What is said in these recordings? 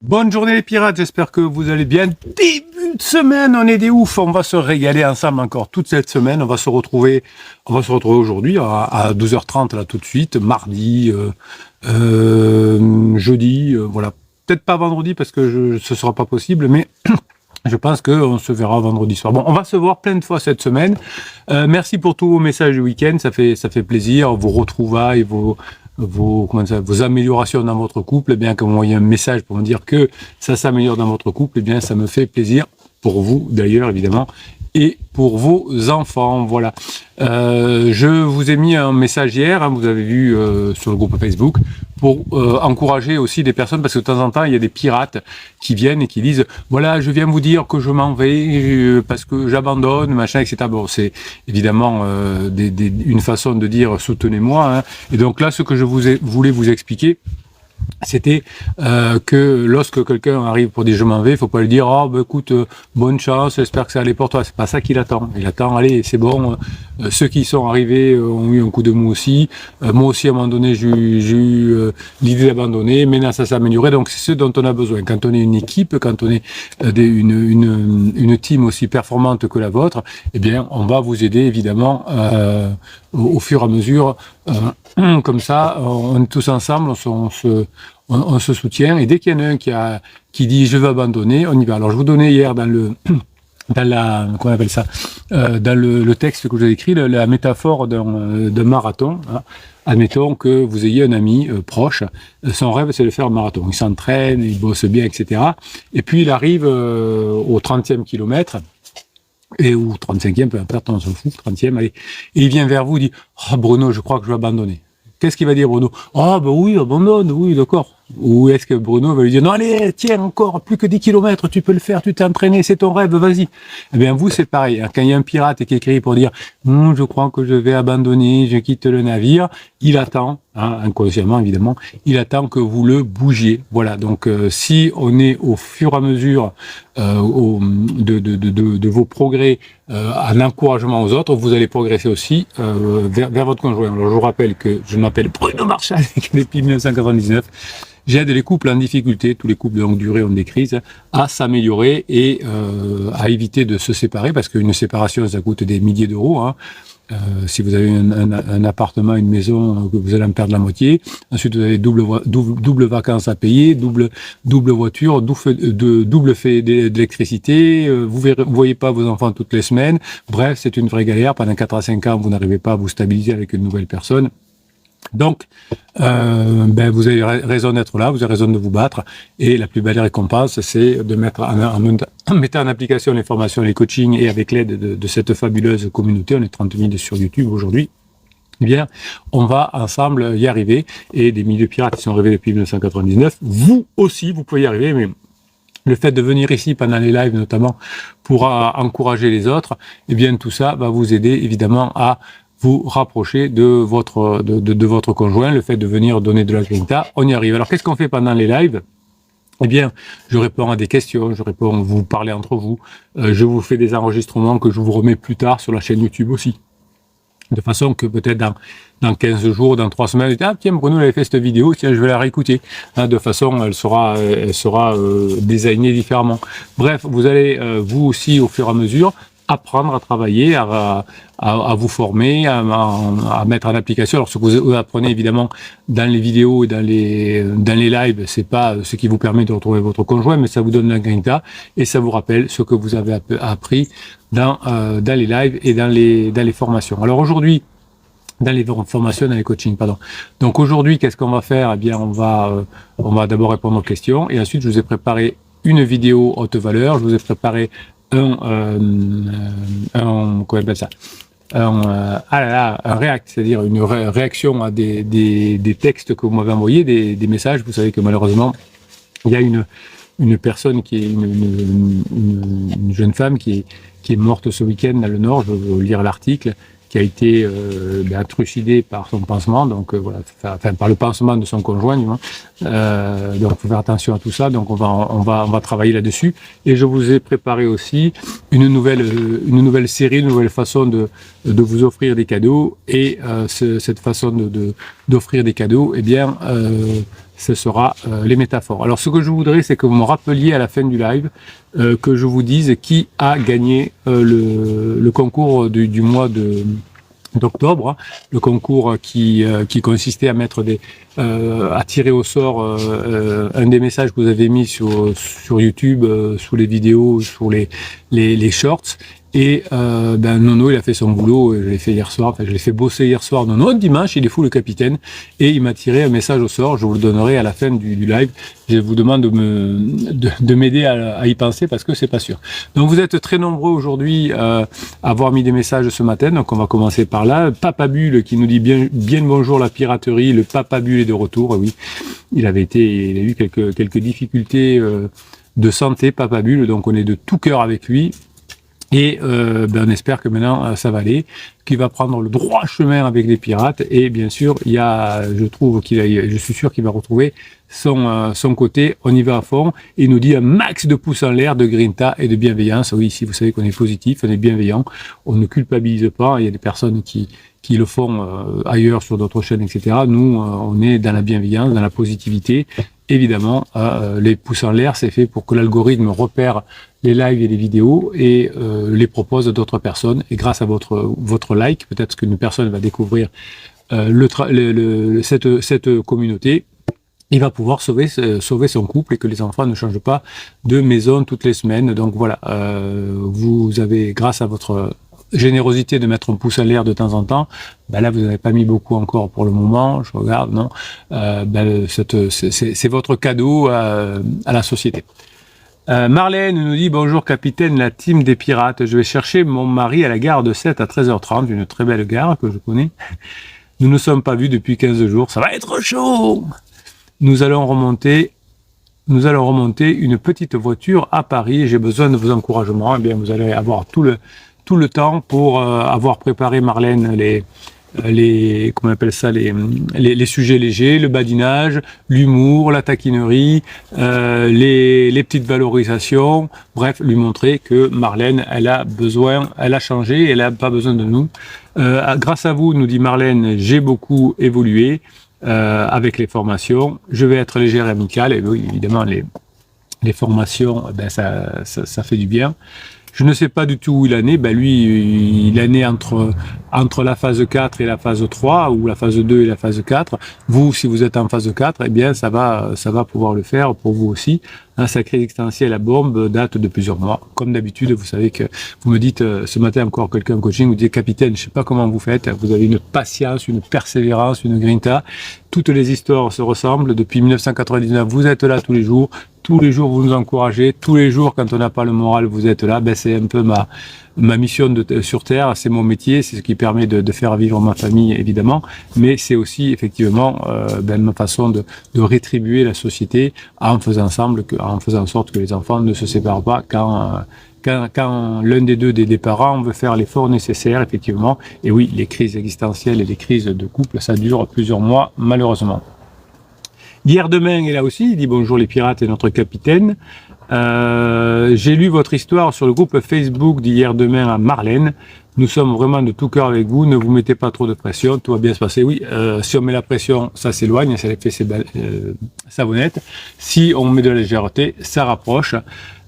Bonne journée les pirates, j'espère que vous allez bien. Début de semaine, on est des oufs, on va se régaler ensemble encore toute cette semaine. On va se retrouver aujourd'hui à 12h30 là tout de suite, mardi, jeudi, voilà. Peut-être pas vendredi parce que ce sera pas possible, mais je pense qu'on se verra vendredi soir. Bon, on va se voir plein de fois cette semaine. Merci pour tous vos messages du week-end, ça fait plaisir, vos retrouvailles, vos améliorations dans votre couple. Eh bien, quand vous m'envoyez un message pour me dire que ça s'améliore dans votre couple, eh bien, ça me fait plaisir pour vous d'ailleurs, évidemment, et pour vos enfants. Voilà. Je vous ai mis un message hier, hein, vous avez vu sur le groupe Facebook, pour encourager aussi des personnes, parce que de temps en temps, il y a des pirates qui viennent et qui disent « Voilà, je viens vous dire que je m'en vais parce que j'abandonne, machin, etc. » Bon, c'est évidemment une façon de dire « Soutenez-moi. Hein. » Et donc là, ce que je voulais vous expliquer, c'était que lorsque quelqu'un arrive pour dire je m'en vais, il faut pas lui dire oh bah écoute bonne chance, j'espère que ça allait pour toi. C'est pas ça qu'il attend. Il attend allez c'est bon. Ceux qui sont arrivés ont eu un coup de mou aussi. Moi aussi à un moment donné j'ai eu l'idée d'abandonner. Maintenant ça s'est amélioré. Donc c'est ce dont on a besoin. Quand on est une équipe, quand on est une team aussi performante que la vôtre, eh bien on va vous aider évidemment au fur et à mesure. Comme ça, on est tous ensemble, on se soutient. Et dès qu'il y en a un qui dit je veux abandonner, on y va. Alors je vous donnais hier dans comment on appelle ça, dans le texte que j'ai écrit, la métaphore d'un marathon. Hein. Admettons que vous ayez un ami proche, son rêve c'est de faire un marathon. Il s'entraîne, il bosse bien, etc. Et puis il arrive au 30e kilomètre. Ou 35e, peu importe, on s'en fout, 30e, allez. Et il vient vers vous, il dit « Oh Bruno, je crois que je vais abandonner. » Qu'est-ce qu'il va dire Bruno ? « Ah ben oui, abandonne, oui, d'accord. » Ou est-ce que Bruno va lui dire « Non, allez, tiens, encore, plus que 10 kilomètres, tu peux le faire, tu t'es entraîné, c'est ton rêve, vas-y. » Eh bien, vous, c'est pareil. Quand il y a un pirate qui écrit pour dire « Je crois que je vais abandonner, je quitte le navire », il attend, hein, inconsciemment évidemment, il attend que vous le bougiez. Voilà, donc si on est au fur et à mesure de vos progrès en encouragement aux autres, vous allez progresser aussi vers votre conjoint. Alors je vous rappelle que je m'appelle Bruno Marchal et que depuis 1999, j'aide les couples en difficulté, tous les couples de longue durée ont des crises, à s'améliorer et à éviter de se séparer, parce qu'une séparation, ça coûte des milliers d'euros. Hein. Si vous avez un appartement, une maison, que vous allez en perdre la moitié. Ensuite, vous avez double vacances à payer, double voiture, double fait d'électricité. Vous voyez pas vos enfants toutes les semaines. Bref, c'est une vraie galère. Pendant 4 à 5 ans, vous n'arrivez pas à vous stabiliser avec une nouvelle personne. Donc, vous avez raison d'être là, vous avez raison de vous battre, et la plus belle récompense, c'est de mettre en mettant en application les formations, les coachings, et avec l'aide de cette fabuleuse communauté, on est 30 000 sur YouTube aujourd'hui, eh bien, on va ensemble y arriver, et des milliers de pirates qui sont arrivés depuis 1999, vous aussi, vous pouvez y arriver, mais le fait de venir ici pendant les lives notamment pour encourager les autres, eh bien tout ça va vous aider évidemment à vous rapprocher de votre conjoint, le fait de venir donner de la grinta, on y arrive. Alors qu'est-ce qu'on fait pendant les lives ? Eh bien, je réponds à des questions, vous parlez entre vous, je vous fais des enregistrements que je vous remets plus tard sur la chaîne YouTube aussi. De façon que peut-être dans 15 jours, dans 3 semaines, ah tiens, Bruno avait fait cette vidéo, tiens, je vais la réécouter. Hein, de façon, elle sera designée différemment. Bref, vous allez, vous aussi, au fur et à mesure, apprendre à travailler, à vous former, à mettre en application. Alors ce que vous apprenez évidemment dans les vidéos et dans les lives, c'est pas ce qui vous permet de retrouver votre conjoint, mais ça vous donne la grinta et ça vous rappelle ce que vous avez appris dans les lives et dans les formations. Alors aujourd'hui, dans les formations, dans les coachings, pardon. Donc aujourd'hui, qu'est-ce qu'on va faire ? Eh bien, on va d'abord répondre aux questions et ensuite je vous ai préparé une vidéo haute valeur, je vous ai préparé comment on appelle ça, un react, c'est-à-dire une réaction à des textes que vous m'avez envoyés, des messages. Vous savez que malheureusement, il y a une personne qui est une jeune femme qui est morte ce week-end dans le Nord. Je vais vous lire l'article. Qui a été trucidé par son pansement, donc voilà, enfin par le pansement de son conjoint, donc il faut faire attention à tout ça. Donc on va travailler là-dessus. Et je vous ai préparé aussi une nouvelle série, une nouvelle façon de vous offrir des cadeaux. Et cette façon d'offrir des cadeaux, eh bien, ce sera les métaphores. Alors ce que je voudrais, c'est que vous me rappeliez à la fin du live, que je vous dise qui a gagné le concours du mois d'octobre, hein, le concours qui consistait à mettre à tirer au sort un des messages que vous avez mis sur YouTube, sous les vidéos, sur les shorts. Et Nono, il a fait son boulot, je l'ai fait hier soir, enfin je l'ai fait bosser hier soir. Nono, dimanche, il est fou le capitaine, et il m'a tiré un message au sort, je vous le donnerai à la fin du live. Je vous demande de m'aider à y penser parce que c'est pas sûr. Donc vous êtes très nombreux aujourd'hui à avoir mis des messages ce matin, donc on va commencer par là. Papa Bulle qui nous dit bien bonjour la piraterie, le Papa Bulle est de retour, oui. Il a eu quelques difficultés de santé, Papa Bulle, donc on est de tout cœur avec lui. Et on espère que maintenant ça va aller, qu'il va prendre le droit chemin avec les pirates. Et bien sûr, je suis sûr qu'il va retrouver son côté. On y va à fond. Il nous dit un max de pouces en l'air, de grinta et de bienveillance. Oui, ici vous savez qu'on est positif, on est bienveillant, on ne culpabilise pas. Il y a des personnes qui le font ailleurs sur d'autres chaînes, etc. Nous, on est dans la bienveillance, dans la positivité. Évidemment, les pouces en l'air, c'est fait pour que l'algorithme repère les lives et les vidéos et les propose à d'autres personnes. Et grâce à votre like, peut-être qu'une personne va découvrir cette communauté. Il va pouvoir sauver son couple et que les enfants ne changent pas de maison toutes les semaines. Donc voilà, vous avez, grâce à votre générosité de mettre un pouce en l'air de temps en temps, là vous n'avez pas mis beaucoup encore pour le moment, je regarde, non, c'est votre cadeau à la société. Marlène nous dit bonjour capitaine, la team des pirates, je vais chercher mon mari à la gare de 7 à 13h30, une très belle gare que je connais. Nous ne sommes pas vus depuis 15 jours, ça va être chaud. Nous allons remonter une petite voiture à Paris, j'ai besoin de vos encouragements. Eh bien, vous allez avoir tout le temps pour avoir préparé, Marlène, comment on appelle ça, les sujets légers, le badinage, l'humour, la taquinerie, les petites valorisations, bref, lui montrer que Marlène, elle a changé, elle n'a pas besoin de nous. Grâce à vous, nous dit Marlène, j'ai beaucoup évolué avec les formations, je vais être légère et amicale, et oui, évidemment, les formations, ça fait du bien. Je ne sais pas du tout où il en est. Lui, il en est entre la phase 4 et la phase 3, ou la phase 2 et la phase 4. Vous, si vous êtes en phase 4, eh bien, ça va pouvoir le faire pour vous aussi. Un sacré existentiel à bombe date de plusieurs mois. Comme d'habitude, vous savez que vous me dites, ce matin encore quelqu'un en coaching, vous dites, capitaine, je sais pas comment vous faites, vous avez une patience, une persévérance, une grinta. Toutes les histoires se ressemblent. Depuis 1999, vous êtes là tous les jours. Tous les jours, vous nous encouragez. Tous les jours, quand on n'a pas le moral, vous êtes là. C'est un peu ma mission sur Terre. C'est mon métier. C'est ce qui permet de faire vivre ma famille, évidemment. Mais c'est aussi, effectivement, ma façon de rétribuer la société en faisant en sorte que les enfants ne se séparent pas quand l'un des parents veut faire l'effort nécessaire, effectivement. Et oui, les crises existentielles et les crises de couple, ça dure plusieurs mois, malheureusement. Hier demain est là aussi, il dit bonjour les pirates et notre capitaine. J'ai lu votre histoire sur le groupe Facebook d'hier demain à Marlène. Nous sommes vraiment de tout cœur avec vous, ne vous mettez pas trop de pression, tout va bien se passer. Oui, si on met la pression, ça s'éloigne, ça fait ses savonnettes. Si on met de la légèreté, ça rapproche.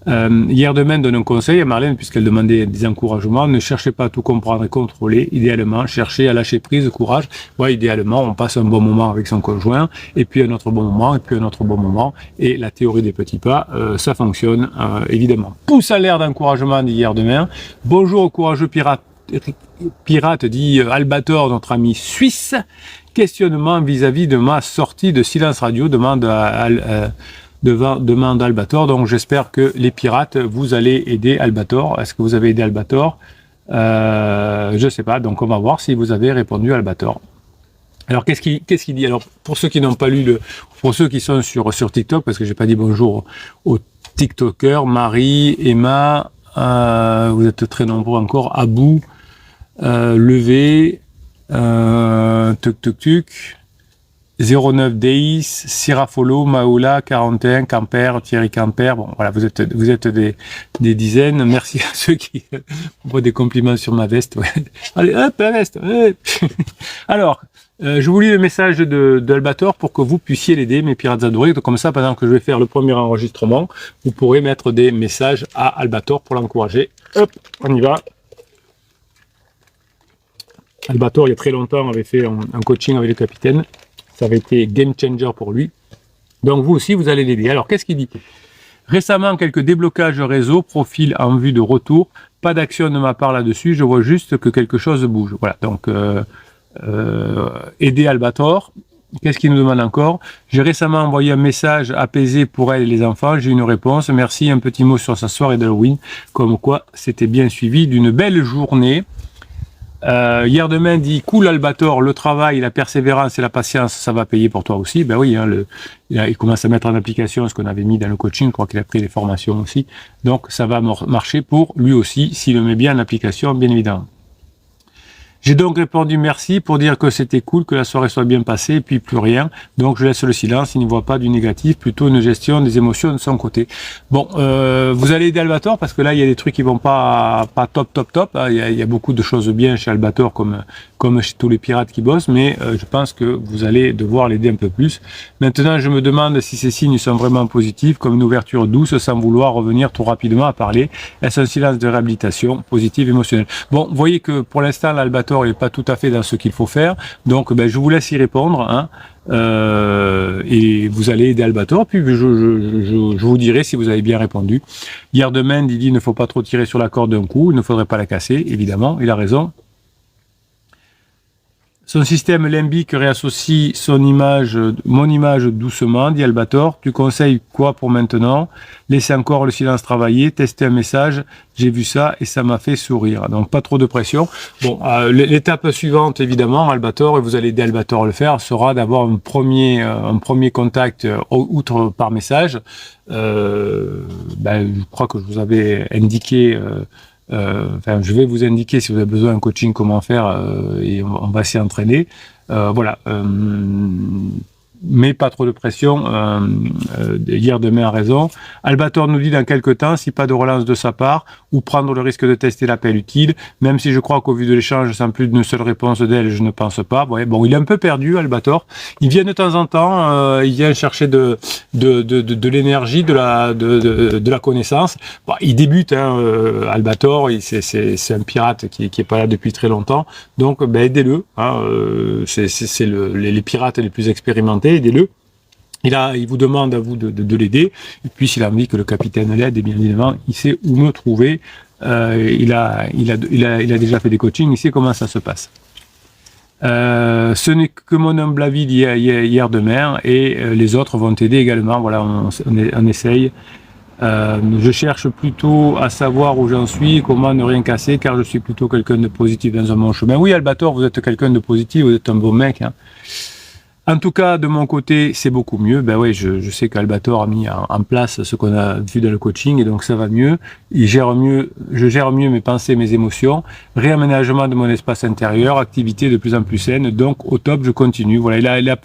Hier demain donne un conseil à Marlène, puisqu'elle demandait des encouragements. Ne cherchez pas à tout comprendre et contrôler. Idéalement, cherchez à lâcher prise, courage. Ouais, idéalement, on passe un bon moment avec son conjoint, et puis un autre bon moment, et puis un autre bon moment. Et la théorie des petits pas, ça fonctionne, évidemment. Pouce à l'air d'encouragement d'hier demain. Bonjour au courageux pirate, dit Albator, notre ami suisse. Questionnement vis-à-vis de ma sortie de Silence Radio, demande Albator. Donc j'espère que les pirates, vous allez aider Albator. Est-ce que vous avez aidé Albator? Je sais pas, donc on va voir si vous avez répondu à Albator. Alors qu'est-ce qu'il dit? Alors pour ceux qui n'ont pas lu pour ceux qui sont sur TikTok, parce que j'ai pas dit bonjour aux TikTokers, Marie, Emma, vous êtes très nombreux encore, Abou, Levé, Tuc. 09 Deis, Sirafolo, Maoula, 41, Camper, Thierry Camper. Bon, voilà, vous êtes des dizaines. Merci à ceux qui envoient des compliments sur ma veste. Ouais. Allez, hop, la veste. Ouais. Alors, je vous lis le message d'Albator pour que vous puissiez l'aider, mes pirates adorés. Donc, comme ça, pendant que je vais faire le premier enregistrement, vous pourrez mettre des messages à Albator pour l'encourager. Hop, on y va. Albator, il y a très longtemps, avait fait un coaching avec le capitaine. Ça avait été game changer pour lui. Donc vous aussi, vous allez l'aider. Alors, qu'est-ce qu'il dit? Récemment, quelques déblocages réseau, profil en vue de retour. Pas d'action de ma part là-dessus. Je vois juste que quelque chose bouge. Voilà, donc aider Albator. Qu'est-ce qu'il nous demande encore? J'ai récemment envoyé un message apaisé pour elle et les enfants. J'ai une réponse. Merci, un petit mot sur sa soirée d'Halloween. Comme quoi, c'était bien suivi d'une belle journée. Hier demain dit cool Albator, le travail, la persévérance et la patience, ça va payer pour toi aussi. Ben oui, hein, il commence à mettre en application ce qu'on avait mis dans le coaching. Je crois qu'il a pris les formations aussi. Donc ça va marcher pour lui aussi s'il le met bien en application, bien évidemment. J'ai donc répondu merci pour dire que c'était cool, que la soirée soit bien passée, et puis plus rien. Donc je laisse le silence, il n'y voit pas du négatif, plutôt une gestion des émotions de son côté. Bon, vous allez aider Albator parce que là il y a des trucs qui vont pas top. Il y a beaucoup de choses bien chez Albator comme chez tous les pirates qui bossent, mais je pense que vous allez devoir l'aider un peu plus. Maintenant, je me demande si ces signes sont vraiment positifs, comme une ouverture douce sans vouloir revenir trop rapidement à parler. Est-ce un silence de réhabilitation positive, émotionnelle? Bon, vous voyez que pour l'instant, l'Albator il n'est pas tout à fait dans ce qu'il faut faire, donc je vous laisse y répondre, hein. Et vous allez aider Albator, puis je vous dirai si vous avez bien répondu. Hier demain, Didi, il ne faut pas trop tirer sur la corde d'un coup, il ne faudrait pas la casser, évidemment, il a raison. Son système limbique réassocie mon image doucement, dit Albator. Tu conseilles quoi pour maintenant? Laissez encore le silence travailler, tester un message. J'ai vu ça et ça m'a fait sourire. Donc pas trop de pression. Bon, l'étape suivante, évidemment, Albator, et vous allez aider Albator à le faire, sera d'avoir un premier contact outre par message. Je crois que je vous avais indiqué... je vais vous indiquer si vous avez besoin d'un coaching comment faire et on va s'y entraîner. Voilà. Mais pas trop de pression. Hier demain a raison. Albator nous dit dans quelques temps, si pas de relance de sa part, ou prendre le risque de tester l'appel utile, même si je crois qu'au vu de l'échange, sans plus d'une seule réponse d'elle, je ne pense pas. Ouais, bon, il est un peu perdu, Albator. Il vient de temps en temps, il vient chercher de l'énergie, de la connaissance. Bon, il débute, hein, Albator, c'est un pirate qui est pas là depuis très longtemps. Donc, aidez-le. Hein, c'est les pirates les plus expérimentés. Aidez-le. Il vous demande à vous de l'aider. Et puis, s'il a envie que le capitaine l'aide, et bien évidemment, il sait où me trouver. Il a déjà fait des coachings, il sait comment ça se passe. Ce n'est que mon humble avis hier demain, et les autres vont t'aider également. Voilà, on essaye. Je cherche plutôt à savoir où j'en suis, comment ne rien casser, car je suis plutôt quelqu'un de positif dans un bon chemin. Oui, Albator, vous êtes quelqu'un de positif, vous êtes un beau mec, hein. En tout cas, de mon côté, c'est beaucoup mieux. Ben oui, je sais qu'Albator a mis en place ce qu'on a vu dans le coaching et donc ça va mieux. Je gère mieux mes pensées, mes émotions. Réaménagement de mon espace intérieur, activité de plus en plus saine. Donc au top, je continue. Voilà, il a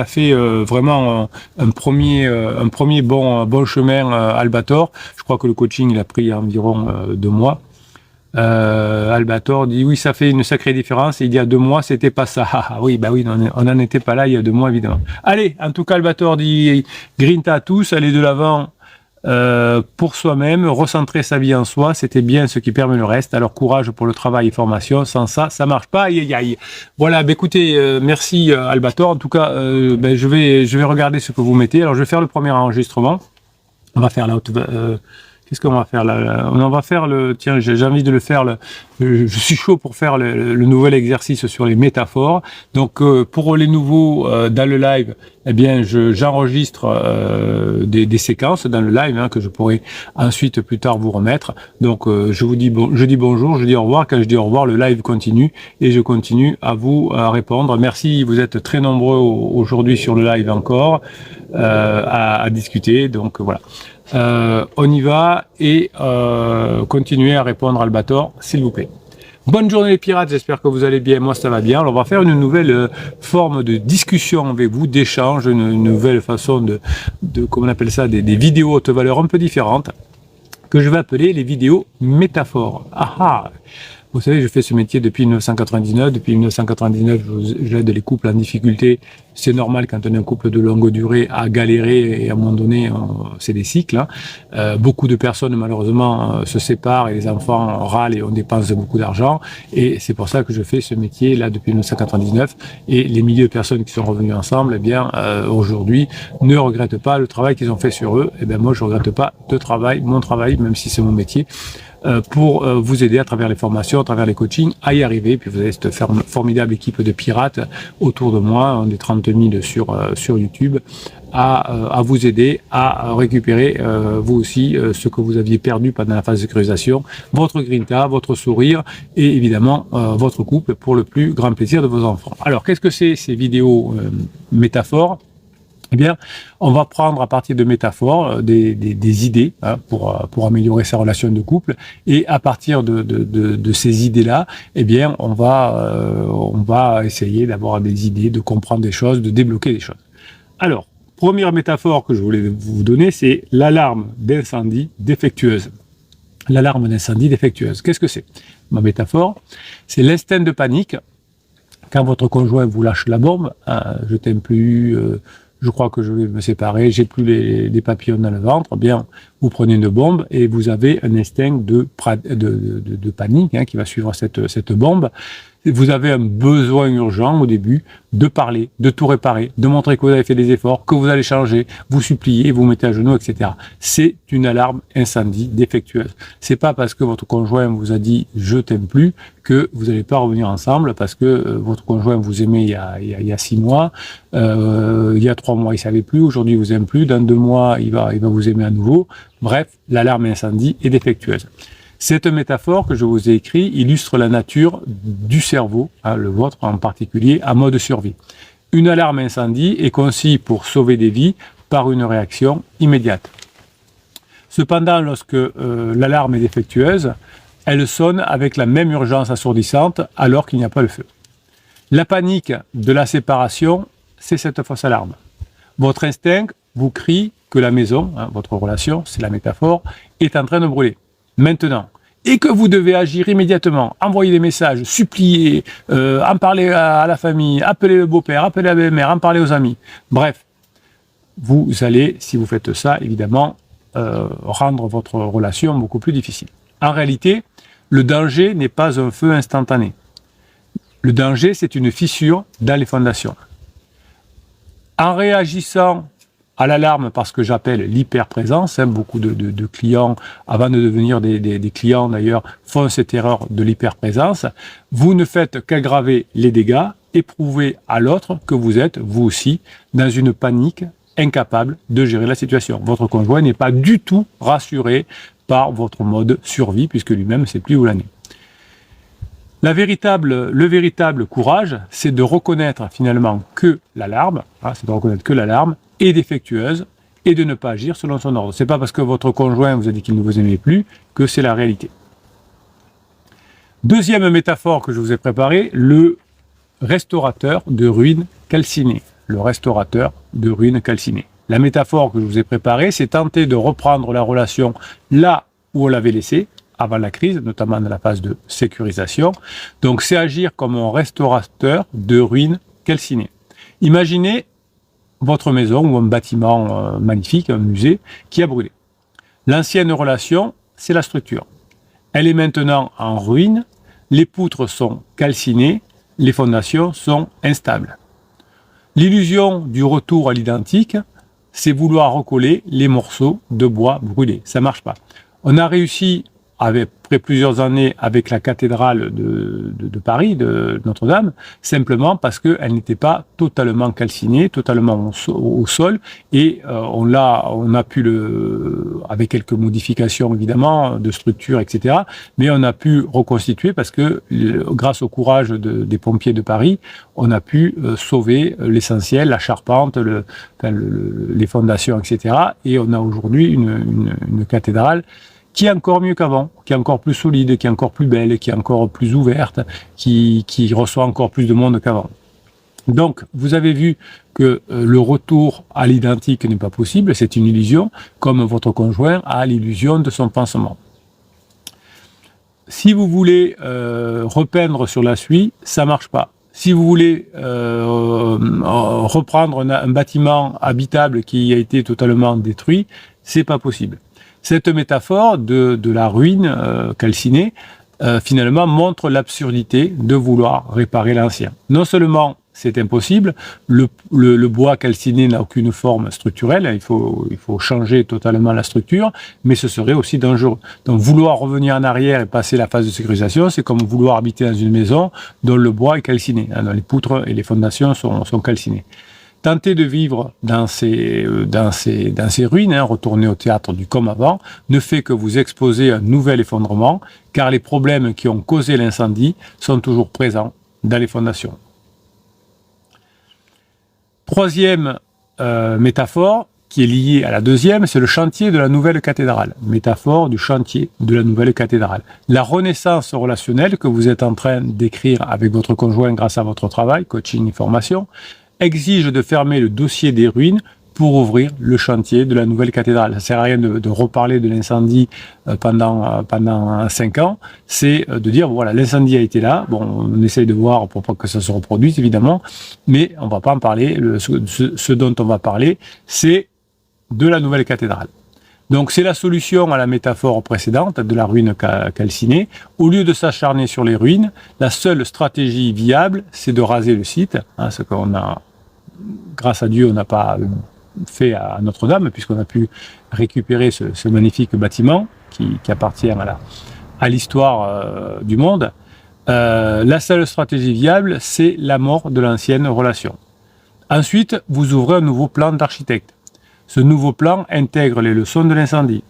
fait vraiment un premier bon chemin, Albator. Je crois que le coaching il a pris environ 2 mois. Albator dit oui, ça fait une sacrée différence. Il y a 2 mois, c'était pas ça. Oui, on n'en était pas là il y a 2 mois, évidemment. Allez, en tout cas, Albator dit grinta à tous, allez de l'avant pour soi-même, recentrer sa vie en soi, c'était bien ce qui permet le reste. Alors courage pour le travail et formation. Sans ça, ça marche pas. Aïe, aïe. Voilà, écoutez, merci Albator. En tout cas, je vais regarder ce que vous mettez. Alors je vais faire le premier enregistrement. On va faire la haute. Qu'est-ce qu'on va faire là? On va faire tiens, j'ai envie de le faire. Je suis chaud pour faire le nouvel exercice sur les métaphores. Donc, pour les nouveaux dans le live, eh bien, j'enregistre des séquences dans le live que je pourrai ensuite plus tard vous remettre. Donc, je dis bonjour, je dis au revoir. Quand je dis au revoir, le live continue et je continue à répondre. Merci, vous êtes très nombreux aujourd'hui sur le live encore à discuter. Donc voilà. On y va et continuez à répondre Albator, s'il vous plaît. Bonne journée les pirates, j'espère que vous allez bien, moi ça va bien. Alors on va faire une nouvelle forme de discussion avec vous, d'échange, une nouvelle façon de comment on appelle ça, des vidéos haute valeur un peu différentes, que je vais appeler les vidéos métaphores. Ah ah. Vous savez, je fais ce métier depuis 1999. Depuis 1999, j'aide les couples en difficulté. C'est normal quand on est un couple de longue durée à galérer et à un moment donné, c'est des cycles. Hein. Beaucoup de personnes, malheureusement, se séparent et les enfants râlent et on dépense beaucoup d'argent. Et c'est pour ça que je fais ce métier là depuis 1999. Et les milliers de personnes qui sont revenues ensemble, eh bien, aujourd'hui, ne regrettent pas le travail qu'ils ont fait sur eux. Eh bien, moi, je regrette pas mon travail, même si c'est mon métier. Pour vous aider à travers les formations, à travers les coachings, à y arriver. Puis vous avez cette formidable équipe de pirates autour de moi, des 30 000 sur YouTube, à vous aider à récupérer vous aussi ce que vous aviez perdu pendant la phase de sécurisation, votre grinta, votre sourire et évidemment votre couple pour le plus grand plaisir de vos enfants. Alors qu'est-ce que c'est ces vidéos métaphores ? Eh bien, on va prendre à partir de métaphores des idées hein, pour améliorer sa relation de couple, et à partir de ces idées-là, eh bien, on va essayer d'avoir des idées, de comprendre des choses, de débloquer des choses. Alors, première métaphore que je voulais vous donner, c'est l'alarme d'incendie défectueuse. L'alarme d'incendie défectueuse. Qu'est-ce que c'est ? Ma métaphore, c'est l'instinct de panique quand votre conjoint vous lâche la bombe. Je t'aime plus. Je crois que je vais me séparer, j'ai plus les papillons dans le ventre, bien, vous prenez une bombe et vous avez un instinct de panique hein, qui va suivre cette bombe. Vous avez un besoin urgent au début de parler, de tout réparer, de montrer que vous avez fait des efforts, que vous allez changer, vous suppliez, vous mettez à genoux, etc. C'est une alarme incendie défectueuse. C'est pas parce que votre conjoint vous a dit « je t'aime plus » que vous n'allez pas revenir ensemble parce que votre conjoint vous aimait il y a 6 mois, il y a 3 mois il savait plus, aujourd'hui il vous aime plus, dans 2 mois il va vous aimer à nouveau. Bref, l'alarme incendie est défectueuse. Cette métaphore que je vous ai écrite illustre la nature du cerveau, hein, le vôtre en particulier, en mode survie. Une alarme incendie est conçue pour sauver des vies par une réaction immédiate. Cependant, lorsque l'alarme est défectueuse, elle sonne avec la même urgence assourdissante alors qu'il n'y a pas le feu. La panique de la séparation, c'est cette fausse alarme. Votre instinct vous crie que la maison, hein, votre relation, c'est la métaphore, est en train de brûler. Maintenant, et que vous devez agir immédiatement, envoyer des messages, supplier, en parler à la famille, appeler le beau-père, appeler la belle-mère, en parler aux amis. Bref, vous allez, si vous faites ça, évidemment, rendre votre relation beaucoup plus difficile. En réalité, le danger n'est pas un feu instantané. Le danger, c'est une fissure dans les fondations. En réagissant à l'alarme par ce que j'appelle l'hyperprésence, hein, beaucoup de clients, avant de devenir des clients d'ailleurs, font cette erreur de l'hyperprésence, vous ne faites qu'aggraver les dégâts et prouver à l'autre que vous êtes, vous aussi, dans une panique, incapable de gérer la situation. Votre conjoint n'est pas du tout rassuré par votre mode survie, puisque lui-même ne sait plus où l'en est. Le véritable courage, c'est de reconnaître finalement que l'alarme, est défectueuse et de ne pas agir selon son ordre. C'est pas parce que votre conjoint vous a dit qu'il ne vous aimait plus que c'est la réalité. Deuxième métaphore que je vous ai préparée, le restaurateur de ruines calcinées. Le restaurateur de ruines calcinées. La métaphore que je vous ai préparée, c'est tenter de reprendre la relation là où on l'avait laissée, avant la crise, notamment dans la phase de sécurisation. Donc c'est agir comme un restaurateur de ruines calcinées. Imaginez votre maison ou un bâtiment magnifique, un musée, qui a brûlé. L'ancienne relation, c'est la structure. Elle est maintenant en ruine, les poutres sont calcinées, les fondations sont instables. L'illusion du retour à l'identique, c'est vouloir recoller les morceaux de bois brûlés. Ça ne marche pas. On a réussi après plusieurs années avec la cathédrale de Paris, de Notre-Dame, simplement parce qu'elle n'était pas totalement calcinée, totalement au sol, et on a pu avec quelques modifications évidemment de structure, etc., mais on a pu reconstituer parce que grâce au courage des pompiers de Paris, on a pu sauver l'essentiel, la charpente, les fondations, etc., et on a aujourd'hui une cathédrale qui est encore mieux qu'avant, qui est encore plus solide, qui est encore plus belle, qui est encore plus ouverte, qui reçoit encore plus de monde qu'avant. Donc, vous avez vu que le retour à l'identique n'est pas possible, c'est une illusion, comme votre conjoint a l'illusion de son pansement. Si vous voulez repeindre sur la suie, ça marche pas. Si vous voulez reprendre un bâtiment habitable qui a été totalement détruit, c'est pas possible. Cette métaphore de la ruine calcinée, finalement, montre l'absurdité de vouloir réparer l'ancien. Non seulement c'est impossible, le bois calciné n'a aucune forme structurelle, il faut changer totalement la structure, mais ce serait aussi dangereux. Donc vouloir revenir en arrière et passer la phase de sécurisation, c'est comme vouloir habiter dans une maison dont le bois est calciné, dont les poutres et les fondations sont calcinées. Tenter de vivre dans ces ruines, retourner au théâtre du comme avant, ne fait que vous exposer à un nouvel effondrement, car les problèmes qui ont causé l'incendie sont toujours présents dans les fondations. Troisième métaphore, qui est liée à la deuxième, c'est le chantier de la nouvelle cathédrale. Métaphore du chantier de la nouvelle cathédrale. La renaissance relationnelle que vous êtes en train d'écrire avec votre conjoint grâce à votre travail, coaching et formation, exige de fermer le dossier des ruines pour ouvrir le chantier de la nouvelle cathédrale. Ça ne sert à rien de reparler de l'incendie pendant 5 ans, c'est de dire, voilà, l'incendie a été là, bon, on essaye de voir pour pas que ça se reproduise, évidemment, mais on ne va pas en parler. Ce dont on va parler, c'est de la nouvelle cathédrale. Donc c'est la solution à la métaphore précédente de la ruine calcinée. Au lieu de s'acharner sur les ruines, la seule stratégie viable, c'est de raser le site, ce qu'on a, grâce à Dieu, on n'a pas fait à Notre-Dame, puisqu'on a pu récupérer ce magnifique bâtiment qui appartient à l'histoire du monde. La seule stratégie viable, c'est la mort de l'ancienne relation. Ensuite, vous ouvrez un nouveau plan d'architecte. Ce nouveau plan intègre les leçons de l'incendie.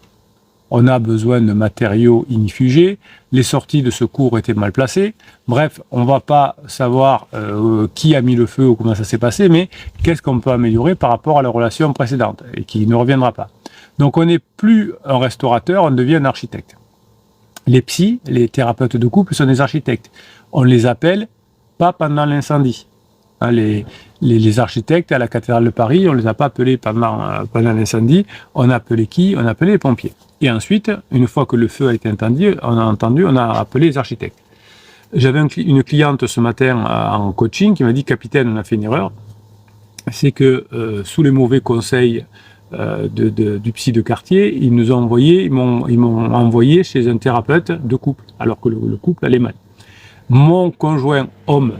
On a besoin de matériaux ignifugés, les sorties de secours étaient mal placées. Bref, on ne va pas savoir qui a mis le feu ou comment ça s'est passé, mais qu'est-ce qu'on peut améliorer par rapport à la relation précédente et qui ne reviendra pas. Donc on n'est plus un restaurateur, on devient un architecte. Les psys, les thérapeutes de couple sont des architectes. On les appelle pas pendant l'incendie. Les architectes à la cathédrale de Paris, on ne les a pas appelés pendant l'incendie, on a appelé qui? On a appelé les pompiers. Et ensuite, une fois que le feu a été entendu, on a appelé les architectes. J'avais une cliente ce matin en coaching qui m'a dit, capitaine, on a fait une erreur, c'est que sous les mauvais conseils du psy de quartier, ils m'ont envoyé chez un thérapeute de couple, alors que le couple allait mal. Mon conjoint homme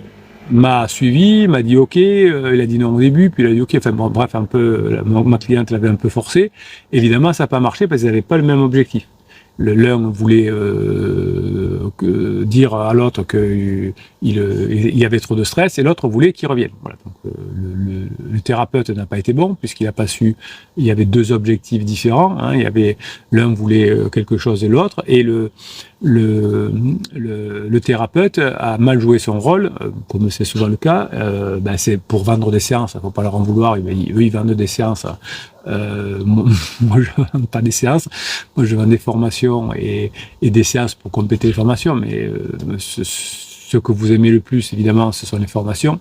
m'a suivi, m'a dit ok, il a dit non au début, puis il a dit ok, enfin bon, bref, un peu, ma cliente l'avait un peu forcé. Évidemment, ça n'a pas marché parce qu'ils n'avaient pas le même objectif. L'un voulait dire à l'autre qu'il y avait trop de stress et l'autre voulait qu'il revienne. Voilà. Donc, le thérapeute n'a pas été bon puisqu'il n'a pas su. Il y avait deux objectifs différents. Il y avait l'un voulait quelque chose et l'autre, et le thérapeute a mal joué son rôle, comme c'est souvent le cas. C'est pour vendre des séances. Il ne faut pas leur en vouloir. Eux, ils vendent des séances. Moi, je ne vends pas des séances. Moi, je vends des formations et des séances pour compléter les formations. Mais ce que vous aimez le plus, évidemment, ce sont les formations.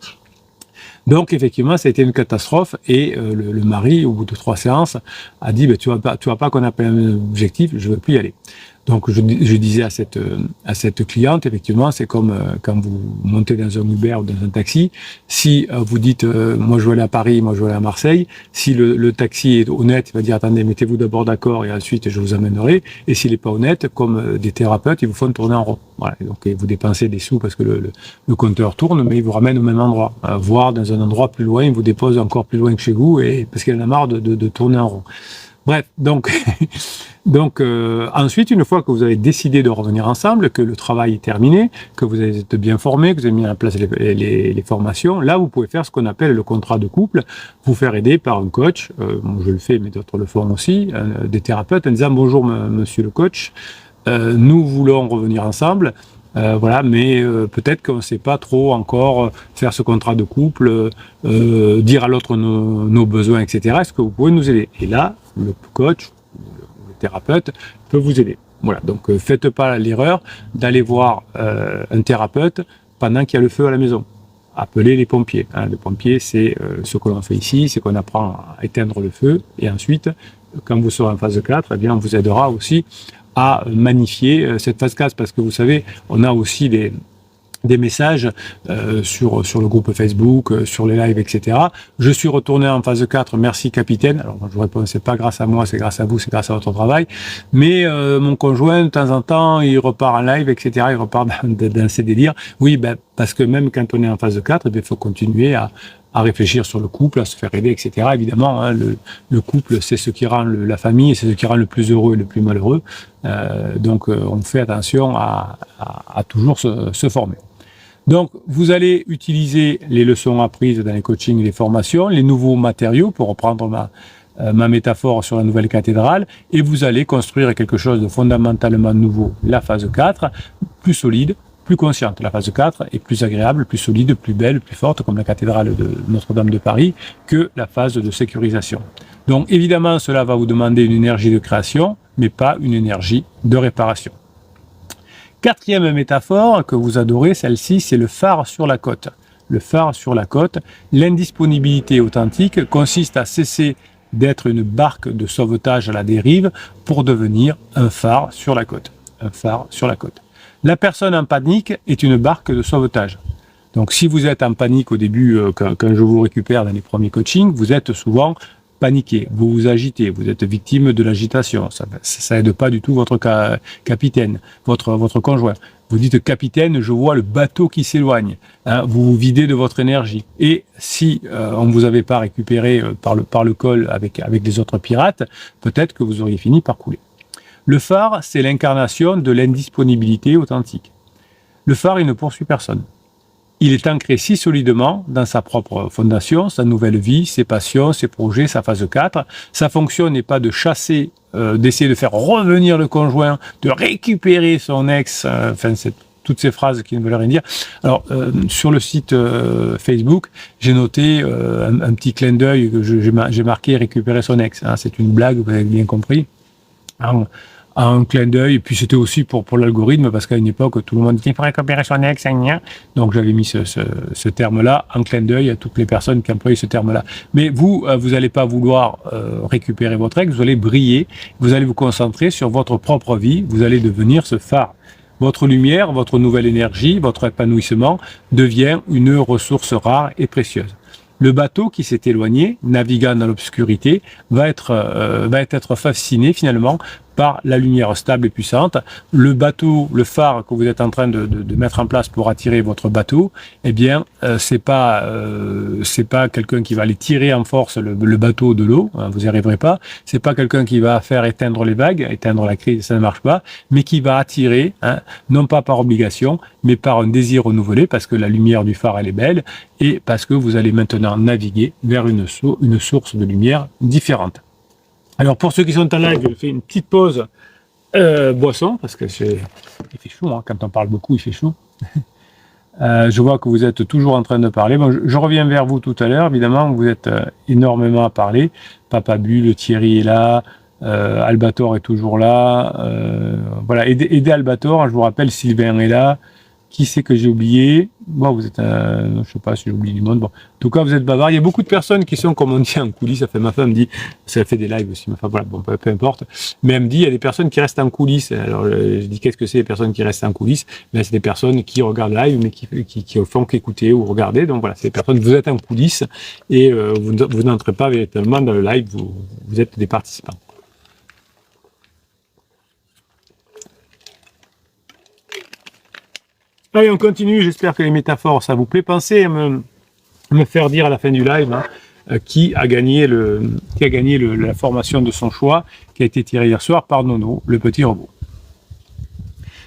Donc, effectivement, ça a été une catastrophe. Et le mari, au bout de 3 séances, a dit tu vois pas qu'on a pas un objectif, je ne veux plus y aller. Donc, je disais à cette cliente, effectivement, c'est comme quand vous montez dans un Uber ou dans un taxi. Si vous dites, moi je veux aller à Paris, moi je veux aller à Marseille, si le taxi est honnête, il va dire, attendez, mettez-vous d'abord d'accord et ensuite je vous amènerai. Et s'il n'est pas honnête, comme des thérapeutes, ils vous font tourner en rond. Voilà. Et donc, vous dépensez des sous parce que le compteur tourne, mais il vous ramène au même endroit. Voire dans un endroit plus loin, il vous dépose encore plus loin que chez vous, et parce qu'il en a marre de tourner en rond. Bref, donc ensuite, une fois que vous avez décidé de revenir ensemble, que le travail est terminé, que vous êtes bien formé, que vous avez mis en place les formations, là, vous pouvez faire ce qu'on appelle le contrat de couple, vous faire aider par un coach, moi je le fais, mais d'autres le font aussi, des thérapeutes, en disant « Bonjour, monsieur le coach, nous voulons revenir ensemble ». Voilà, mais peut-être qu'on ne sait pas trop encore faire ce contrat de couple, dire à l'autre nos besoins, etc. Est-ce que vous pouvez nous aider? Et là, le coach, le thérapeute peut vous aider. Voilà, donc faites pas l'erreur d'aller voir un thérapeute pendant qu'il y a le feu à la maison. Appelez les pompiers. Hein. Les pompiers, c'est ce que l'on fait ici, c'est qu'on apprend à éteindre le feu, et ensuite, quand vous serez en phase 4, eh bien, on vous aidera aussi à magnifier cette phase 4, parce que vous savez, on a aussi des messages sur le groupe Facebook, sur les lives, etc. Je suis retourné en phase 4, merci capitaine. Alors je vous réponds, c'est pas grâce à moi, c'est grâce à vous, c'est grâce à votre travail. Mais mon conjoint, de temps en temps, il repart en live, etc. Il repart dans ses délires. Oui, ben, parce que même quand on est en phase 4, il faut continuer à réfléchir sur le couple, à se faire aider, etc. Évidemment, hein, le couple, c'est ce qui rend la famille, c'est ce qui rend le plus heureux et le plus malheureux. Donc, on fait attention à toujours se former. Donc, vous allez utiliser les leçons apprises dans les coachings et les formations, les nouveaux matériaux, pour reprendre ma métaphore sur la nouvelle cathédrale, et vous allez construire quelque chose de fondamentalement nouveau, la phase 4, plus solide, plus consciente. La phase 4 est plus agréable, plus solide, plus belle, plus forte, comme la cathédrale de Notre-Dame de Paris, que la phase de sécurisation. Donc, évidemment, cela va vous demander une énergie de création, mais pas une énergie de réparation. Quatrième métaphore que vous adorez, celle-ci, c'est le phare sur la côte. Le phare sur la côte, l'indisponibilité authentique consiste à cesser d'être une barque de sauvetage à la dérive pour devenir un phare sur la côte. Un phare sur la côte. La personne en panique est une barque de sauvetage. Donc si vous êtes en panique au début, quand je vous récupère dans les premiers coachings, vous êtes souvent paniqué, vous vous agitez, vous êtes victime de l'agitation. Ça aide pas du tout votre capitaine, votre conjoint. Vous dites capitaine, je vois le bateau qui s'éloigne. Hein, vous vous videz de votre énergie. Et si on ne vous avait pas récupéré par le col avec les autres pirates, peut-être que vous auriez fini par couler. Le phare, c'est l'incarnation de l'indisponibilité authentique. Le phare, il ne poursuit personne. Il est ancré si solidement dans sa propre fondation, sa nouvelle vie, ses passions, ses projets, sa phase 4. Sa fonction n'est pas de chasser, d'essayer de faire revenir le conjoint, de récupérer son ex, toutes ces phrases qui ne veulent rien dire. Alors, sur le site Facebook, j'ai noté un petit clin d'œil que j'ai marqué « récupérer son ex hein ». C'est une blague, vous avez bien compris. Un clin d'œil, et puis c'était aussi pour l'algorithme, parce qu'à une époque, tout le monde disait « il faut récupérer son ex », donc j'avais mis ce terme-là en clin d'œil à toutes les personnes qui employaient ce terme-là. Mais vous n'allez pas vouloir récupérer votre ex, vous allez briller, vous allez vous concentrer sur votre propre vie, vous allez devenir ce phare. Votre lumière, votre nouvelle énergie, votre épanouissement devient une ressource rare et précieuse. Le bateau qui s'est éloigné, naviguant dans l'obscurité, va être fasciné finalement par la lumière stable et puissante. Le bateau, le phare que vous êtes en train de mettre en place pour attirer votre bateau, eh bien, c'est pas quelqu'un qui va aller tirer en force le bateau de l'eau, hein, vous n'y arriverez pas. C'est pas quelqu'un qui va faire éteindre les vagues, éteindre la crise, ça ne marche pas, mais qui va attirer, hein, non pas par obligation, mais par un désir renouvelé, parce que la lumière du phare elle est belle, et parce que vous allez maintenant naviguer vers une source de lumière différente. Alors pour ceux qui sont en live, je fais une petite pause boisson, parce que il fait chaud, hein, quand on parle beaucoup, il fait chaud. Je vois que vous êtes toujours en train de parler. Bon, je reviens vers vous tout à l'heure, évidemment, vous êtes énormément à parler. Papa Bulle, Thierry est là, Albator est toujours là. Voilà, aidez Albator, je vous rappelle, Sylvain est là. Qui c'est que j'ai oublié? Bon, vous êtes je sais pas si j'ai oublié du monde. Bon, en tout cas, vous êtes bavard. Il y a beaucoup de personnes qui sont, comme on dit, en coulisses. Ça fait ma femme dit, ça fait des lives aussi. Ma femme, voilà, bon, peu importe. Mais elle me dit, il y a des personnes qui restent en coulisses. Alors, je dis, qu'est-ce que c'est les personnes qui restent en coulisses? Ben, c'est des personnes qui regardent live, mais qui font qu'écouter ou regarder. Donc voilà, c'est des personnes. Vous êtes en coulisses et vous n'entrez pas véritablement dans le live. Vous êtes des participants. Allez, on continue. J'espère que les métaphores, ça vous plaît. Pensez à me faire dire à la fin du live qui a gagné la formation de son choix, qui a été tirée hier soir par Nono, le petit robot.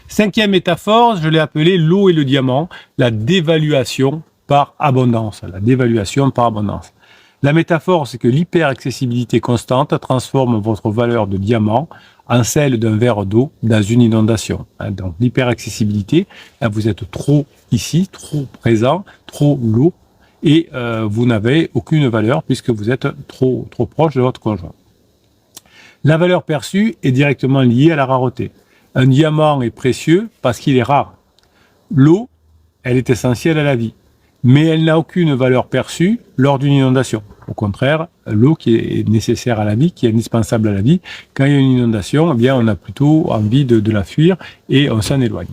Cinquième métaphore, je l'ai appelée l'eau et le diamant, la dévaluation par abondance. La dévaluation par abondance. La métaphore, c'est que l'hyper-accessibilité constante transforme votre valeur de diamant en celle d'un verre d'eau dans une inondation. Donc l'hyper-accessibilité, vous êtes trop ici, trop présent, trop lourd, et vous n'avez aucune valeur puisque vous êtes trop proche de votre conjoint. La valeur perçue est directement liée à la rareté. Un diamant est précieux parce qu'il est rare. L'eau, elle est essentielle à la vie, mais elle n'a aucune valeur perçue lors d'une inondation. Au contraire, l'eau qui est nécessaire à la vie, qui est indispensable à la vie, quand il y a une inondation, eh bien, on a plutôt envie de la fuir et on s'en éloigne.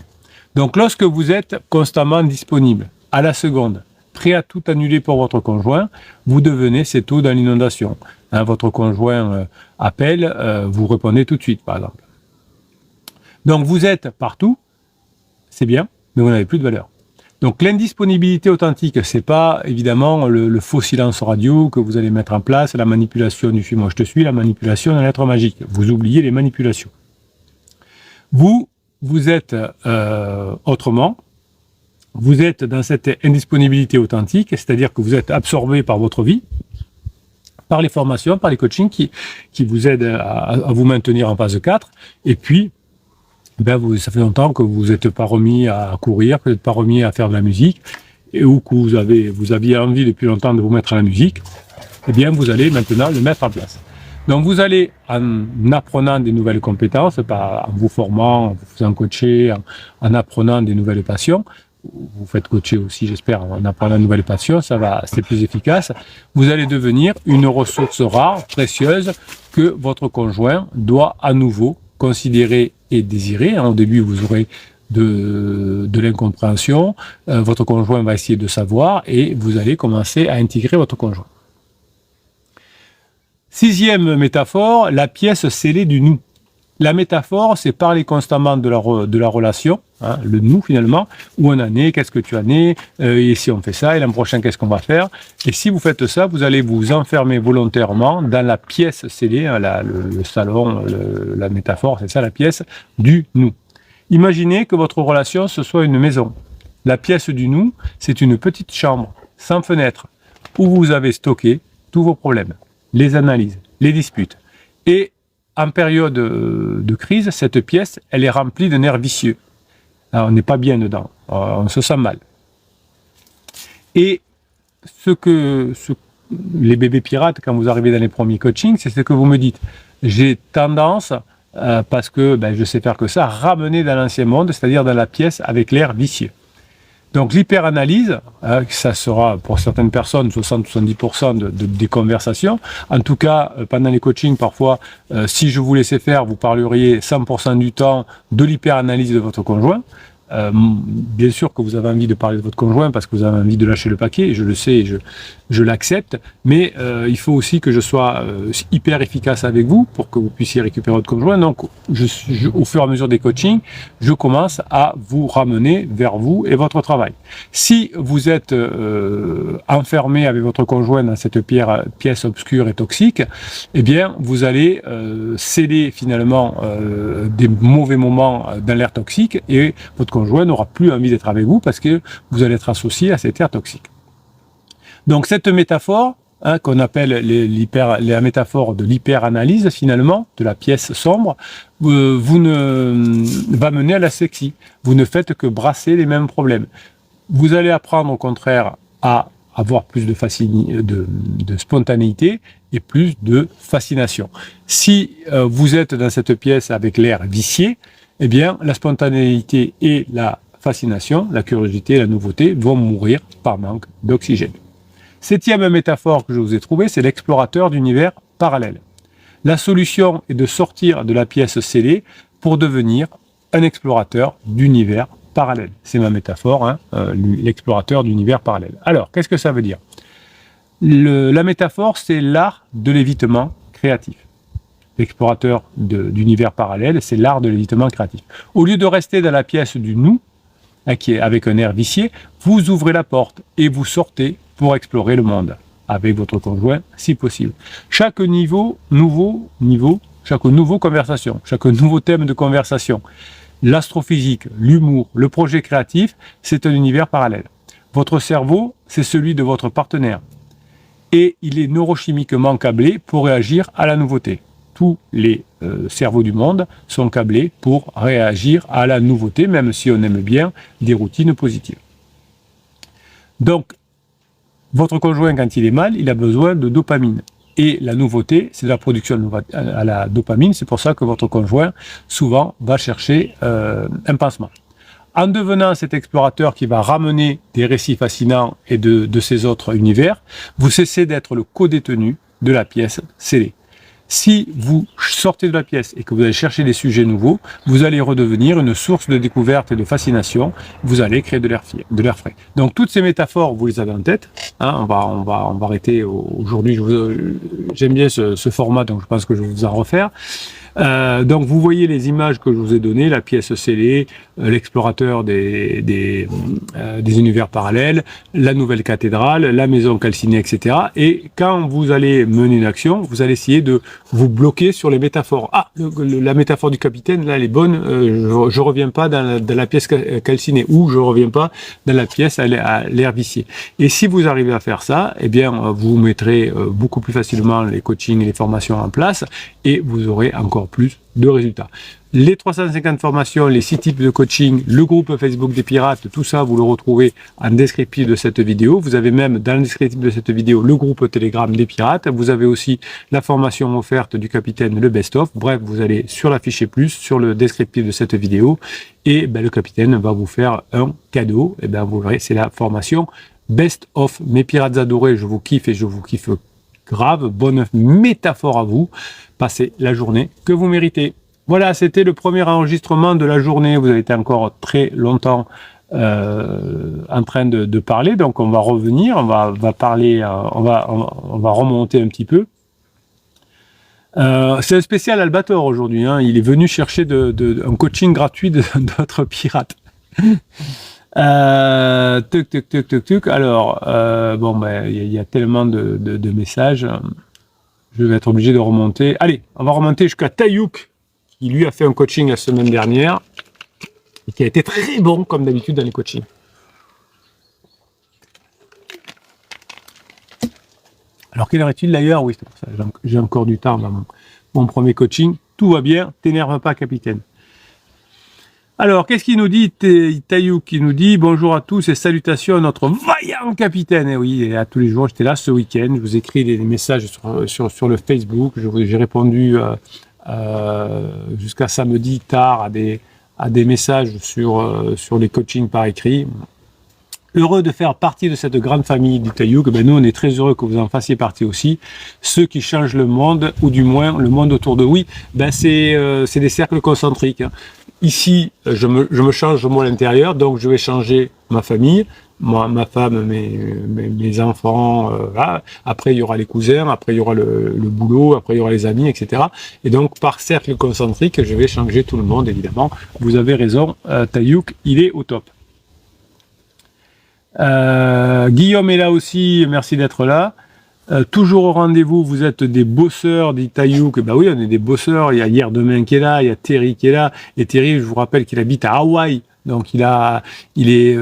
Donc, lorsque vous êtes constamment disponible, à la seconde, prêt à tout annuler pour votre conjoint, vous devenez cette eau dans l'inondation. Hein, votre conjoint appelle, vous répondez tout de suite, par exemple. Donc, vous êtes partout, c'est bien, mais vous n'avez plus de valeur. Donc l'indisponibilité authentique, c'est pas évidemment le faux silence radio que vous allez mettre en place, la manipulation du film moi je te suis, la manipulation de lettre magique. Vous oubliez les manipulations. Vous êtes autrement, vous êtes dans cette indisponibilité authentique, c'est-à-dire que vous êtes absorbé par votre vie, par les formations, par les coachings qui vous aident à vous maintenir en phase 4, et puis ça fait longtemps que vous n'êtes pas remis à courir, que vous n'êtes pas remis à faire de la musique, ou que vous aviez envie depuis longtemps de vous mettre à la musique, eh bien vous allez maintenant le mettre en place. Donc vous allez, en apprenant des nouvelles compétences, en vous formant, en vous faisant coacher, en apprenant des nouvelles passions, vous faites coacher aussi, j'espère, en apprenant de nouvelles passions, c'est plus efficace, vous allez devenir une ressource rare, précieuse, que votre conjoint doit à nouveau considérer et désirer. Au début, vous aurez de l'incompréhension, votre conjoint va essayer de savoir et vous allez commencer à intégrer votre conjoint. Sixième métaphore, la pièce scellée du nous. La métaphore, c'est parler constamment de la relation, hein, le nous finalement, où on en est, qu'est-ce que tu en es, et si on fait ça, et l'an prochain, qu'est-ce qu'on va faire. Et si vous faites ça, vous allez vous enfermer volontairement dans la pièce scellée, hein, le salon, la métaphore, c'est ça la pièce, du nous. Imaginez que votre relation, ce soit une maison. La pièce du nous, c'est une petite chambre, sans fenêtre, où vous avez stocké tous vos problèmes, les analyses, les disputes. Et en période de crise, cette pièce, elle est remplie de nerfs vicieux. Alors, on n'est pas bien dedans, on se sent mal. Et les bébés pirates, quand vous arrivez dans les premiers coachings, c'est ce que vous me dites. J'ai tendance, parce que je sais faire que ça, ramener dans l'ancien monde, c'est-à-dire dans la pièce avec l'air vicieux. Donc l'hyperanalyse, ça sera pour certaines personnes 60-70% des conversations. En tout cas, pendant les coachings, parfois, si je vous laissais faire, vous parleriez 100% du temps de l'hyperanalyse de votre conjoint. Bien sûr que vous avez envie de parler de votre conjoint parce que vous avez envie de lâcher le paquet, je le sais et je l'accepte, mais il faut aussi que je sois hyper efficace avec vous pour que vous puissiez récupérer votre conjoint. Donc au fur et à mesure des coachings, je commence à vous ramener vers vous et votre travail. Si vous êtes enfermé avec votre conjoint dans cette pièce obscure et toxique, eh bien vous allez sceller finalement des mauvais moments dans l'air toxique et votre conjoint n'aura plus envie d'être avec vous parce que vous allez être associé à cet air toxique. Donc cette métaphore, qu'on appelle la métaphore de l'hyperanalyse finalement, de la pièce sombre, va mener à la sexy. Vous ne faites que brasser les mêmes problèmes. Vous allez apprendre au contraire à avoir plus de spontanéité et plus de fascination. Si vous êtes dans cette pièce avec l'air vicié, eh bien, la spontanéité et la fascination, la curiosité et la nouveauté vont mourir par manque d'oxygène. Septième métaphore que je vous ai trouvée, c'est l'explorateur d'univers parallèle. La solution est de sortir de la pièce scellée pour devenir un explorateur d'univers parallèle. C'est ma métaphore, l'explorateur d'univers parallèle. Alors, qu'est-ce que ça veut dire ? La métaphore, c'est l'art de l'évitement créatif. L'explorateur d'univers parallèle, c'est l'art de l'évitement créatif. Au lieu de rester dans la pièce du nous, qui est avec un air vicié, vous ouvrez la porte et vous sortez pour explorer le monde avec votre conjoint, si possible. Chaque nouveau conversation, chaque nouveau thème de conversation, l'astrophysique, l'humour, le projet créatif, c'est un univers parallèle. Votre cerveau, c'est celui de votre partenaire. Et il est neurochimiquement câblé pour réagir à la nouveauté. Tous les cerveaux du monde sont câblés pour réagir à la nouveauté, même si on aime bien des routines positives. Donc, votre conjoint, quand il est mal, il a besoin de dopamine. Et la nouveauté, c'est la production à la dopamine. C'est pour ça que votre conjoint, souvent, va chercher un pansement. En devenant cet explorateur qui va ramener des récits fascinants et de ces autres univers, vous cessez d'être le co-détenu de la pièce scellée. Si vous sortez de la pièce et que vous allez chercher des sujets nouveaux, vous allez redevenir une source de découverte et de fascination. Vous allez créer de l'air frais. Donc toutes ces métaphores, vous les avez en tête. Hein, on va arrêter aujourd'hui. J'aime bien ce format, donc je pense que je vais vous en refaire. Donc vous voyez les images que je vous ai données, la pièce scellée, l'explorateur des univers parallèles, la nouvelle cathédrale, la maison calcinée, etc. Et quand vous allez mener une action, vous allez essayer de vous bloquer sur les métaphores. Ah, la métaphore du capitaine, là, elle est bonne, je reviens pas dans la pièce calcinée, ou je reviens pas dans la pièce à l'air vicié. Et si vous arrivez à faire ça, eh bien, vous mettrez beaucoup plus facilement les coachings et les formations en place, et vous aurez encore plus de résultats. Les 350 formations, les 6 types de coaching, le groupe Facebook des pirates, tout ça, vous le retrouvez en descriptif de cette vidéo. Vous avez même dans le descriptif de cette vidéo le groupe Telegram des pirates. Vous avez aussi la formation offerte du capitaine, le best-of. Bref, vous allez sur la fiche plus, sur le descriptif de cette vidéo, et le capitaine va vous faire un cadeau. Et vous verrez, c'est la formation best-of. Mes pirates adorés, je vous kiffe et je vous kiffe grave. Bonne métaphore à vous. Passez la journée que vous méritez. Voilà, c'était le premier enregistrement de la journée. Vous avez été encore très longtemps en train de parler, donc on va revenir, on va parler, on va remonter un petit peu. C'est un spécial Albator aujourd'hui. Hein. Il est venu chercher un coaching gratuit d'autres pirates. Alors, il y a tellement de messages. Je vais être obligé de remonter. Allez, on va remonter jusqu'à Tayouk, qui lui a fait un coaching la semaine dernière et qui a été très bon, comme d'habitude, dans les coachings. Alors, quelle heure est-il d'ailleurs? Oui, c'est pour ça. J'ai encore du temps dans mon premier coaching. Tout va bien, t'énerve pas, capitaine. Alors, qu'est-ce qu'il nous dit, Tayouk, qui nous dit « Bonjour à tous et salutations à notre vaillant capitaine ». Et oui, et à tous les jours, j'étais là ce week-end, je vous écris des messages sur le Facebook, j'ai répondu jusqu'à samedi tard à des messages sur les coachings par écrit. Heureux de faire partie de cette grande famille du Tayouk. Nous, on est très heureux que vous en fassiez partie aussi. Ceux qui changent le monde, ou du moins le monde autour de oui, c'est des cercles concentriques. Hein. Ici, je me change moi à l'intérieur, donc je vais changer ma famille, ma femme, mes enfants. Là. Après, il y aura les cousins, après il y aura le boulot, après il y aura les amis, etc. Et donc, par cercle concentrique, je vais changer tout le monde, évidemment. Vous avez raison, Tayouk, il est au top. Guillaume est là aussi, merci d'être là. Toujours au rendez-vous, vous êtes des bosseurs, dit Tayouk. Oui, on est des bosseurs. Il y a Hier Demain qui est là, il y a Terry qui est là. Et Terry, je vous rappelle qu'il habite à Hawaï. Donc quelle heure il est?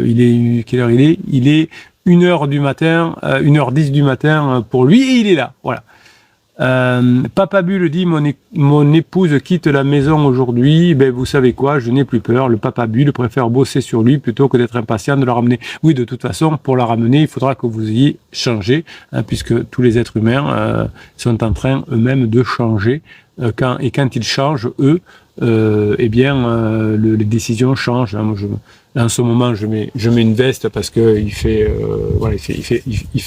Il est 1h du matin, 1h10 du matin pour lui et il est là. Voilà. Papa Bulle dit mon épouse quitte la maison aujourd'hui. Vous savez quoi, je n'ai plus peur. Le Papa Bulle préfère bosser sur lui plutôt que d'être impatient de la ramener. Oui, de toute façon, pour la ramener, il faudra que vous ayez changé, puisque tous les êtres humains sont en train eux-mêmes de changer. Quand ils changent, eux, les décisions changent. Moi, en ce moment, je mets une veste parce que il fait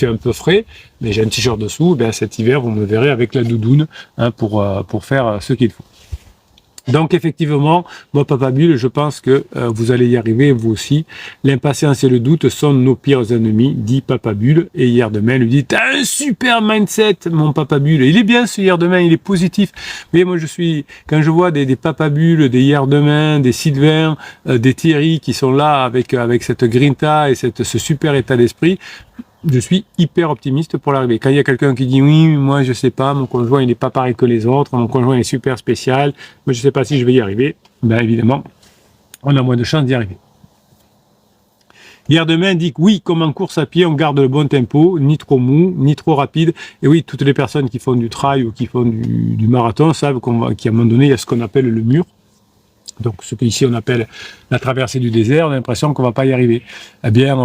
un peu frais, mais j'ai un t-shirt dessous. Cet hiver, vous me verrez avec la doudoune pour faire ce qu'il faut. Donc effectivement, moi Papa Bulle, je pense que vous allez y arriver vous aussi. L'impatience et le doute sont nos pires ennemis, dit Papa Bulle. Et Hier Demain lui dit « T'as un super mindset, mon Papa Bulle ». Il est bien ce Hier Demain, il est positif. Mais moi quand je vois des Papa Bulle, des Hier Demain, des Sylvain, des Thierry qui sont là avec cette grinta et ce super état d'esprit, je suis hyper optimiste pour l'arrivée. Quand il y a quelqu'un qui dit oui, moi je sais pas, mon conjoint il n'est pas pareil que les autres, mon conjoint est super spécial, moi je sais pas si je vais y arriver, évidemment, on a moins de chances d'y arriver. Hier Demain dit que oui, comme en course à pied, on garde le bon tempo, ni trop mou, ni trop rapide. Et oui, toutes les personnes qui font du trail ou qui font du marathon savent qu'à un moment donné, il y a ce qu'on appelle le mur. Donc, ce qu'ici on appelle la traversée du désert, on a l'impression qu'on va pas y arriver. Eh bien,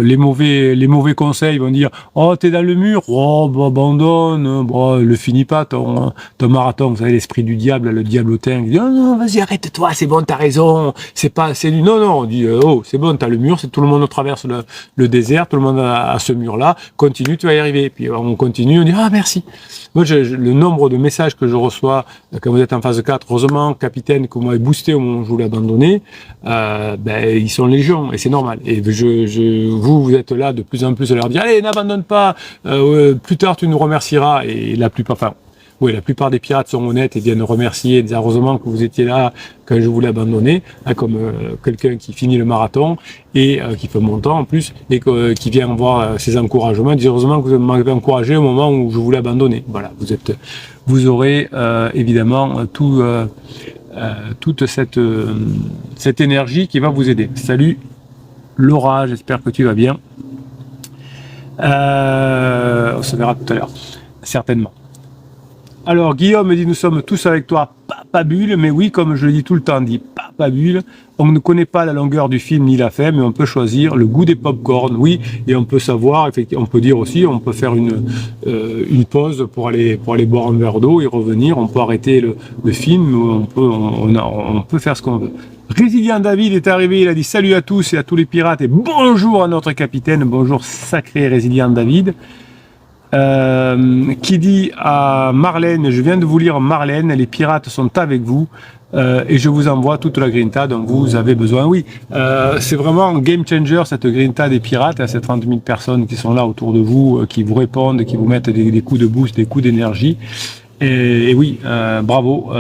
les mauvais conseils vont dire, oh, t'es dans le mur, oh, bah, abandonne, bon, le finis pas ton marathon. Vous savez, l'esprit du diable, le diablotin, il dit, oh, non, vas-y, arrête-toi, c'est bon, t'as raison, non, on dit, oh, c'est bon, t'as le mur, tout le monde traverse le désert, tout le monde a ce mur-là, continue, tu vas y arriver. Puis on continue, on dit, ah, merci. Moi, le nombre de messages que je reçois quand vous êtes en phase 4, heureusement, capitaine, que vous m'avez boosté au moment où je voulais abandonner, ils sont légion, et c'est normal. Et vous êtes là de plus en plus à leur dire, allez, n'abandonne pas, plus tard tu nous remercieras, et la plupart des pirates sont honnêtes et viennent remercier, dire heureusement que vous étiez là quand je voulais abandonner, comme quelqu'un qui finit le marathon et qui fait mon temps en plus, et qui vient voir ses encouragements, dire heureusement que vous m'avez encouragé au moment où je voulais abandonner. Voilà, vous aurez évidemment toute cette énergie qui va vous aider. Salut Laura, j'espère que tu vas bien. On se verra tout à l'heure, certainement. Alors, Guillaume me dit, nous sommes tous avec toi, Papa Bulle, mais oui, comme je le dis tout le temps, dit Papa Bulle, on ne connaît pas la longueur du film ni la fin, mais on peut choisir le goût des pop-corn, oui, et on peut savoir, effectivement, on peut dire aussi, on peut faire une pause pour aller boire un verre d'eau et revenir, on peut arrêter le film, on peut faire ce qu'on veut. Résilient David est arrivé, il a dit salut à tous et à tous les pirates et bonjour à notre capitaine, bonjour sacré Résilient David. Qui dit à Marlène, je viens de vous lire Marlène, les pirates sont avec vous et je vous envoie toute la grinta dont vous avez besoin. Oui, c'est vraiment un game changer cette grinta des pirates, ces 30 000 personnes qui sont là autour de vous, qui vous répondent, qui vous mettent des coups de boost, des coups d'énergie. Et oui, bravo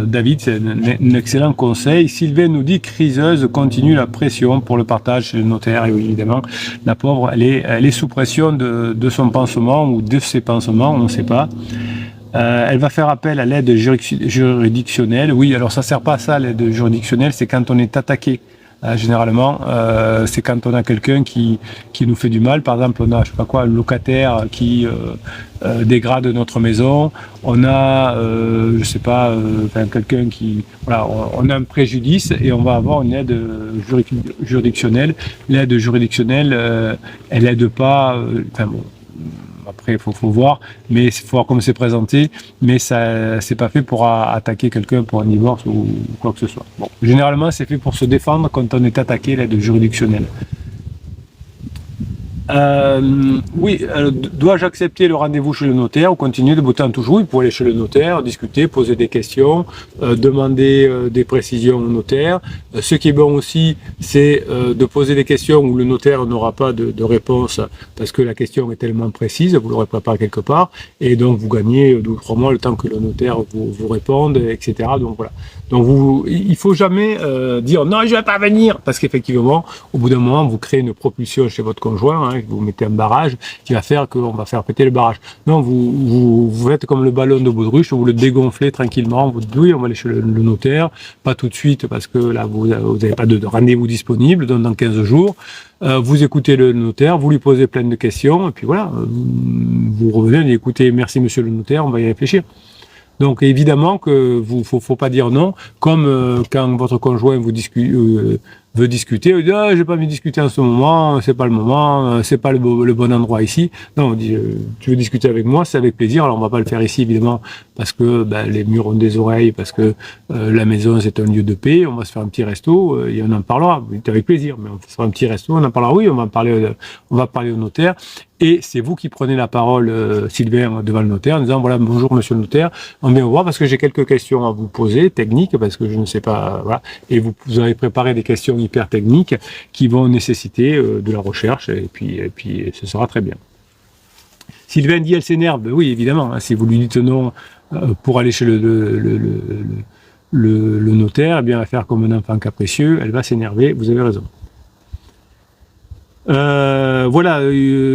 David, c'est un excellent conseil. Sylvain nous dit, criseuse, continue la pression pour le partage chez le notaire. Et oui, évidemment, la pauvre, elle est sous pression de son pansement ou de ses pansements, on ne sait pas. Elle va faire appel à l'aide juridictionnelle. Oui, alors ça sert pas à ça, l'aide juridictionnelle, c'est quand on est attaqué. Généralement, c'est quand on a quelqu'un qui nous fait du mal. Par exemple, on a, je sais pas quoi, un locataire qui dégrade notre maison. On a, je sais pas, quelqu'un qui, voilà, on a un préjudice et on va avoir une aide juridictionnelle. L'aide juridictionnelle, elle aide pas. Bon. Après, il faut voir, mais il faut voir comment c'est présenté, mais ça, c'est pas fait pour attaquer quelqu'un pour un divorce ou quoi que ce soit. Bon, généralement, c'est fait pour se défendre quand on est attaqué, l'aide juridictionnelle. Oui, dois-je accepter le rendez-vous chez le notaire ou continuer de botter en touche? Oui, vous pouvez aller chez le notaire, discuter, poser des questions, demander des précisions au notaire. Ce qui est bon aussi, c'est de poser des questions où le notaire n'aura pas de réponse parce que la question est tellement précise, vous l'aurez préparée quelque part, et donc vous gagnez 2 ou 3 mois le temps que le notaire vous réponde, etc. Donc voilà. Donc il faut jamais dire non, je vais pas venir, parce qu'effectivement, au bout d'un moment, vous créez une propulsion chez votre conjoint, hein, vous mettez un barrage qui va faire qu'on va faire péter le barrage. Non, vous êtes comme le ballon de baudruche, vous le dégonflez tranquillement, vous dites oui, on va aller chez le notaire, pas tout de suite parce que là vous n'avez pas de rendez-vous disponible, donc dans 15 jours. Vous écoutez le notaire, vous lui posez plein de questions, et puis voilà, vous revenez, vous dites, écoutez, merci monsieur le notaire, on va y réfléchir. Donc évidemment que faut pas dire non, comme quand votre conjoint veut discuter, vous dit ah, j'ai pas envie de discuter en ce moment, c'est pas le moment, c'est pas le bon endroit ici. Non, on dit tu veux discuter avec moi, c'est avec plaisir. Alors on va pas le faire ici évidemment parce que les murs ont des oreilles, parce que la maison c'est un lieu de paix. On va se faire un petit resto et on en parlera avec plaisir. Mais on fera un petit resto, on en parlera. Oui, on va parler au notaire. Et c'est vous qui prenez la parole, Sylvain, devant le notaire, en disant voilà, bonjour monsieur le notaire, on vient vous voir parce que j'ai quelques questions à vous poser, techniques, parce que je ne sais pas, voilà. Et vous avez préparé des questions hyper techniques qui vont nécessiter de la recherche, et puis ce sera très bien. Sylvain dit elle s'énerve, oui évidemment, hein, si vous lui dites non pour aller chez le notaire, eh bien elle va faire comme un enfant capricieux, elle va s'énerver, vous avez raison. Voilà,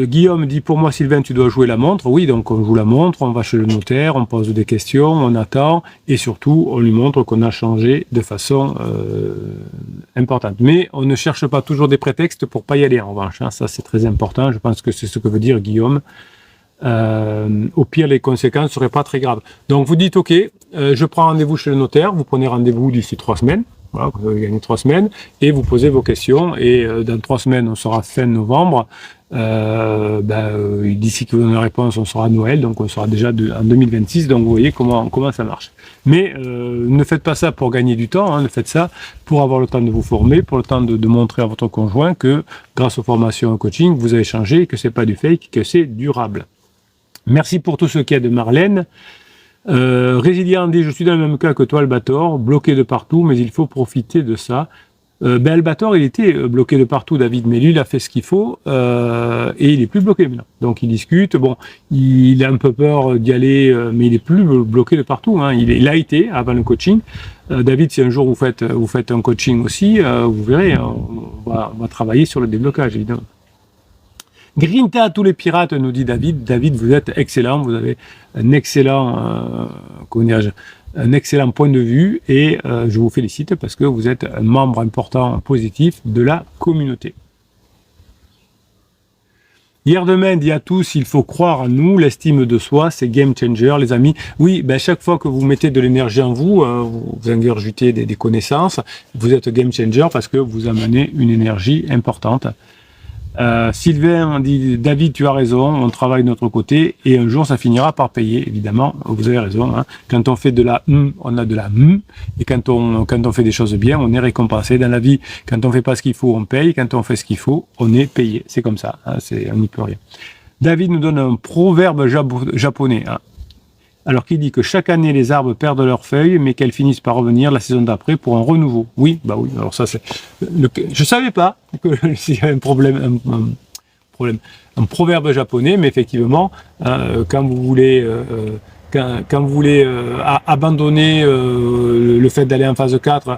Guillaume dit pour moi Sylvain tu dois jouer la montre. Oui, donc on joue la montre, on va chez le notaire, on pose des questions, on attend et surtout on lui montre qu'on a changé de façon importante. Mais on ne cherche pas toujours des prétextes pour pas y aller en revanche, hein. Ça c'est très important, je pense que c'est ce que veut dire Guillaume. Au pire, les conséquences ne seraient pas très graves. Donc vous dites, ok, je prends rendez-vous chez le notaire, vous prenez rendez-vous d'ici 3 semaines, voilà, vous avez gagné 3 semaines, et vous posez vos questions, et dans 3 semaines, on sera fin novembre, d'ici que vous avez une réponse, on sera à Noël, donc on sera déjà en 2026, donc vous voyez comment ça marche. Mais ne faites pas ça pour gagner du temps, hein, ne faites ça pour avoir le temps de vous former, pour le temps de montrer à votre conjoint que grâce aux formations et au coaching, vous avez changé, que c'est pas du fake, que c'est durable. Merci pour tout ce qu'il y a de Marlène. Résilient dit, je suis dans le même cas que toi, Albator, bloqué de partout, mais il faut profiter de ça. Albator, il était bloqué de partout, David, mais lui, il a fait ce qu'il faut, et il est plus bloqué maintenant. Donc, il discute. Bon, il a un peu peur d'y aller, mais il est plus bloqué de partout, hein. Il a été avant le coaching. David, si un jour vous faites un coaching aussi, vous verrez, on va travailler sur le déblocage, évidemment. Grinta à tous les pirates, nous dit David. David, vous êtes excellent, vous avez un excellent, un excellent point de vue, et je vous félicite parce que vous êtes un membre important, positif de la communauté. Hier demain, dit à tous, il faut croire en nous, l'estime de soi, c'est game changer, les amis. Oui, chaque fois que vous mettez de l'énergie en vous, vous ingurgitez des connaissances, vous êtes game changer parce que vous amenez une énergie importante. Sylvain dit, David, tu as raison, on travaille de notre côté et un jour ça finira par payer, évidemment, vous avez raison, hein. Quand on fait de la on a de la et quand on fait des choses bien, on est récompensé dans la vie. Quand on fait pas ce qu'il faut, on paye, quand on fait ce qu'il faut, on est payé, c'est comme ça, hein, on n'y peut rien. David nous donne un proverbe japonais, hein. Alors qu'il dit que chaque année les arbres perdent leurs feuilles, mais qu'elles finissent par revenir la saison d'après pour un renouveau. Oui, oui. Alors ça c'est. Je savais pas que s'il y avait un proverbe japonais, mais effectivement, quand vous voulez abandonner le fait d'aller en phase 4,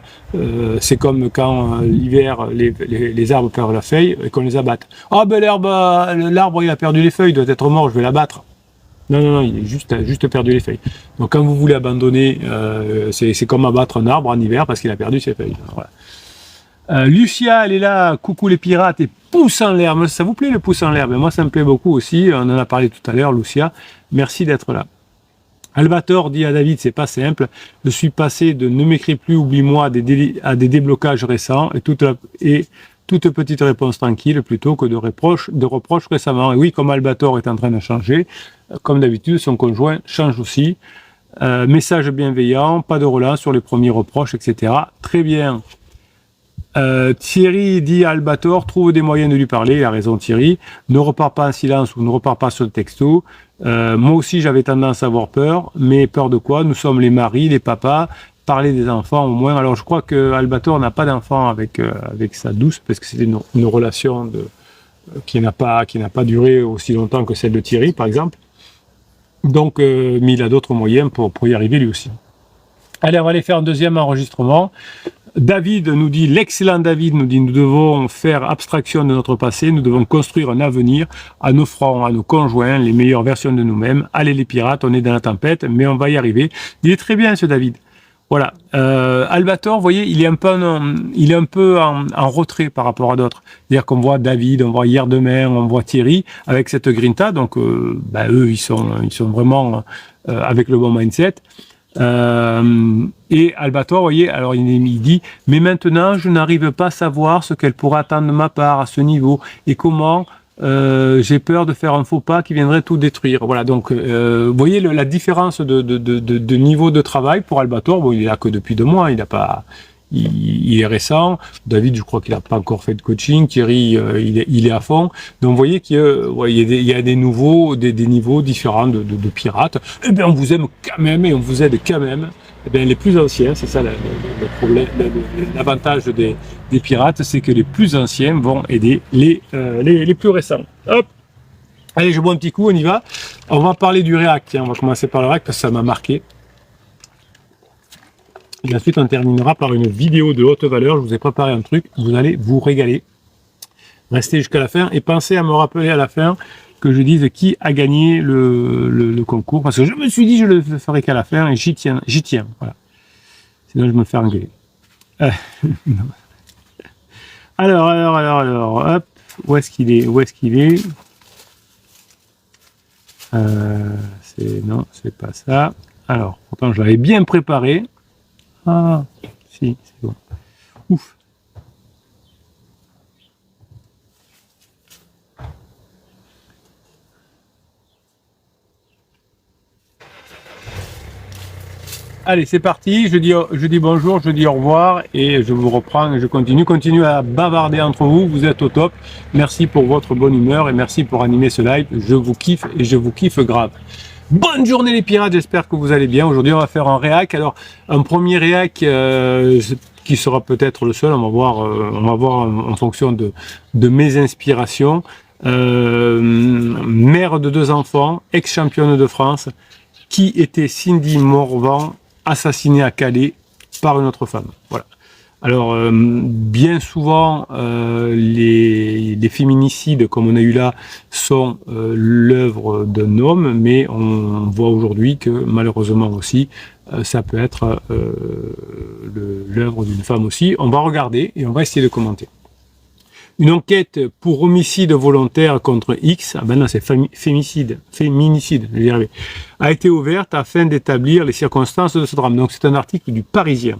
c'est comme quand l'hiver les arbres perdent leurs feuilles et qu'on les abatte. Ah l'arbre il a perdu les feuilles, il doit être mort, je vais l'abattre. Non, il est juste perdu les feuilles. Donc quand vous voulez abandonner, c'est comme abattre un arbre en hiver parce qu'il a perdu ses feuilles. Voilà. Lucia, elle est là, coucou les pirates, et pouce en l'air. Ça vous plaît le pouce en l'air? Moi ça me plaît beaucoup aussi, on en a parlé tout à l'heure, Lucia. Merci d'être là. Albator dit à David, c'est pas simple, je suis passé de ne m'écris plus, oublie-moi à des déblocages récents et toute petite réponse tranquille plutôt que de reproches récemment. Et oui, comme Albator est en train de changer, comme d'habitude, son conjoint change aussi. Message bienveillant, pas de relance sur les premiers reproches, etc. Très bien. Thierry dit à Albator, trouve des moyens de lui parler, il a raison Thierry, ne repars pas en silence ou ne repars pas sur le texto. Moi aussi j'avais tendance à avoir peur, mais peur de quoi? Nous sommes les maris, les papas, parler des enfants au moins. Alors je crois que Albator n'a pas d'enfant avec sa douce, parce que c'était une relation qui n'a pas duré aussi longtemps que celle de Thierry par exemple. Donc mais il a d'autres moyens pour y arriver lui aussi. Allez, on va aller faire un deuxième enregistrement. David nous dit, l'excellent David nous dit, nous devons faire abstraction de notre passé, nous devons construire un avenir en offrant à nos conjoints les meilleures versions de nous-mêmes. Allez les pirates, on est dans la tempête, mais on va y arriver. Il est très bien ce David. Voilà. Albator, vous voyez, il est un peu en retrait par rapport à d'autres. C'est-à-dire qu'on voit David, on voit Hier demain, on voit Thierry avec cette grinta, donc eux, ils sont vraiment avec le bon mindset. Et Albator, vous voyez, alors il dit, mais maintenant je n'arrive pas à savoir ce qu'elle pourra attendre de ma part à ce niveau et comment j'ai peur de faire un faux pas qui viendrait tout détruire. Voilà, donc vous voyez la différence de niveau de travail pour Albator. Bon, il est là que depuis 2 mois, il est récent. David, je crois qu'il n'a pas encore fait de coaching. Thierry, il est à fond. Donc, vous voyez qu'il y a des niveaux différents de pirates. Eh bien, on vous aime quand même et on vous aide quand même. Eh bien, les plus anciens, c'est ça le problème, l'avantage des pirates, c'est que les plus anciens vont aider les plus récents. Hop. Allez, je bois un petit coup, on y va. On va parler du React. Tiens, on va commencer par le React parce que ça m'a marqué. Et ensuite, on terminera par une vidéo de haute valeur. Je vous ai préparé un truc. Vous allez vous régaler. Restez jusqu'à la fin et pensez à me rappeler à la fin que je dise qui a gagné le concours. Parce que je me suis dit je le ferai qu'à la fin et j'y tiens. Voilà. Sinon, je me fais engueuler. Alors, hop. Où est-ce qu'il est? Non, c'est pas ça. Alors, pourtant, je l'avais bien préparé. Ah, si, c'est bon. Ouf. Allez, c'est parti. Je dis bonjour, je dis au revoir et je vous reprends et je continue. Continuez à bavarder entre vous. Vous êtes au top. Merci pour votre bonne humeur et merci pour animer ce live. Je vous kiffe et je vous kiffe grave. Bonne journée les pirates. J'espère que vous allez bien. Aujourd'hui, on va faire un réac. Alors, un premier réac qui sera peut-être le seul. On va voir en fonction de mes inspirations. Mère de 2 enfants, ex-championne de France, qui était Cindy Morvan, assassinée à Calais par une autre femme. Voilà. Alors, bien souvent, les féminicides, comme on a eu là, sont l'œuvre d'un homme, mais on voit aujourd'hui que malheureusement aussi, ça peut être l'œuvre d'une femme aussi. On va regarder et on va essayer de commenter. Une enquête pour homicide volontaire contre X, ah ben non, c'est féminicide, je vais y arriver, a été ouverte afin d'établir les circonstances de ce drame. Donc c'est un article du Parisien,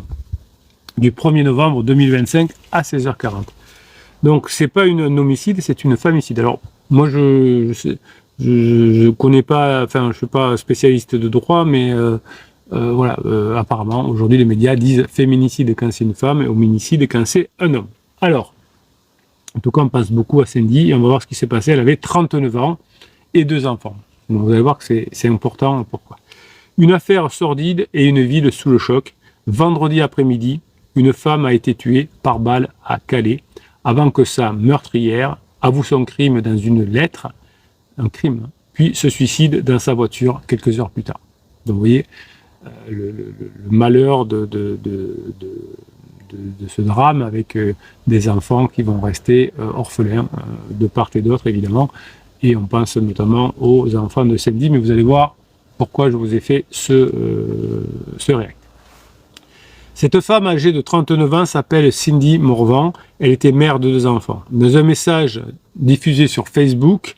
du 1er novembre 2025 à 16h40. Donc c'est pas un homicide, c'est une femicide. Alors moi je connais pas, enfin je suis pas spécialiste de droit, mais voilà, apparemment aujourd'hui les médias disent féminicide quand c'est une femme et homicide quand c'est un homme. Alors, en tout cas, on pense beaucoup à Cindy et on va voir ce qui s'est passé. Elle avait 39 ans et 2 enfants. Donc, vous allez voir que c'est important. Pourquoi? Une affaire sordide et une ville sous le choc. Vendredi après-midi, une femme a été tuée par balle à Calais avant que sa meurtrière avoue son crime dans une lettre, un crime, puis se suicide dans sa voiture quelques heures plus tard. Donc, vous voyez le malheur de ce drame avec des enfants qui vont rester orphelins de part et d'autre évidemment, et on pense notamment aux enfants de Cindy, mais vous allez voir pourquoi je vous ai fait ce réact. Cette femme âgée de 39 ans s'appelle Cindy Morvan, elle était mère de 2 enfants. Dans un message diffusé sur Facebook,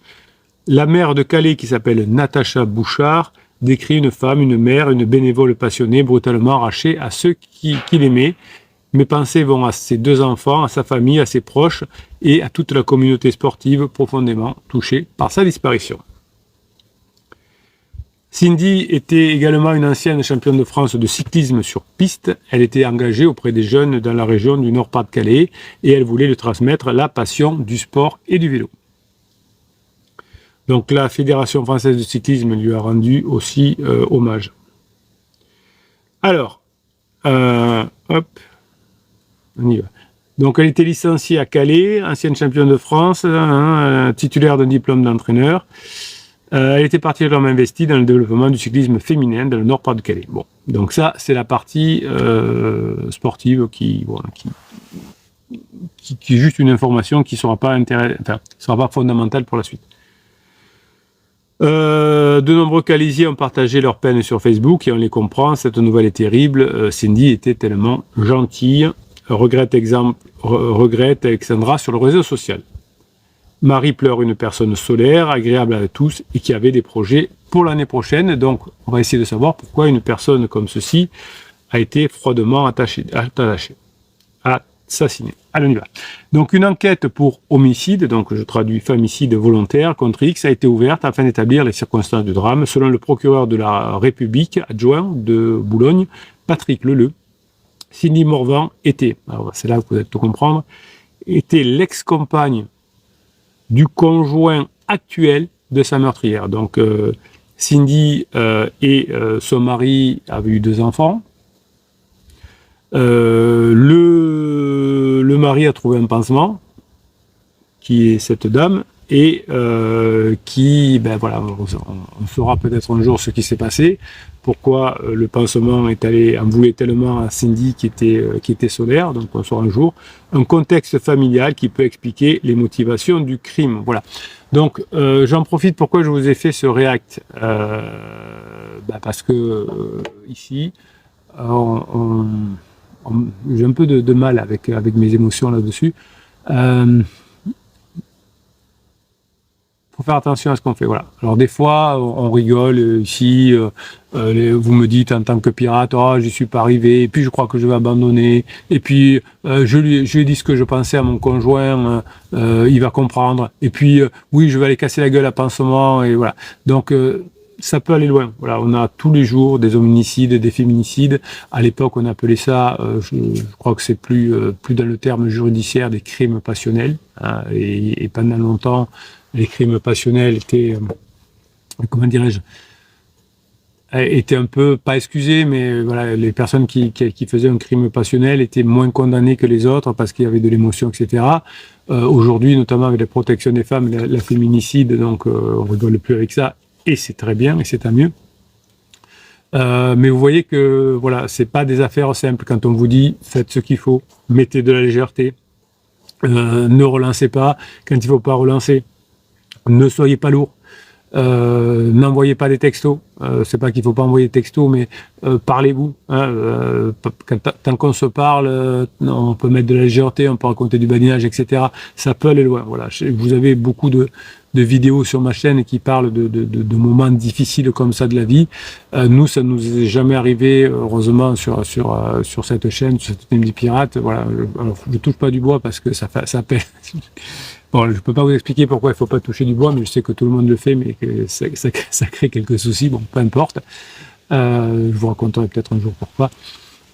la mère de Calais qui s'appelle Natacha Bouchard décrit une femme, une mère, une bénévole passionnée brutalement arrachée à ceux qui l'aimaient. Mes pensées vont à ses 2 enfants, à sa famille, à ses proches et à toute la communauté sportive profondément touchée par sa disparition. Cindy était également une ancienne championne de France de cyclisme sur piste. Elle était engagée auprès des jeunes dans la région du Nord-Pas-de-Calais et elle voulait lui transmettre la passion du sport et du vélo. Donc la Fédération française de cyclisme lui a rendu aussi hommage. Alors, hop. On y va. Donc elle était licenciée à Calais, ancienne championne de France, titulaire d'un diplôme d'entraîneur. Elle était particulièrement investie dans le développement du cyclisme féminin dans le Nord-Pas-de-Calais. Bon, donc ça c'est la partie sportive qui est juste une information qui sera pas sera pas fondamentale pour la suite. De nombreux Calaisiens ont partagé leur peine sur Facebook et on les comprend, cette nouvelle est terrible. Cindy était tellement gentille. Regrette Alexandra sur le réseau social. Marie pleure une personne solaire, agréable à tous et qui avait des projets pour l'année prochaine. Donc, on va essayer de savoir pourquoi une personne comme ceci a été froidement assassinée. Allez, on y va. Donc, une enquête pour homicide, donc je traduis femicide volontaire, contre X a été ouverte afin d'établir les circonstances du drame. Selon le procureur de la République adjoint de Boulogne, Patrick Leleu, Cindy Morvan était, alors c'est là que vous allez tout comprendre, était l'ex-compagne du conjoint actuel de sa meurtrière. Donc Cindy et son mari avaient eu 2 enfants. Le mari a trouvé un pansement, qui est cette dame, et qui, ben voilà, on saura peut-être un jour ce qui s'est passé, pourquoi le pansement en voulait tellement à Cindy qui était solaire, donc on saura un jour, un contexte familial qui peut expliquer les motivations du crime. Voilà. Donc j'en profite, pourquoi je vous ai fait ce react, parce que ici, j'ai un peu de mal avec mes émotions là-dessus. faut faire attention à ce qu'on fait. Voilà. Alors des fois, on rigole ici. Vous me dites en tant que pirate, oh, j'y suis pas arrivé. Et puis je crois que je vais abandonner. Et puis je lui ai dit ce que je pensais à mon conjoint. Il va comprendre. Et puis oui, je vais aller casser la gueule à pansement. Et voilà. Donc ça peut aller loin. Voilà, on a tous les jours des homicides, des féminicides. À l'époque, on appelait ça, je crois que c'est plus dans le terme judiciaire, des crimes passionnels. Hein, et pendant longtemps, les crimes passionnels étaient, comment dirais-je, étaient un peu, pas excusés, mais voilà, les personnes qui faisaient un crime passionnel étaient moins condamnées que les autres parce qu'il y avait de l'émotion, etc. Aujourd'hui, notamment avec la protection des femmes, la féminicide, donc on rigole plus avec ça. Et c'est très bien, et c'est tant mieux. Mais vous voyez que voilà, c'est pas des affaires simples. Quand on vous dit faites ce qu'il faut, mettez de la légèreté, ne relancez pas quand il faut pas relancer, ne soyez pas lourd, n'envoyez pas des textos. C'est pas qu'il faut pas envoyer des textos, mais parlez-vous. Hein, tant qu'on se parle, on peut mettre de la légèreté, on peut raconter du badinage, etc. Ça peut aller loin. Voilà, vous avez beaucoup de vidéos sur ma chaîne qui parlent de moments difficiles comme ça de la vie. Nous, ça nous est jamais arrivé, heureusement, sur cette chaîne, sur cette chaîne du pirate. Voilà, alors, je touche pas du bois parce que ça fait. Bon, je peux pas vous expliquer pourquoi il faut pas toucher du bois, mais je sais que tout le monde le fait, mais que ça crée quelques soucis. Bon, peu importe. Je vous raconterai peut-être un jour pourquoi.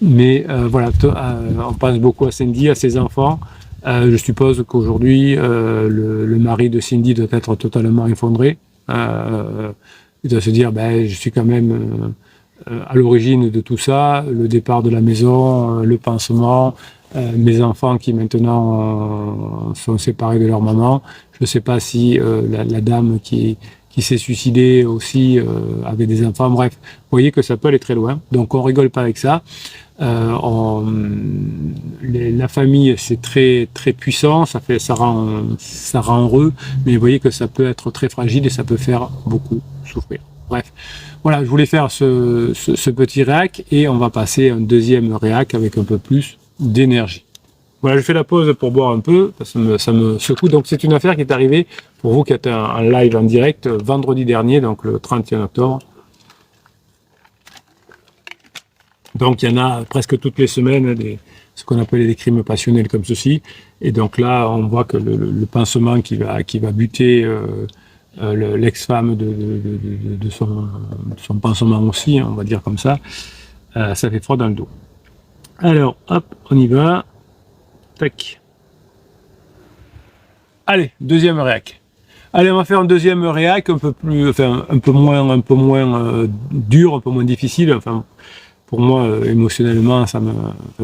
Mais voilà, on pense beaucoup à Cindy, à ses enfants. Je suppose qu'aujourd'hui, le mari de Cindy doit être totalement effondré. Il doit se dire, je suis quand même à l'origine de tout ça, le départ de la maison, le pansement, mes enfants qui maintenant sont séparés de leur maman. Je ne sais pas si la dame qui s'est suicidée aussi avait des enfants. Bref, vous voyez que ça peut aller très loin. Donc on rigole pas avec ça. La famille, c'est très très puissant, ça rend heureux, mais vous voyez que ça peut être très fragile et ça peut faire beaucoup souffrir. Bref, voilà, je voulais faire ce petit réac et on va passer à un deuxième réac avec un peu plus d'énergie. Voilà, je fais la pause pour boire un peu, parce que ça me secoue. Donc c'est une affaire qui est arrivée pour vous qui êtes en live en direct vendredi dernier, donc le 31 octobre. Donc il y en a presque toutes les semaines ce qu'on appelle des crimes passionnels comme ceci. Et donc là, on voit que le pansement qui va buter l'ex-femme de son pansement aussi, hein, on va dire comme ça, ça fait froid dans le dos. Alors, hop, on y va. Tac. Allez, deuxième réac. Allez, on va faire un deuxième réac un peu plus, enfin un peu moins dur, un peu moins difficile. Enfin, pour moi, émotionnellement,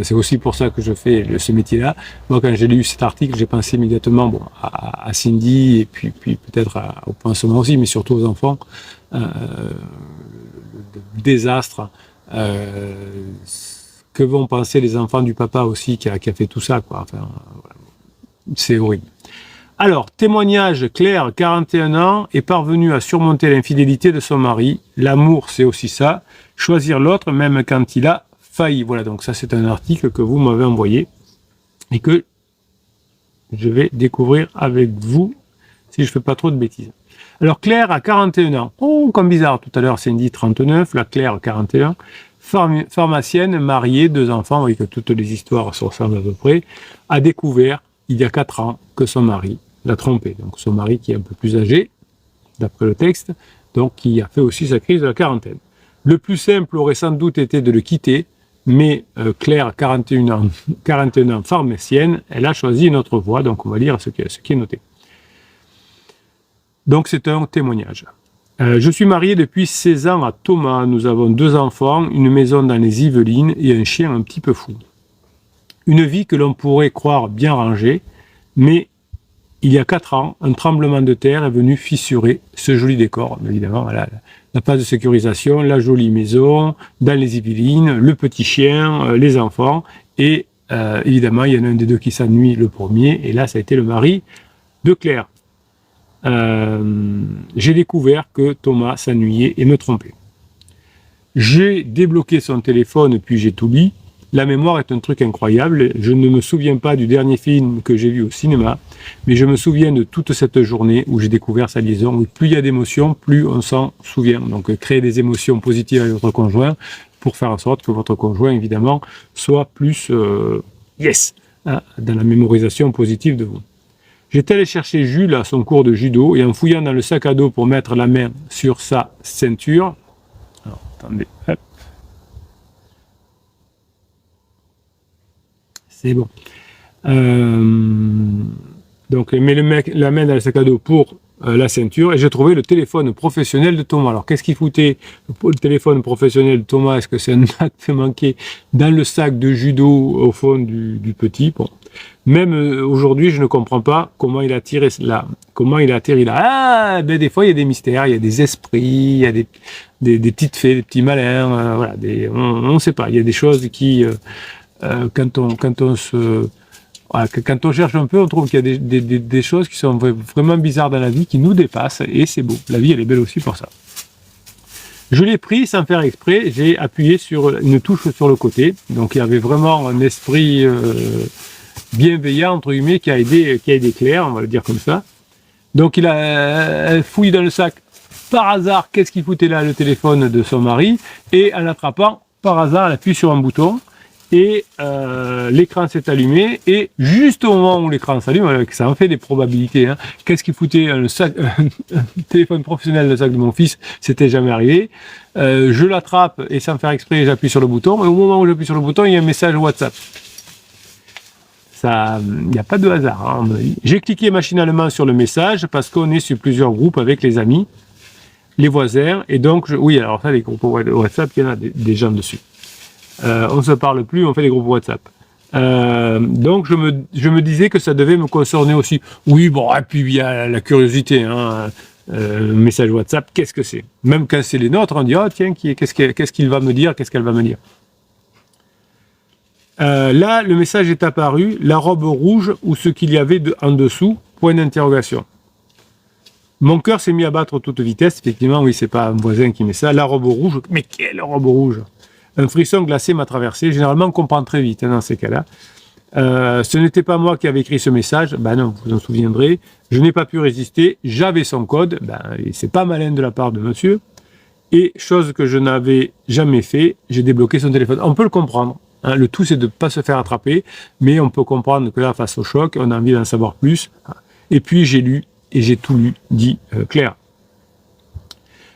c'est aussi pour ça que je fais ce métier-là. Moi, quand j'ai lu cet article, j'ai pensé immédiatement à Cindy et puis peut-être au pansement aussi, mais surtout aux enfants. Le désastre. Que vont penser les enfants du papa aussi qui a fait tout ça, quoi. Enfin, voilà. C'est horrible. Alors, témoignage, Claire, 41 ans, est parvenue à surmonter l'infidélité de son mari. L'amour, c'est aussi ça. Choisir l'autre, même quand il a failli. Voilà, donc ça, c'est un article que vous m'avez envoyé et que je vais découvrir avec vous si je fais pas trop de bêtises. Alors, Claire a 41 ans. Oh, comme bizarre. Tout à l'heure, Cindy, 39. La Claire, 41. Pharmacienne, mariée, 2 enfants, vous voyez que toutes les histoires se ressemblent à peu près, a découvert, il y a 4 ans, que son mari l'a trompée. Donc son mari qui est un peu plus âgé, d'après le texte, donc qui a fait aussi sa crise de la quarantaine. Le plus simple aurait sans doute été de le quitter, mais Claire, 41 ans, pharmacienne, elle a choisi une autre voie, donc on va lire ce qui est noté. Donc c'est un témoignage. Je suis marié depuis 16 ans à Thomas. Nous avons 2 enfants, une maison dans les Yvelines et un chien un petit peu fou. Une vie que l'on pourrait croire bien rangée, mais il y a 4 ans, un tremblement de terre est venu fissurer ce joli décor. Évidemment, la phase de sécurisation, la jolie maison, dans les Yvelines, le petit chien, les enfants, et évidemment, il y en a un des 2 qui s'ennuie le premier, et là, ça a été le mari de Claire. J'ai découvert que Thomas s'ennuyait et me trompait. J'ai débloqué son téléphone, puis j'ai tout mis. La mémoire est un truc incroyable. Je ne me souviens pas du dernier film que j'ai vu au cinéma, mais je me souviens de toute cette journée où j'ai découvert sa liaison. Où plus il y a d'émotions, plus on s'en souvient. Donc créer des émotions positives avec votre conjoint pour faire en sorte que votre conjoint, évidemment, soit plus dans la mémorisation positive de vous. J'étais allé chercher Jules à son cours de judo et en fouillant dans le sac à dos pour mettre la main sur sa ceinture. Alors, attendez, hop. C'est bon. Donc, il met la main dans le sac à dos pour la ceinture et j'ai trouvé le téléphone professionnel de Thomas. Alors, qu'est-ce qu'il foutait le téléphone professionnel de Thomas? Est-ce que c'est un acte manqué dans le sac de judo au fond du petit? Bon. Même aujourd'hui, je ne comprends pas comment il a tiré là. Comment il a atterri là. Ah, ben des fois, il y a des mystères, il y a des esprits, il y a des petites fées, des petits malins. Voilà, on ne sait pas. Il y a des choses qui... quand on cherche un peu, on trouve qu'il y a des choses qui sont vraiment bizarres dans la vie, qui nous dépassent, et c'est beau. La vie, elle est belle aussi pour ça. Je l'ai pris sans faire exprès, j'ai appuyé sur une touche sur le côté, donc il y avait vraiment un esprit bienveillant, entre guillemets, qui a aidé Claire, on va le dire comme ça. Donc il a fouillé dans le sac, par hasard, qu'est-ce qu'il foutait là, le téléphone de son mari, et en l'attrapant, par hasard, elle appuie sur un bouton, et l'écran s'est allumé, et juste au moment où l'écran s'allume, ça en fait des probabilités, hein. Qu'est-ce qu'il foutait un téléphone professionnel dans le sac de mon fils, c'était jamais arrivé. Je l'attrape, et sans faire exprès, j'appuie sur le bouton, et au moment où j'appuie sur le bouton, il y a un message WhatsApp. Il n'y a pas de hasard, hein, j'ai cliqué machinalement sur le message, parce qu'on est sur plusieurs groupes avec les amis, les voisins, et donc, oui, alors ça, les groupes WhatsApp, il y en a des gens dessus. On ne se parle plus, on fait des groupes WhatsApp. Donc je me disais que ça devait me concerner aussi. Oui, bon, et puis il y a la curiosité, hein, message WhatsApp, qu'est-ce que c'est? Même quand c'est les nôtres, on dit, oh tiens, qu'est-ce qu'il va me dire, qu'est-ce qu'elle va me dire? Là, le message est apparu, la robe rouge ou ce qu'il y avait en dessous, point d'interrogation. Mon cœur s'est mis à battre à toute vitesse, effectivement, oui, c'est pas un voisin qui met ça, la robe rouge, mais quelle robe rouge? Un frisson glacé m'a traversé. Généralement, on comprend très vite, hein, dans ces cas-là. Ce n'était pas moi qui avais écrit ce message. Ben non, vous en souviendrez. Je n'ai pas pu résister. J'avais son code. Ben, c'est pas malin de la part de monsieur. Et chose que je n'avais jamais fait, j'ai débloqué son téléphone. On peut le comprendre. Hein, le tout, c'est de ne pas se faire attraper. Mais on peut comprendre que là, face au choc, on a envie d'en savoir plus. Et puis, j'ai lu et j'ai tout lu, dit Claire.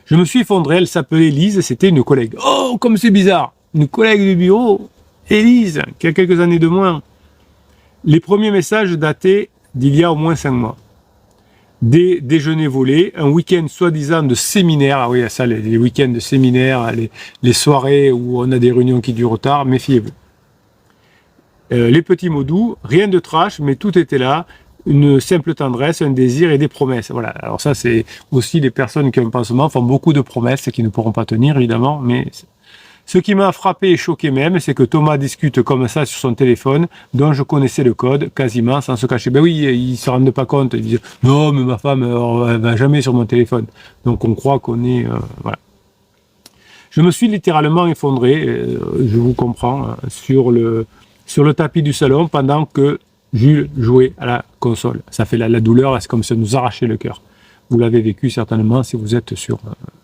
Je me suis effondré, elle s'appelait Lise, c'était une collègue. Oh, comme c'est bizarre! Une collègue du bureau, Élise, qui a quelques années de moins. Les premiers messages dataient d'il y a au moins 5 mois. Des déjeuners volés, un week-end soi-disant de séminaire. Ah oui, ça, les week-ends de séminaire, les soirées où on a des réunions qui durent tard, méfiez-vous. Les petits mots doux, rien de trash, mais tout était là. Une simple tendresse, un désir et des promesses. Voilà. Alors ça, c'est aussi les personnes qui ont un pansement font beaucoup de promesses qui ne pourront pas tenir, évidemment. Mais ce qui m'a frappé et choqué même, c'est que Thomas discute comme ça sur son téléphone, dont je connaissais le code quasiment sans se cacher. Ben oui, il se rendent pas compte. Il dit non, mais ma femme, elle va jamais sur mon téléphone. Donc on croit qu'on est voilà. Je me suis littéralement effondré, je vous comprends, sur le tapis du salon pendant que Jules jouait à la console. Ça fait la douleur, c'est comme si ça nous arrachait le cœur. Vous l'avez vécu certainement si vous êtes sur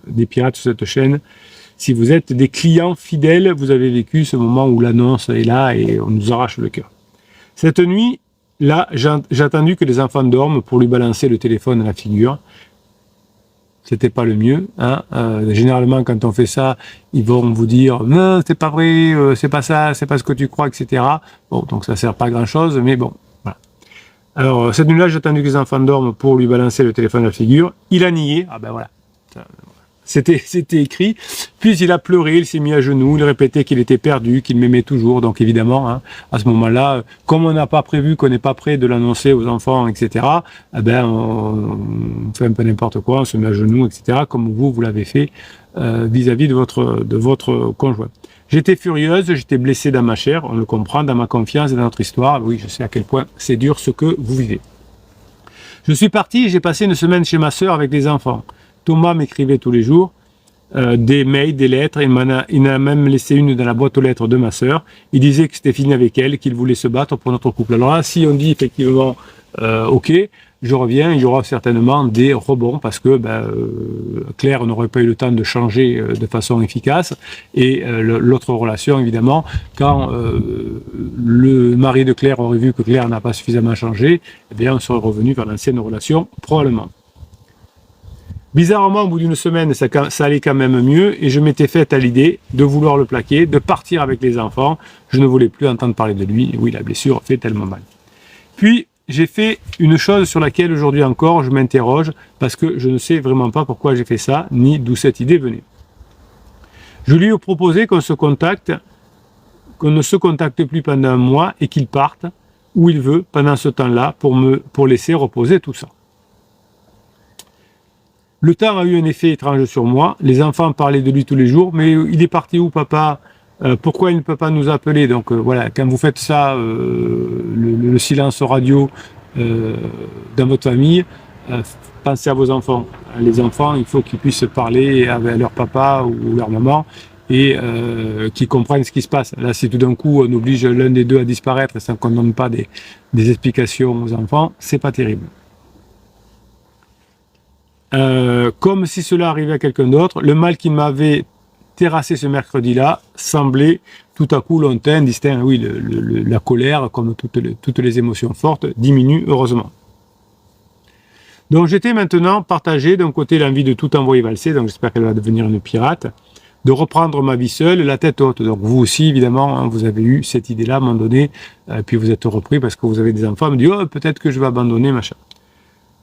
des pirates sur cette chaîne. Si vous êtes des clients fidèles, vous avez vécu ce moment où l'annonce est là et on nous arrache le cœur. Cette nuit, là, j'ai attendu que les enfants dorment pour lui balancer le téléphone à la figure. C'était pas le mieux, hein. Généralement, quand on fait ça, ils vont vous dire non, c'est pas vrai, c'est pas ça, c'est pas ce que tu crois, etc. Bon, donc ça sert pas à grand chose, mais bon, voilà. Alors cette nuit-là, j'ai attendu que les enfants dorment pour lui balancer le téléphone à la figure. Il a nié, ah ben voilà. C'était écrit. Puis il a pleuré, il s'est mis à genoux, il répétait qu'il était perdu, qu'il m'aimait toujours. Donc évidemment, hein, à ce moment-là, comme on n'a pas prévu, qu'on n'est pas prêt de l'annoncer aux enfants, etc., eh ben, on fait un peu n'importe quoi, on se met à genoux, etc., comme vous l'avez fait vis-à-vis de votre conjoint. J'étais furieuse, j'étais blessée dans ma chair, on le comprend, dans ma confiance et dans notre histoire. Oui, je sais à quel point c'est dur ce que vous vivez. Je suis parti et j'ai passé une semaine chez ma sœur avec les enfants. Thomas m'écrivait tous les jours. des mails, des lettres. Il en a même laissé une dans la boîte aux lettres de ma sœur. Il disait que c'était fini avec elle, qu'il voulait se battre pour notre couple. Alors là, si on dit effectivement, ok, je reviens, il y aura certainement des rebonds parce que Claire n'aurait pas eu le temps de changer de façon efficace. Et l'autre relation, évidemment, quand le mari de Claire aurait vu que Claire n'a pas suffisamment changé, eh bien, on serait revenu vers l'ancienne relation, probablement. Bizarrement, au bout d'une semaine, ça allait quand même mieux et je m'étais fait à l'idée de vouloir le plaquer, de partir avec les enfants. Je ne voulais plus entendre parler de lui. Et oui, la blessure fait tellement mal. Puis, j'ai fait une chose sur laquelle aujourd'hui encore je m'interroge parce que je ne sais vraiment pas pourquoi j'ai fait ça, ni d'où cette idée venait. Je lui ai proposé qu'on ne se contacte plus pendant un mois et qu'il parte où il veut pendant ce temps-là pour laisser reposer tout ça. Le temps a eu un effet étrange sur moi. Les enfants parlaient de lui tous les jours. Mais il est parti où, papa? Pourquoi il ne peut pas nous appeler? Donc voilà, quand vous faites ça, le silence radio dans votre famille, pensez à vos enfants. Les enfants, il faut qu'ils puissent parler avec leur papa ou leur maman et qu'ils comprennent ce qui se passe. Là, si tout d'un coup on oblige l'un des deux à disparaître sans qu'on ne donne pas des explications aux enfants, c'est pas terrible. Comme si cela arrivait à quelqu'un d'autre, le mal qui m'avait terrassé ce mercredi-là semblait tout à coup lointain, distinct. Oui, la colère, comme toutes les émotions fortes, diminue heureusement. Donc j'étais maintenant partagé, d'un côté l'envie de tout envoyer valser, donc j'espère qu'elle va devenir une pirate, de reprendre ma vie seule, la tête haute. Donc vous aussi, évidemment, hein, vous avez eu cette idée-là à un moment donné, puis vous êtes repris parce que vous avez des enfants, vous me dites, oh, peut-être que je vais abandonner, machin.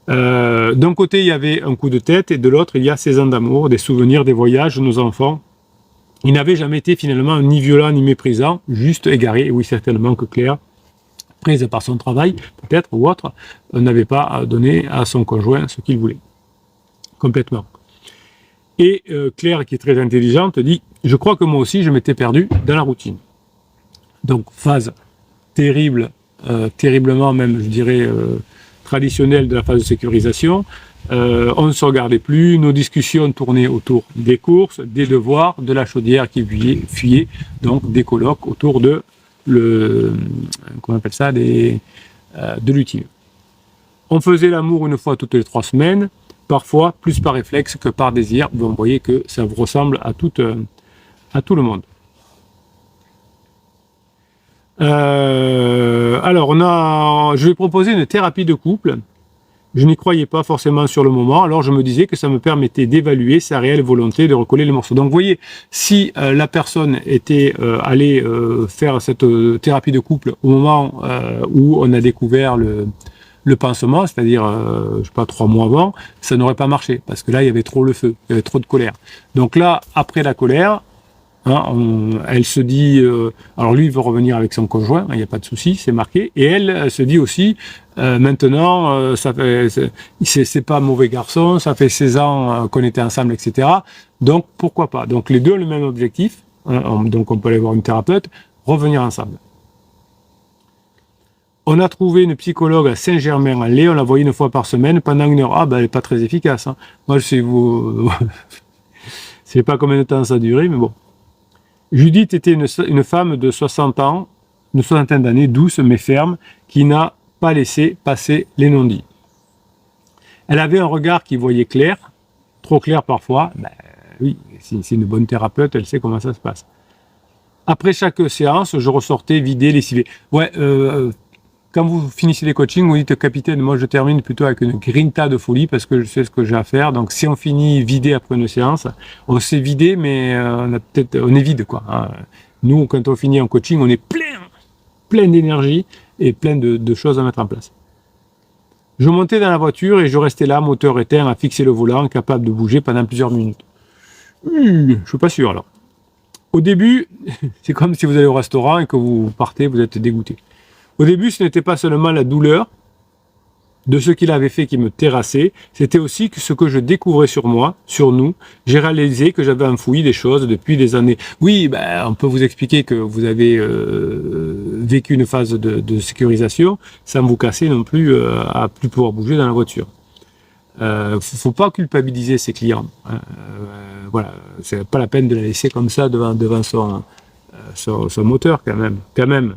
D'un côté, il y avait un coup de tête, et de l'autre, il y a 16 ans d'amour, des souvenirs, des voyages, nos enfants. Ils n'avaient jamais été finalement ni violents ni méprisants, juste égarés. Et oui, certainement que Claire, prise par son travail, peut-être, ou autre, n'avait pas donné à son conjoint ce qu'il voulait. Complètement. Et Claire, qui est très intelligente, dit « Je crois que moi aussi, je m'étais perdu dans la routine. » Donc, phase terrible, terriblement même, je dirais, traditionnelle de la phase de sécurisation. On ne se regardait plus, nos discussions tournaient autour des courses, des devoirs, de la chaudière qui fuyait, donc des colloques autour de comment on appelle ça, de l'utile. On faisait l'amour une fois toutes les 3 semaines, parfois plus par réflexe que par désir. Vous voyez que ça vous ressemble à tout le monde. Alors, je vais proposer une thérapie de couple. Je n'y croyais pas forcément sur le moment, alors je me disais que ça me permettait d'évaluer sa réelle volonté de recoller les morceaux. Donc vous voyez, si la personne était allée faire cette thérapie de couple au moment où on a découvert le pansement, c'est-à-dire, je sais pas, 3 mois avant, ça n'aurait pas marché, parce que là, il y avait trop le feu, il y avait trop de colère. Donc là, après la colère, elle se dit, alors lui il veut revenir avec son conjoint, il n'y a pas de souci, c'est marqué, et elle se dit aussi, maintenant, c'est pas mauvais garçon, ça fait 16 ans qu'on était ensemble, etc. Donc pourquoi pas? Donc les deux ont le même objectif, donc on peut aller voir une thérapeute, revenir ensemble. On a trouvé une psychologue à Saint-Germain-en-Laye, on l'a voyée 1 fois par semaine pendant 1 heure. Ah ben elle n'est pas très efficace. Hein. Moi je sais vous, je sais pas combien de temps ça a duré, mais bon. Judith était une femme de 60 ans, une soixantaine d'années, douce mais ferme, qui n'a pas laissé passer les non-dits. Elle avait un regard qui voyait clair, trop clair parfois. Ben, oui, si c'est une bonne thérapeute, elle sait comment ça se passe. Après chaque séance, je ressortais vidé, lessivé. Ouais, quand vous finissez les coachings, vous dites capitaine, moi je termine plutôt avec une grinta de folie parce que je sais ce que j'ai à faire. Donc si on finit vidé après une séance, on s'est vidé, mais on est vide quoi. Hein. Nous, quand on finit un coaching, on est plein d'énergie et plein de choses à mettre en place. Je montais dans la voiture et je restais là, moteur éteint, à fixer le volant, capable de bouger pendant plusieurs minutes. Je suis pas sûr alors. Au début, c'est comme si vous allez au restaurant et que vous partez, vous êtes dégoûté. Au début, ce n'était pas seulement la douleur de ce qu'il avait fait qui me terrassait, c'était aussi que ce que je découvrais sur moi, sur nous. J'ai réalisé que j'avais enfoui des choses depuis des années. Oui, on peut vous expliquer que vous avez vécu une phase de sécurisation sans vous casser non plus à plus pouvoir bouger dans la voiture. Faut pas culpabiliser ses clients. Voilà, c'est pas la peine de la laisser comme ça devant son moteur quand même.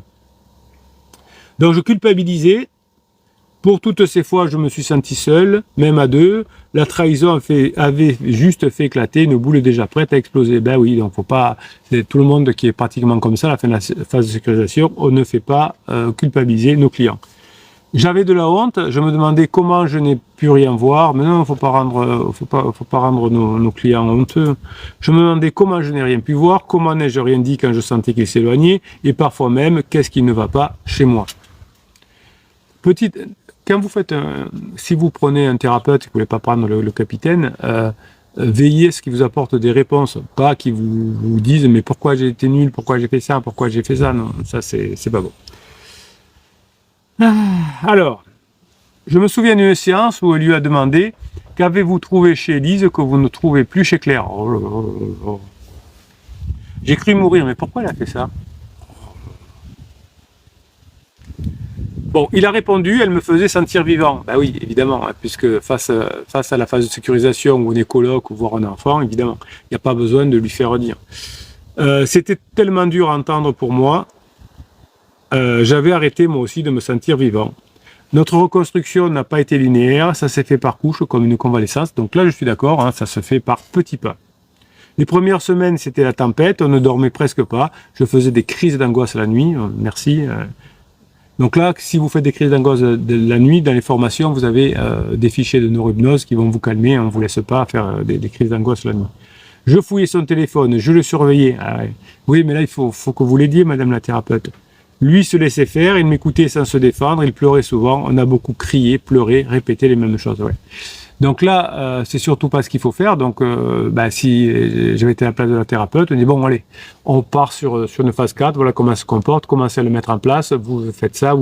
Donc je culpabilisais. Pour toutes ces fois, je me suis senti seul, même à deux. La trahison avait juste fait éclater une boule déjà prête à exploser. Ben oui, donc faut pas. C'est tout le monde qui est pratiquement comme ça à la fin de la phase de sécurisation. On ne fait pas culpabiliser nos clients. J'avais de la honte. Je me demandais comment je n'ai pu rien voir. Mais non, faut pas rendre nos clients honteux. Je me demandais comment je n'ai rien pu voir, comment n'ai-je rien dit quand je sentais qu'il s'éloignait, et parfois même qu'est-ce qui ne va pas chez moi. Quand vous faites, si vous prenez un thérapeute, vous ne voulez pas prendre le capitaine, veillez à ce qu'il vous apporte des réponses, pas qu'il vous dise mais pourquoi j'ai été nul, pourquoi j'ai fait ça, pourquoi j'ai fait ça. Non, ça c'est pas bon. Alors, je me souviens d'une séance où elle lui a demandé qu'avez-vous trouvé chez Lise que vous ne trouvez plus chez Claire. Oh. J'ai cru mourir, mais pourquoi elle a fait ça? Bon, il a répondu, elle me faisait sentir vivant. Ben oui, évidemment, hein, puisque face à la phase de sécurisation où on est coloc ou voir un enfant, évidemment, il n'y a pas besoin de lui faire dire. C'était tellement dur à entendre pour moi. J'avais arrêté moi aussi de me sentir vivant. Notre reconstruction n'a pas été linéaire, ça s'est fait par couche comme une convalescence. Donc là, je suis d'accord, hein, ça se fait par petits pas. Les premières semaines, c'était la tempête, on ne dormait presque pas. Je faisais des crises d'angoisse la nuit, merci. Donc là, si vous faites des crises d'angoisse de la nuit, dans les formations, vous avez des fichiers de neurohypnose qui vont vous calmer, on ne vous laisse pas faire des crises d'angoisse la nuit. Je fouillais son téléphone, je le surveillais. Ah ouais. Oui, mais là, il faut que vous l'aidiez, madame la thérapeute. Lui se laissait faire, il m'écoutait sans se défendre, il pleurait souvent, on a beaucoup crié, pleuré, répété les mêmes choses. Ouais. Donc là, c'est surtout pas ce qu'il faut faire. Donc, si j'avais été à la place de la thérapeute, on dit bon, allez, on part sur une phase 4, voilà comment ça se comporte, commencez à le mettre en place, vous faites ça,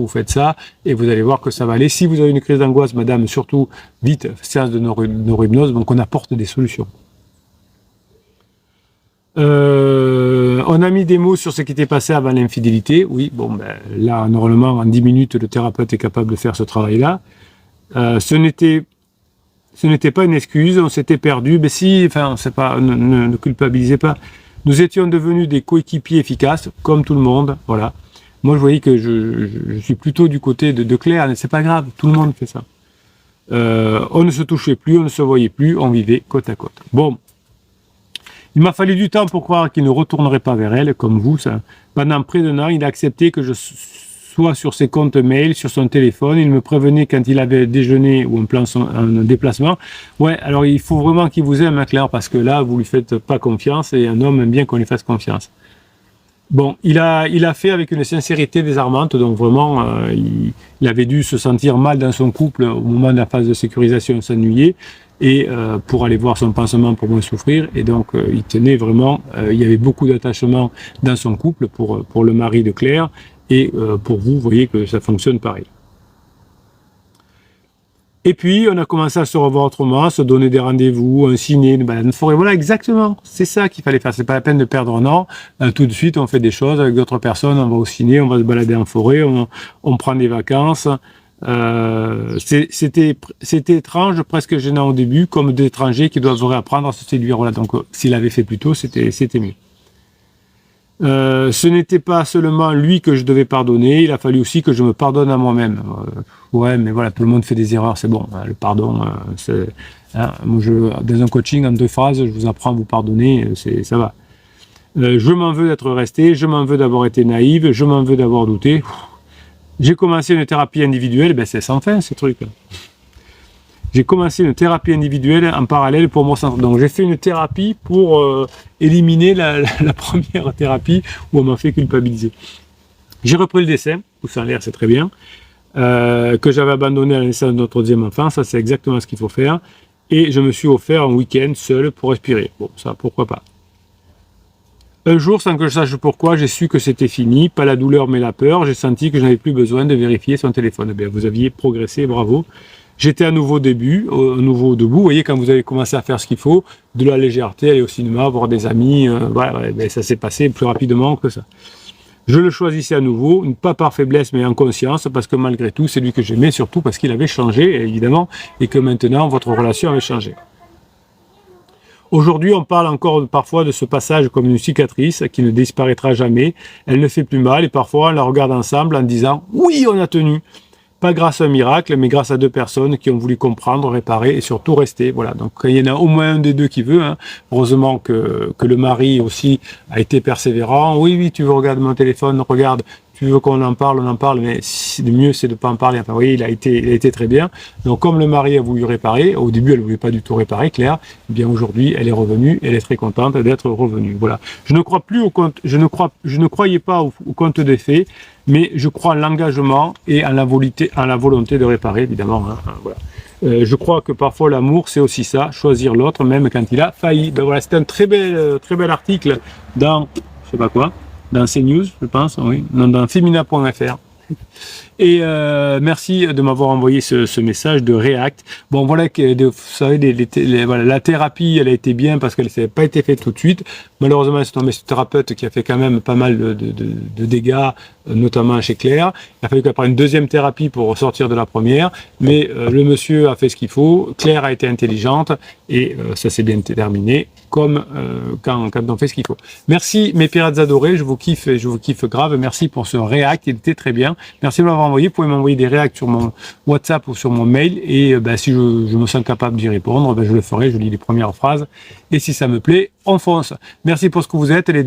et vous allez voir que ça va aller. Si vous avez une crise d'angoisse, madame, surtout, vite, séance de neurohypnose, donc on apporte des solutions. On a mis des mots sur ce qui était passé avant l'infidélité. Oui, bon, là, normalement, en 10 minutes, le thérapeute est capable de faire ce travail-là. Ce n'était pas une excuse, on s'était perdu. Mais si, enfin, c'est pas, ne culpabilisez pas. Nous étions devenus des coéquipiers efficaces, comme tout le monde. Voilà. Moi, je voyais que je suis plutôt du côté de Claire. C'est pas grave, tout le monde fait ça. On ne se touchait plus, on ne se voyait plus, on vivait côte à côte. Bon. Il m'a fallu du temps pour croire qu'il ne retournerait pas vers elle, comme vous. Ça. Pendant près d'un an, il a accepté que je sois sur ses comptes mail, sur son téléphone. Il me prévenait quand il avait déjeuné ou un déplacement. Ouais, alors il faut vraiment qu'il vous aime, hein, Claire, parce que là, vous lui faites pas confiance et un homme aime bien qu'on lui fasse confiance. Bon, il a fait avec une sincérité désarmante, donc vraiment, il avait dû se sentir mal dans son couple au moment de la phase de sécurisation, s'ennuyer, et pour aller voir son pansement pour moins souffrir, et donc il tenait vraiment, il y avait beaucoup d'attachement dans son couple pour le mari de Claire, et pour vous voyez que ça fonctionne pareil. Et puis, on a commencé à se revoir autrement, à se donner des rendez-vous, un ciné, une balade en forêt. Voilà, exactement. C'est ça qu'il fallait faire. C'est pas la peine de perdre un an. Tout de suite, on fait des choses avec d'autres personnes. On va au ciné, on va se balader en forêt, on prend des vacances. C'était étrange, presque gênant au début, comme des étrangers qui doivent réapprendre à se séduire. Voilà. Donc, s'il avait fait plus tôt, c'était mieux. Ce n'était pas seulement lui que je devais pardonner, il a fallu aussi que je me pardonne à moi-même. Ouais, mais voilà, tout le monde fait des erreurs, c'est bon. Le pardon, moi, dans un coaching, en 2 phrases, je vous apprends à vous pardonner, ça va. Je m'en veux d'être resté, je m'en veux d'avoir été naïve, je m'en veux d'avoir douté. J'ai commencé une thérapie individuelle, c'est sans fin, ces trucs. J'ai commencé une thérapie individuelle en parallèle pour mon centre. Donc j'ai fait une thérapie pour éliminer la première thérapie où on m'a fait culpabiliser. J'ai repris le dessin, tout ça en l'air c'est très bien, que j'avais abandonné à la naissance de notre 2e enfant, ça c'est exactement ce qu'il faut faire. Et je me suis offert un week-end seul pour respirer. Bon, ça pourquoi pas. Un jour, sans que je sache pourquoi, j'ai su que c'était fini, pas la douleur mais la peur, j'ai senti que je n'avais plus besoin de vérifier son téléphone. Eh bien, vous aviez progressé, bravo. J'étais à nouveau debout. Vous voyez, quand vous avez commencé à faire ce qu'il faut, de la légèreté, aller au cinéma, voir des amis, ça s'est passé plus rapidement que ça. Je le choisissais à nouveau, pas par faiblesse mais en conscience, parce que malgré tout, c'est lui que j'aimais, surtout parce qu'il avait changé, évidemment, et que maintenant, votre relation avait changé. Aujourd'hui, on parle encore parfois de ce passage comme une cicatrice qui ne disparaîtra jamais. Elle ne fait plus mal et parfois on la regarde ensemble en disant « Oui, on a tenu !» Pas grâce à un miracle, mais grâce à deux personnes qui ont voulu comprendre, réparer et surtout rester. Voilà. Donc il y en a au moins un des deux qui veut. Hein. Heureusement que le mari aussi a été persévérant. Oui, oui, tu veux regarder mon téléphone, regarde. Tu veux qu'on en parle, on en parle, mais le mieux c'est de ne pas en parler. Enfin, oui, il a été très bien. Donc comme le mari a voulu réparer, au début elle ne voulait pas du tout réparer, Claire, eh bien aujourd'hui elle est revenue, elle est très contente d'être revenue. Voilà. Je ne crois plus au compte, je ne croyais pas au compte des faits, mais je crois en l'engagement et en la volonté de réparer, évidemment. Hein. Voilà. Je crois que parfois l'amour c'est aussi ça, choisir l'autre même quand il a failli. Ben voilà, c'est un très bel article dans, je sais pas quoi, dans CNews, je pense, oui, non, dans femina.fr. Et merci de m'avoir envoyé ce message de React. Bon, voilà, vous savez, voilà, la thérapie, elle a été bien parce qu'elle n'a pas été faite tout de suite. Malheureusement, c'est un thérapeute qui a fait quand même pas mal de dégâts, notamment chez Claire. Il a fallu qu'elle prenne une deuxième thérapie pour sortir de la première. Mais le monsieur a fait ce qu'il faut. Claire a été intelligente et ça s'est bien terminé, comme quand on fait ce qu'il faut. Merci mes pirates adorés, je vous kiffe et je vous kiffe grave. Merci pour ce React, il était très bien. Merci de m'avoir envoyé. Vous pouvez m'envoyer des réacts sur mon WhatsApp ou sur mon mail et si je me sens capable d'y répondre, je le ferai. Je lis les premières phrases et si ça me plaît, on fonce. Merci pour ce que vous êtes. Les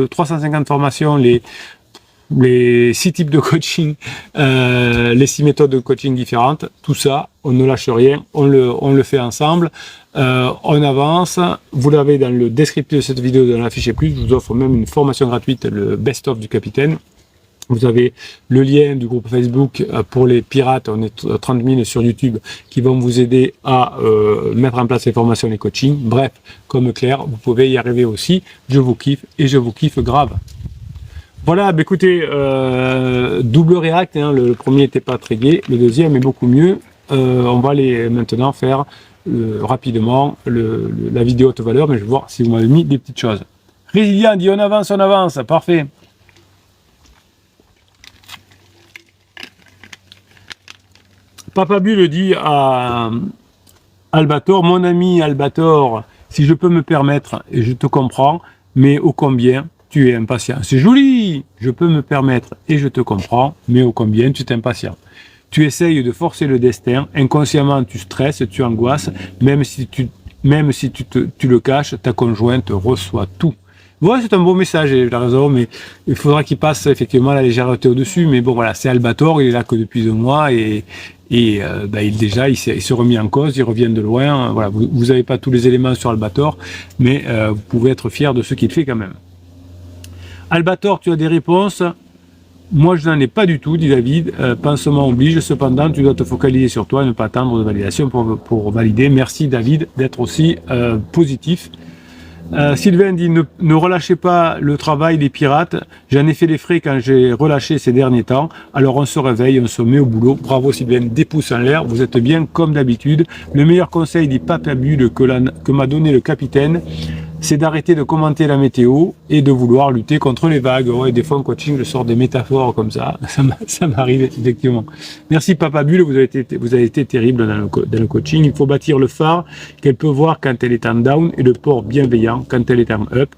350 formations, les 6 types de coaching, les 6 méthodes de coaching différentes, tout ça, on ne lâche rien, on le fait ensemble, on avance. Vous l'avez dans le descriptif de cette vidéo, dans l'affiche plus, je vous offre même une formation gratuite, le best-of du capitaine. Vous avez le lien du groupe Facebook pour les pirates, on est 30 000 sur YouTube, qui vont vous aider à mettre en place les formations et les coachings. Bref, comme Claire, vous pouvez y arriver aussi. Je vous kiffe et je vous kiffe grave. Voilà, bah écoutez, double React, hein, le premier n'était pas très gai, le deuxième est beaucoup mieux. On va aller maintenant faire rapidement la vidéo haute valeur, mais je vais voir si vous m'avez mis des petites choses. Résilient dit on avance, parfait. Papa Bulle dit à Albator, mon ami Albator, si je peux me permettre, et je te comprends, mais ô combien tu es impatient. C'est joli, je peux me permettre, et je te comprends, mais ô combien tu es impatient. Tu essayes de forcer le destin, inconsciemment tu stresses, tu angoisses, même si tu le caches, ta conjointe reçoit tout. Voilà, c'est un beau message, il a raison, mais il faudra qu'il passe effectivement la légèreté au-dessus. Mais bon, voilà, c'est Albator, il est là que depuis 2 mois et il s'est remis en cause, il revient de loin. Voilà, vous n'avez pas tous les éléments sur Albator, mais vous pouvez être fier de ce qu'il fait quand même. Albator, tu as des réponses? Moi, je n'en ai pas du tout, dit David. Pansement oblige, cependant, tu dois te focaliser sur toi et ne pas attendre de validation pour valider. Merci David d'être aussi positif. Sylvain dit ne relâchez pas le travail des pirates, j'en ai fait les frais quand j'ai relâché ces derniers temps, alors on se réveille, on se met au boulot. Bravo Sylvain, des pouces en l'air, vous êtes bien comme d'habitude. Le meilleur conseil dit Papa Bulle que m'a donné le capitaine, c'est d'arrêter de commenter la météo et de vouloir lutter contre les vagues. Ouais, des fois en coaching je sors des métaphores comme ça m'arrive effectivement. Merci Papa Bulle, vous avez été terrible dans le coaching. Il faut bâtir le phare qu'elle peut voir quand elle est en down et le port bienveillant quand elle est en up.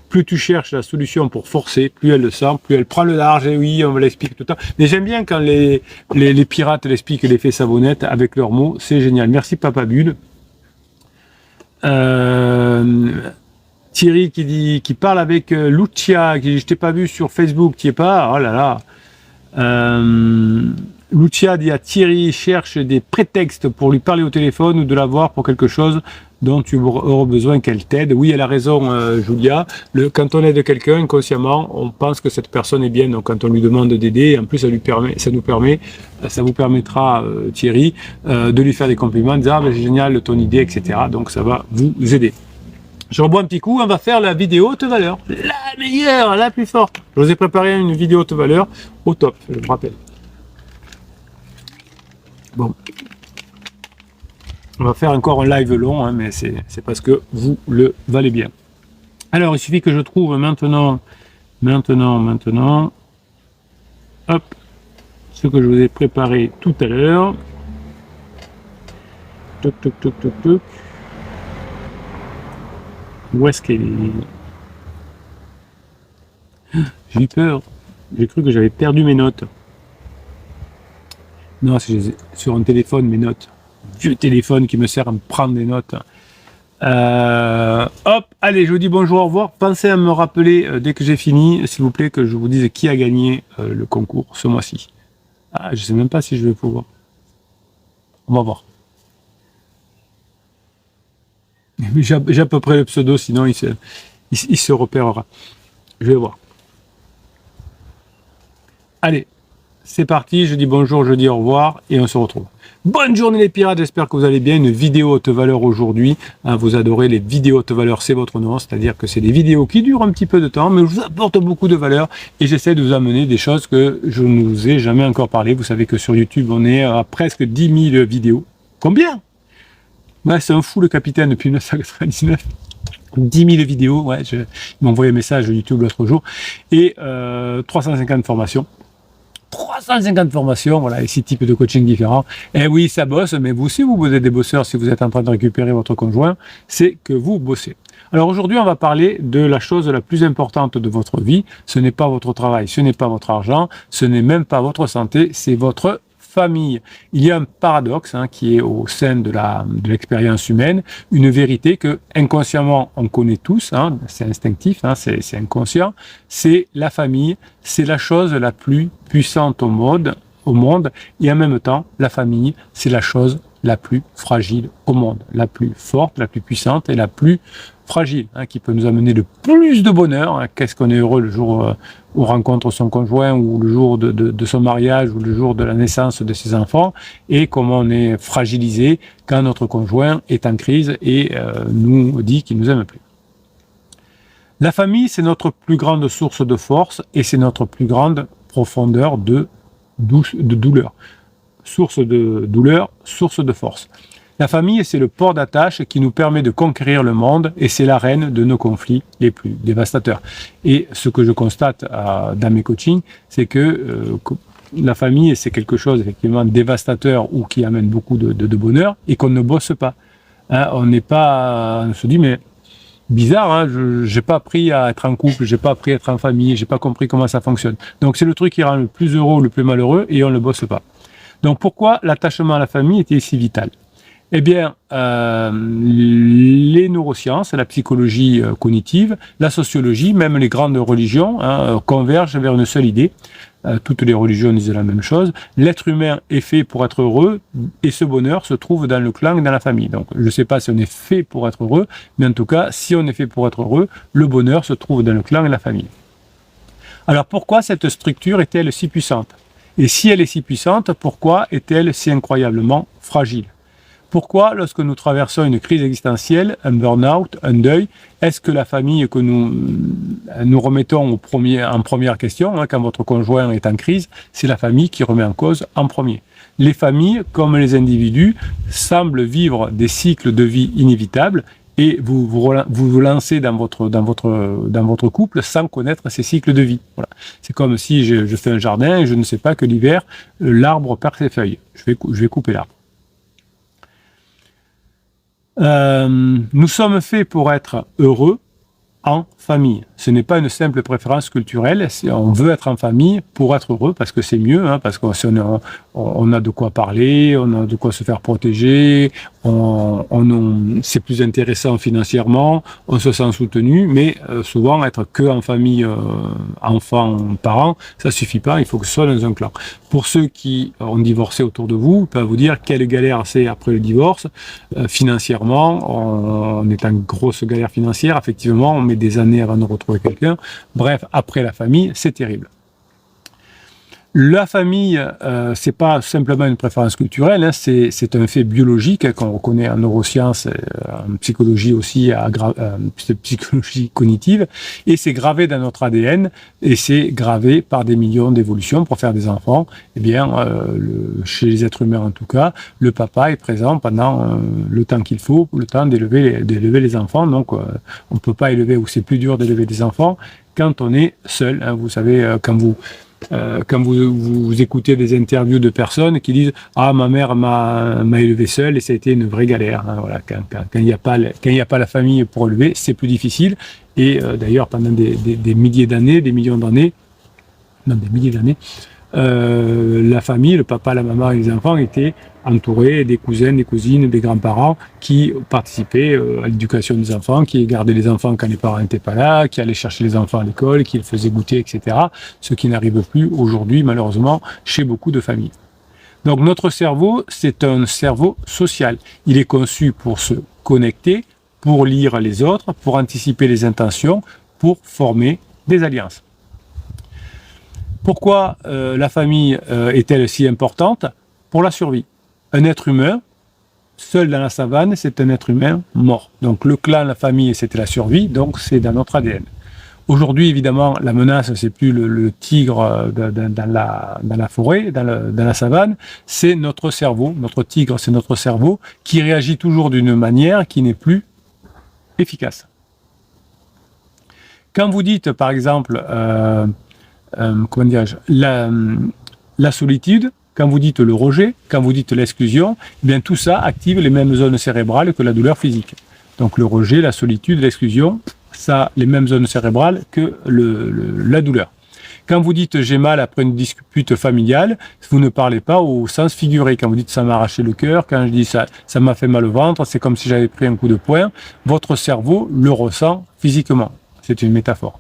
Plus tu cherches la solution pour forcer, plus elle le sent, plus elle prend le large. Et oui, on me l'explique tout le temps. Mais j'aime bien quand les pirates l'expliquent l'effet savonnette avec leurs mots, c'est génial. Merci Papa Bulle. Thierry qui parle avec Lucia, qui dit je t'ai pas vu sur Facebook, tu es pas, oh là là. Lucia dit à Thierry, cherche des prétextes pour lui parler au téléphone ou de la voir pour quelque chose dont tu auras besoin qu'elle t'aide. Oui, elle a raison, Julia. Quand on aide quelqu'un inconsciemment, on pense que cette personne est bien. Donc, quand on lui demande d'aider, en plus, ça vous permettra, Thierry, de lui faire des compliments, de dire ah, ben, c'est génial ton idée, etc. Donc, ça va vous aider. Je rebois un petit coup, on va faire la vidéo haute valeur. La meilleure, la plus forte. Je vous ai préparé une vidéo haute valeur au top, je me rappelle. Bon. On va faire encore un live long, hein, mais c'est parce que vous le valez bien. Alors, il suffit que je trouve maintenant, hop, ce que je vous ai préparé tout à l'heure. Toc, toc, toc, toc, toc. Où est-ce qu'elle est? J'ai eu peur. J'ai cru que j'avais perdu mes notes. Non, c'est sur un téléphone, mes notes. Vieux téléphone qui me sert à me prendre des notes. Hop, allez, je vous dis bonjour, au revoir. Pensez à me rappeler dès que j'ai fini, s'il vous plaît, que je vous dise qui a gagné le concours ce mois-ci. Ah, je sais même pas si je vais pouvoir. On va voir. J'ai à peu près le pseudo, sinon il se repérera. Je vais voir. Allez, c'est parti, je dis bonjour, je dis au revoir, et on se retrouve. Bonne journée les pirates, j'espère que vous allez bien. Une vidéo haute valeur aujourd'hui. Vous adorez les vidéos haute valeur, c'est votre nom. C'est-à-dire que c'est des vidéos qui durent un petit peu de temps, mais je vous apporte beaucoup de valeur et j'essaie de vous amener des choses que je ne vous ai jamais encore parlé. Vous savez que sur YouTube, on est à presque 10 000 vidéos. Combien? Ouais, c'est un fou le capitaine depuis 1999. 10 000 vidéos, ouais, il m'a envoyé un message YouTube l'autre jour. Et 350 formations. 350 formations, voilà, et 6 types de coaching différents. Et oui, ça bosse, mais vous, si vous êtes des bosseurs, si vous êtes en train de récupérer votre conjoint, c'est que vous bossez. Alors aujourd'hui, on va parler de la chose la plus importante de votre vie. Ce n'est pas votre travail, ce n'est pas votre argent, ce n'est même pas votre santé, c'est votre famille. Il y a un paradoxe qui est au sein de l'expérience humaine, une vérité que inconsciemment on connaît tous, c'est instinctif, c'est inconscient, c'est la famille, c'est la chose la plus puissante au monde, et en même temps, la famille, c'est la chose la plus fragile au monde, la plus forte, la plus puissante et la plus fragile, qui peut nous amener le plus de bonheur. Qu'est-ce qu'on est heureux le jour où on rencontre son conjoint, ou le jour de son mariage, ou le jour de la naissance de ses enfants, et comment on est fragilisé quand notre conjoint est en crise et nous dit qu'il nous aime plus. La famille, c'est notre plus grande source de force et c'est notre plus grande profondeur de douleur. Source de douleur, source de force. La famille, c'est le port d'attache qui nous permet de conquérir le monde et c'est l'arène de nos conflits les plus dévastateurs. Et ce que je constate dans mes coachings, c'est que la famille, c'est quelque chose effectivement dévastateur ou qui amène beaucoup de bonheur et qu'on ne bosse pas. On se dit, mais bizarre, j'ai pas appris à être en couple, j'ai pas appris à être en famille, j'ai pas compris comment ça fonctionne. Donc c'est le truc qui rend le plus heureux ou le plus malheureux et on ne le bosse pas. Donc pourquoi l'attachement à la famille était si vital? Eh bien, les neurosciences, la psychologie cognitive, la sociologie, même les grandes religions convergent vers une seule idée. Toutes les religions disent la même chose. L'être humain est fait pour être heureux et ce bonheur se trouve dans le clan et dans la famille. Donc, je ne sais pas si on est fait pour être heureux, mais en tout cas, si on est fait pour être heureux, le bonheur se trouve dans le clan et la famille. Alors, pourquoi cette structure est-elle si puissante? Et si elle est si puissante, pourquoi est-elle si incroyablement fragile? Pourquoi, lorsque nous traversons une crise existentielle, un burn-out, un deuil, est-ce que la famille que nous remettons en première question, quand votre conjoint est en crise, c'est la famille qui remet en cause en premier? Les familles, comme les individus, semblent vivre des cycles de vie inévitables et vous lancez dans votre couple sans connaître ces cycles de vie. Voilà. C'est comme si je fais un jardin et je ne sais pas que l'hiver, l'arbre perd ses feuilles. Je vais couper l'arbre. Nous sommes faits pour être heureux en famille. Ce n'est pas une simple préférence culturelle. On veut être en famille pour être heureux parce que c'est mieux, parce qu'on a de quoi parler, on a de quoi se faire protéger, c'est plus intéressant financièrement, on se sent soutenu, mais souvent être que en famille, enfants, parents, ça suffit pas, il faut que ce soit dans un clan. Pour ceux qui ont divorcé autour de vous, peuvent vous dire quelle galère c'est après le divorce. Financièrement, on est en grosse galère financière, effectivement, on met des années avant de retrouver quelqu'un. Bref, après la famille, c'est terrible. La famille, c'est pas simplement une préférence culturelle, c'est un fait biologique qu'on reconnaît en neurosciences, en psychologie aussi, psychologie cognitive, et c'est gravé dans notre ADN, et c'est gravé par des millions d'évolutions pour faire des enfants. Eh bien, chez les êtres humains en tout cas, le papa est présent pendant le temps qu'il faut, le temps d'élever les enfants. Donc, on ne peut pas élever, ou c'est plus dur d'élever des enfants quand on est seul. Vous savez, quand vous quand vous écoutez des interviews de personnes qui disent « Ah, ma mère m'a élevé seule et ça a été une vraie galère. » Voilà, quand il n'y a pas la famille pour élever, c'est plus difficile. Et d'ailleurs, pendant des milliers d'années, des millions d'années, non, des milliers d'années, la famille, le papa, la maman et les enfants étaient entourés des cousins, des cousines, des grands-parents qui participaient à l'éducation des enfants, qui gardaient les enfants quand les parents n'étaient pas là, qui allaient chercher les enfants à l'école, qui les faisaient goûter, etc. Ce qui n'arrive plus aujourd'hui, malheureusement, chez beaucoup de familles. Donc notre cerveau, c'est un cerveau social. Il est conçu pour se connecter, pour lire les autres, pour anticiper les intentions, pour former des alliances. Pourquoi la famille est-elle si importante? Pour la survie. Un être humain, seul dans la savane, c'est un être humain mort. Donc le clan, la famille, c'était la survie, donc c'est dans notre ADN. Aujourd'hui, évidemment, la menace, c'est plus le tigre dans la forêt, dans la savane, c'est notre cerveau. Notre tigre, c'est notre cerveau qui réagit toujours d'une manière qui n'est plus efficace. Quand vous dites, par exemple, comment dirais-je, la solitude, quand vous dites le rejet, quand vous dites l'exclusion, eh bien tout ça active les mêmes zones cérébrales que la douleur physique. Donc le rejet, la solitude, l'exclusion, ça a les mêmes zones cérébrales que la douleur. Quand vous dites j'ai mal après une dispute familiale, vous ne parlez pas au sens figuré. Quand vous dites ça m'a arraché le cœur, quand je dis ça m'a fait mal au ventre, c'est comme si j'avais pris un coup de poing, votre cerveau le ressent physiquement. C'est une métaphore.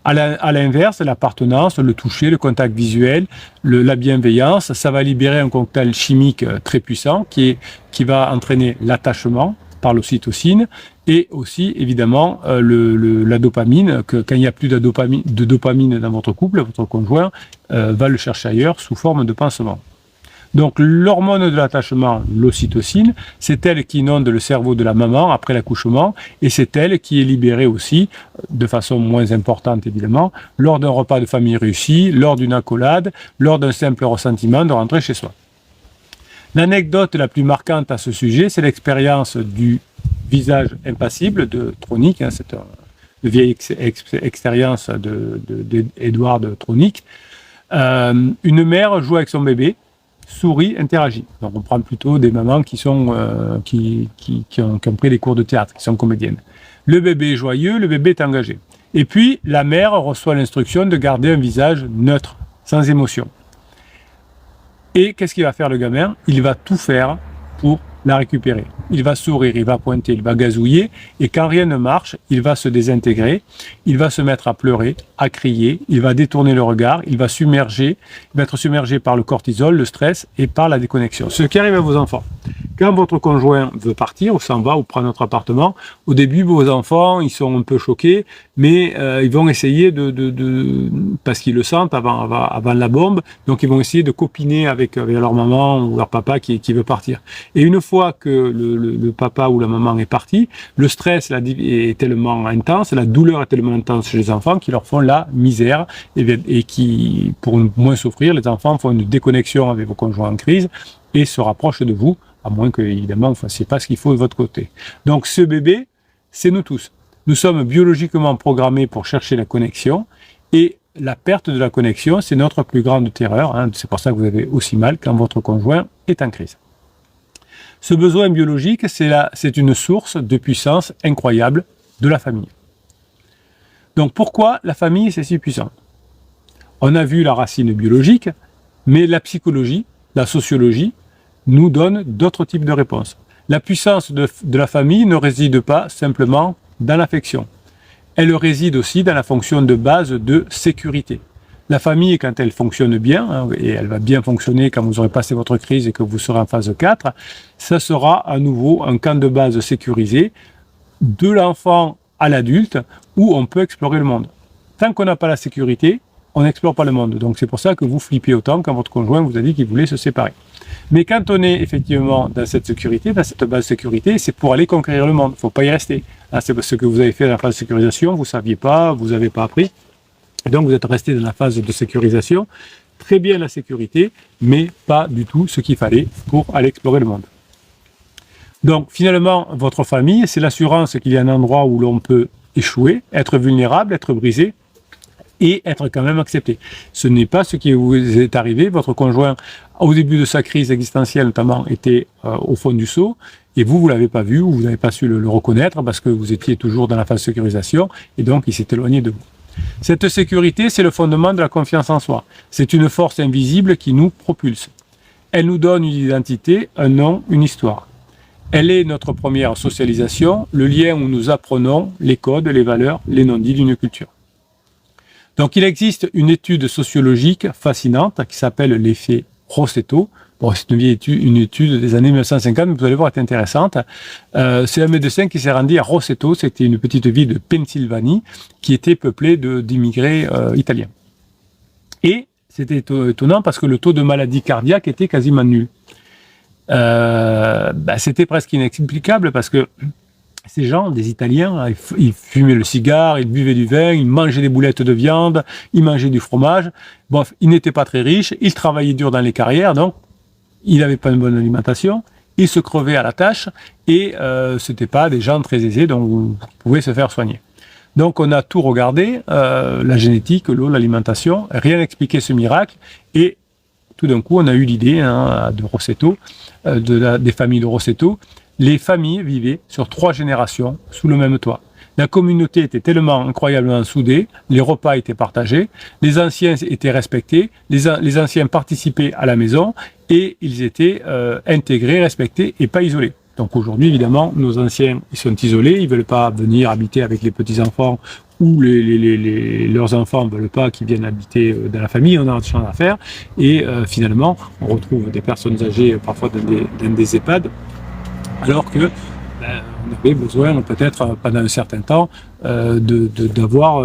À l'inverse, l'appartenance, le toucher, le contact visuel, la bienveillance, ça va libérer un cocktail chimique très puissant qui va entraîner l'attachement par l'ocytocine et aussi évidemment la dopamine, que quand il n'y a plus de dopamine dans votre couple, votre conjoint va le chercher ailleurs sous forme de pansement. Donc l'hormone de l'attachement, l'ocytocine, c'est elle qui inonde le cerveau de la maman après l'accouchement et c'est elle qui est libérée aussi, de façon moins importante évidemment, lors d'un repas de famille réussi, lors d'une accolade, lors d'un simple ressentiment de rentrer chez soi. L'anecdote la plus marquante à ce sujet, c'est l'expérience du visage impassible de Tronick, hein, c'est une vieille expérience d'Edward Tronick. Une mère joue avec son bébé, sourit, interagit. Donc on prend plutôt des mamans qui ont pris des cours de théâtre, qui sont comédiennes. Le bébé est joyeux, le bébé est engagé. Et puis la mère reçoit l'instruction de garder un visage neutre, sans émotion. Et qu'est-ce qu'il va faire le gamin? Il va tout faire pour la récupérer. Il va sourire, il va pointer, il va gazouiller, et quand rien ne marche, il va se désintégrer, il va se mettre à pleurer, à crier, il va détourner le regard, il va être submergé par le cortisol, le stress et par la déconnexion. Ce qui arrive à vos enfants. Quand votre conjoint veut partir ou s'en va ou prendre notre appartement, au début, vos enfants, ils sont un peu choqués, mais ils vont essayer parce qu'ils le sentent avant la bombe, donc ils vont essayer de copiner avec leur maman ou leur papa qui veut partir. Et une fois que le papa ou la maman est parti, le stress est tellement intense, la douleur est tellement intense chez les enfants qu'ils leur font la misère et qui, pour moins souffrir, les enfants font une déconnexion avec vos conjoints en crise et se rapprochent de vous, à moins que, évidemment, vous ne fassiez pas ce qu'il faut de votre côté. Donc ce bébé, c'est nous tous. Nous sommes biologiquement programmés pour chercher la connexion et la perte de la connexion, c'est notre plus grande terreur. Hein. C'est pour ça que vous avez aussi mal quand votre conjoint est en crise. Ce besoin biologique, c'est une source de puissance incroyable de la famille. Donc pourquoi la famille, c'est si puissant? On a vu la racine biologique, mais la psychologie, la sociologie, nous donne d'autres types de réponses. La puissance de la famille ne réside pas simplement dans l'affection. Elle réside aussi dans la fonction de base de sécurité. La famille, quand elle fonctionne bien, hein, et elle va bien fonctionner quand vous aurez passé votre crise et que vous serez en phase 4, ça sera à nouveau un camp de base sécurisé de l'enfant à l'adulte où on peut explorer le monde. Tant qu'on n'a pas la sécurité, on n'explore pas le monde. Donc c'est pour ça que vous flippez autant quand votre conjoint vous a dit qu'il voulait se séparer. Mais quand on est effectivement dans cette sécurité, dans cette base de sécurité, c'est pour aller conquérir le monde. Il ne faut pas y rester. Hein, c'est ce que vous avez fait dans la phase de sécurisation, vous ne saviez pas, vous n'avez pas appris. Et donc vous êtes resté dans la phase de sécurisation. Très bien la sécurité, mais pas du tout ce qu'il fallait pour aller explorer le monde. Donc finalement, votre famille, c'est l'assurance qu'il y a un endroit où l'on peut échouer, être vulnérable, être brisé, et être quand même accepté. Ce n'est pas ce qui vous est arrivé. Votre conjoint, au début de sa crise existentielle notamment, était au fond du seau, et vous l'avez pas vu, ou vous n'avez pas su le reconnaître parce que vous étiez toujours dans la phase de sécurisation, et donc il s'est éloigné de vous. Cette sécurité, c'est le fondement de la confiance en soi. C'est une force invisible qui nous propulse. Elle nous donne une identité, un nom, une histoire. Elle est notre première socialisation, le lien où nous apprenons les codes, les valeurs, les non-dits d'une culture. Donc il existe une étude sociologique fascinante qui s'appelle l'effet Rossetto. Bon, c'est une étude des années 1950, mais vous allez voir, elle est intéressante. C'est un médecin qui s'est rendu à Rossetto, c'était une petite ville de Pennsylvanie qui était peuplée d'immigrés italiens. Et c'était étonnant parce que le taux de maladie cardiaque était quasiment nul. C'était presque inexplicable parce que ces gens, des Italiens, ils fumaient le cigare, ils buvaient du vin, ils mangeaient des boulettes de viande, ils mangeaient du fromage. Bref, ils n'étaient pas très riches, ils travaillaient dur dans les carrières, donc ils n'avaient pas une bonne alimentation, ils se crevaient à la tâche et c'était pas des gens très aisés, donc vous pouvez se faire soigner. Donc on a tout regardé, la génétique, l'eau, l'alimentation, rien n'expliquait ce miracle et tout d'un coup on a eu l'idée de Rossetto, des familles de Rossetto. Les familles vivaient sur 3 générations sous le même toit. La communauté était tellement incroyablement soudée, les repas étaient partagés, les anciens étaient respectés, les anciens participaient à la maison et ils étaient intégrés, respectés et pas isolés. Donc aujourd'hui, évidemment, nos anciens ils sont isolés, ils veulent pas venir habiter avec les petits-enfants ou leurs enfants ne veulent pas qu'ils viennent habiter dans la famille, on a autre chose à faire. Et finalement, on retrouve des personnes âgées parfois dans des EHPAD, alors que on avait besoin peut-être pendant un certain temps d'avoir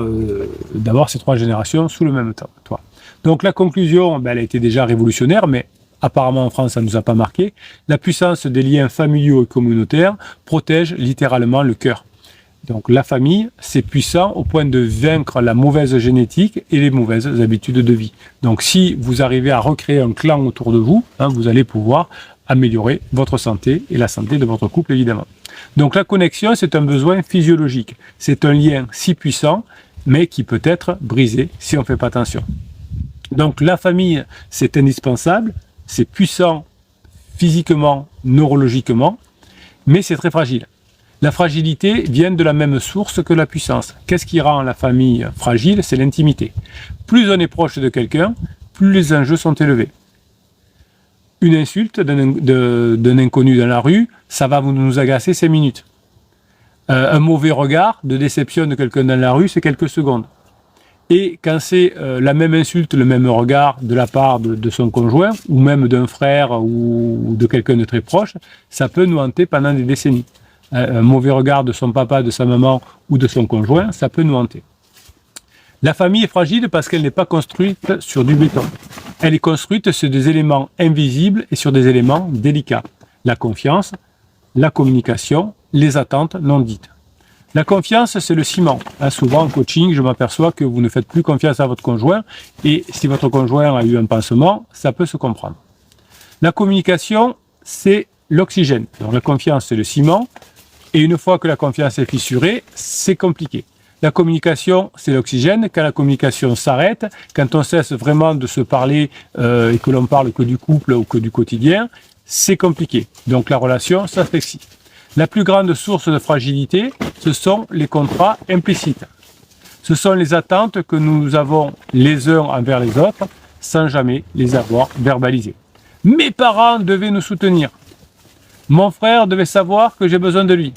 ces 3 générations sous le même toit. Donc la conclusion, elle a été déjà révolutionnaire, mais apparemment en France ça ne nous a pas marqué. La puissance des liens familiaux et communautaires protège littéralement le cœur. Donc la famille, c'est puissant au point de vaincre la mauvaise génétique et les mauvaises habitudes de vie. Donc si vous arrivez à recréer un clan autour de vous, vous allez pouvoir améliorer votre santé et la santé de votre couple évidemment. Donc la connexion, c'est un besoin physiologique. C'est un lien si puissant, mais qui peut être brisé si on ne fait pas attention. Donc la famille, c'est indispensable, c'est puissant physiquement, neurologiquement, mais c'est très fragile. La fragilité vient de la même source que la puissance. Qu'est-ce qui rend la famille fragile? C'est l'intimité. Plus on est proche de quelqu'un, plus les enjeux sont élevés. Une insulte d'un inconnu dans la rue, ça va nous agacer 5 minutes. Un mauvais regard de déception de quelqu'un dans la rue, c'est quelques secondes. Et quand c'est la même insulte, le même regard de la part de son conjoint, ou même d'un frère ou de quelqu'un de très proche, ça peut nous hanter pendant des décennies. Un mauvais regard de son papa, de sa maman ou de son conjoint, ça peut nous hanter. La famille est fragile parce qu'elle n'est pas construite sur du béton. Elle est construite sur des éléments invisibles et sur des éléments délicats. La confiance, la communication, les attentes non dites. La confiance, c'est le ciment. Souvent en coaching, je m'aperçois que vous ne faites plus confiance à votre conjoint et si votre conjoint a eu un pansement, ça peut se comprendre. La communication, c'est l'oxygène. Donc la confiance, c'est le ciment et une fois que la confiance est fissurée, c'est compliqué. La communication, c'est l'oxygène. Quand la communication s'arrête, quand on cesse vraiment de se parler et que l'on parle que du couple ou que du quotidien, c'est compliqué. Donc la relation s'asphyxie. La plus grande source de fragilité, ce sont les contrats implicites. Ce sont les attentes que nous avons les uns envers les autres sans jamais les avoir verbalisées. Mes parents devaient nous soutenir. Mon frère devait savoir que j'ai besoin de lui.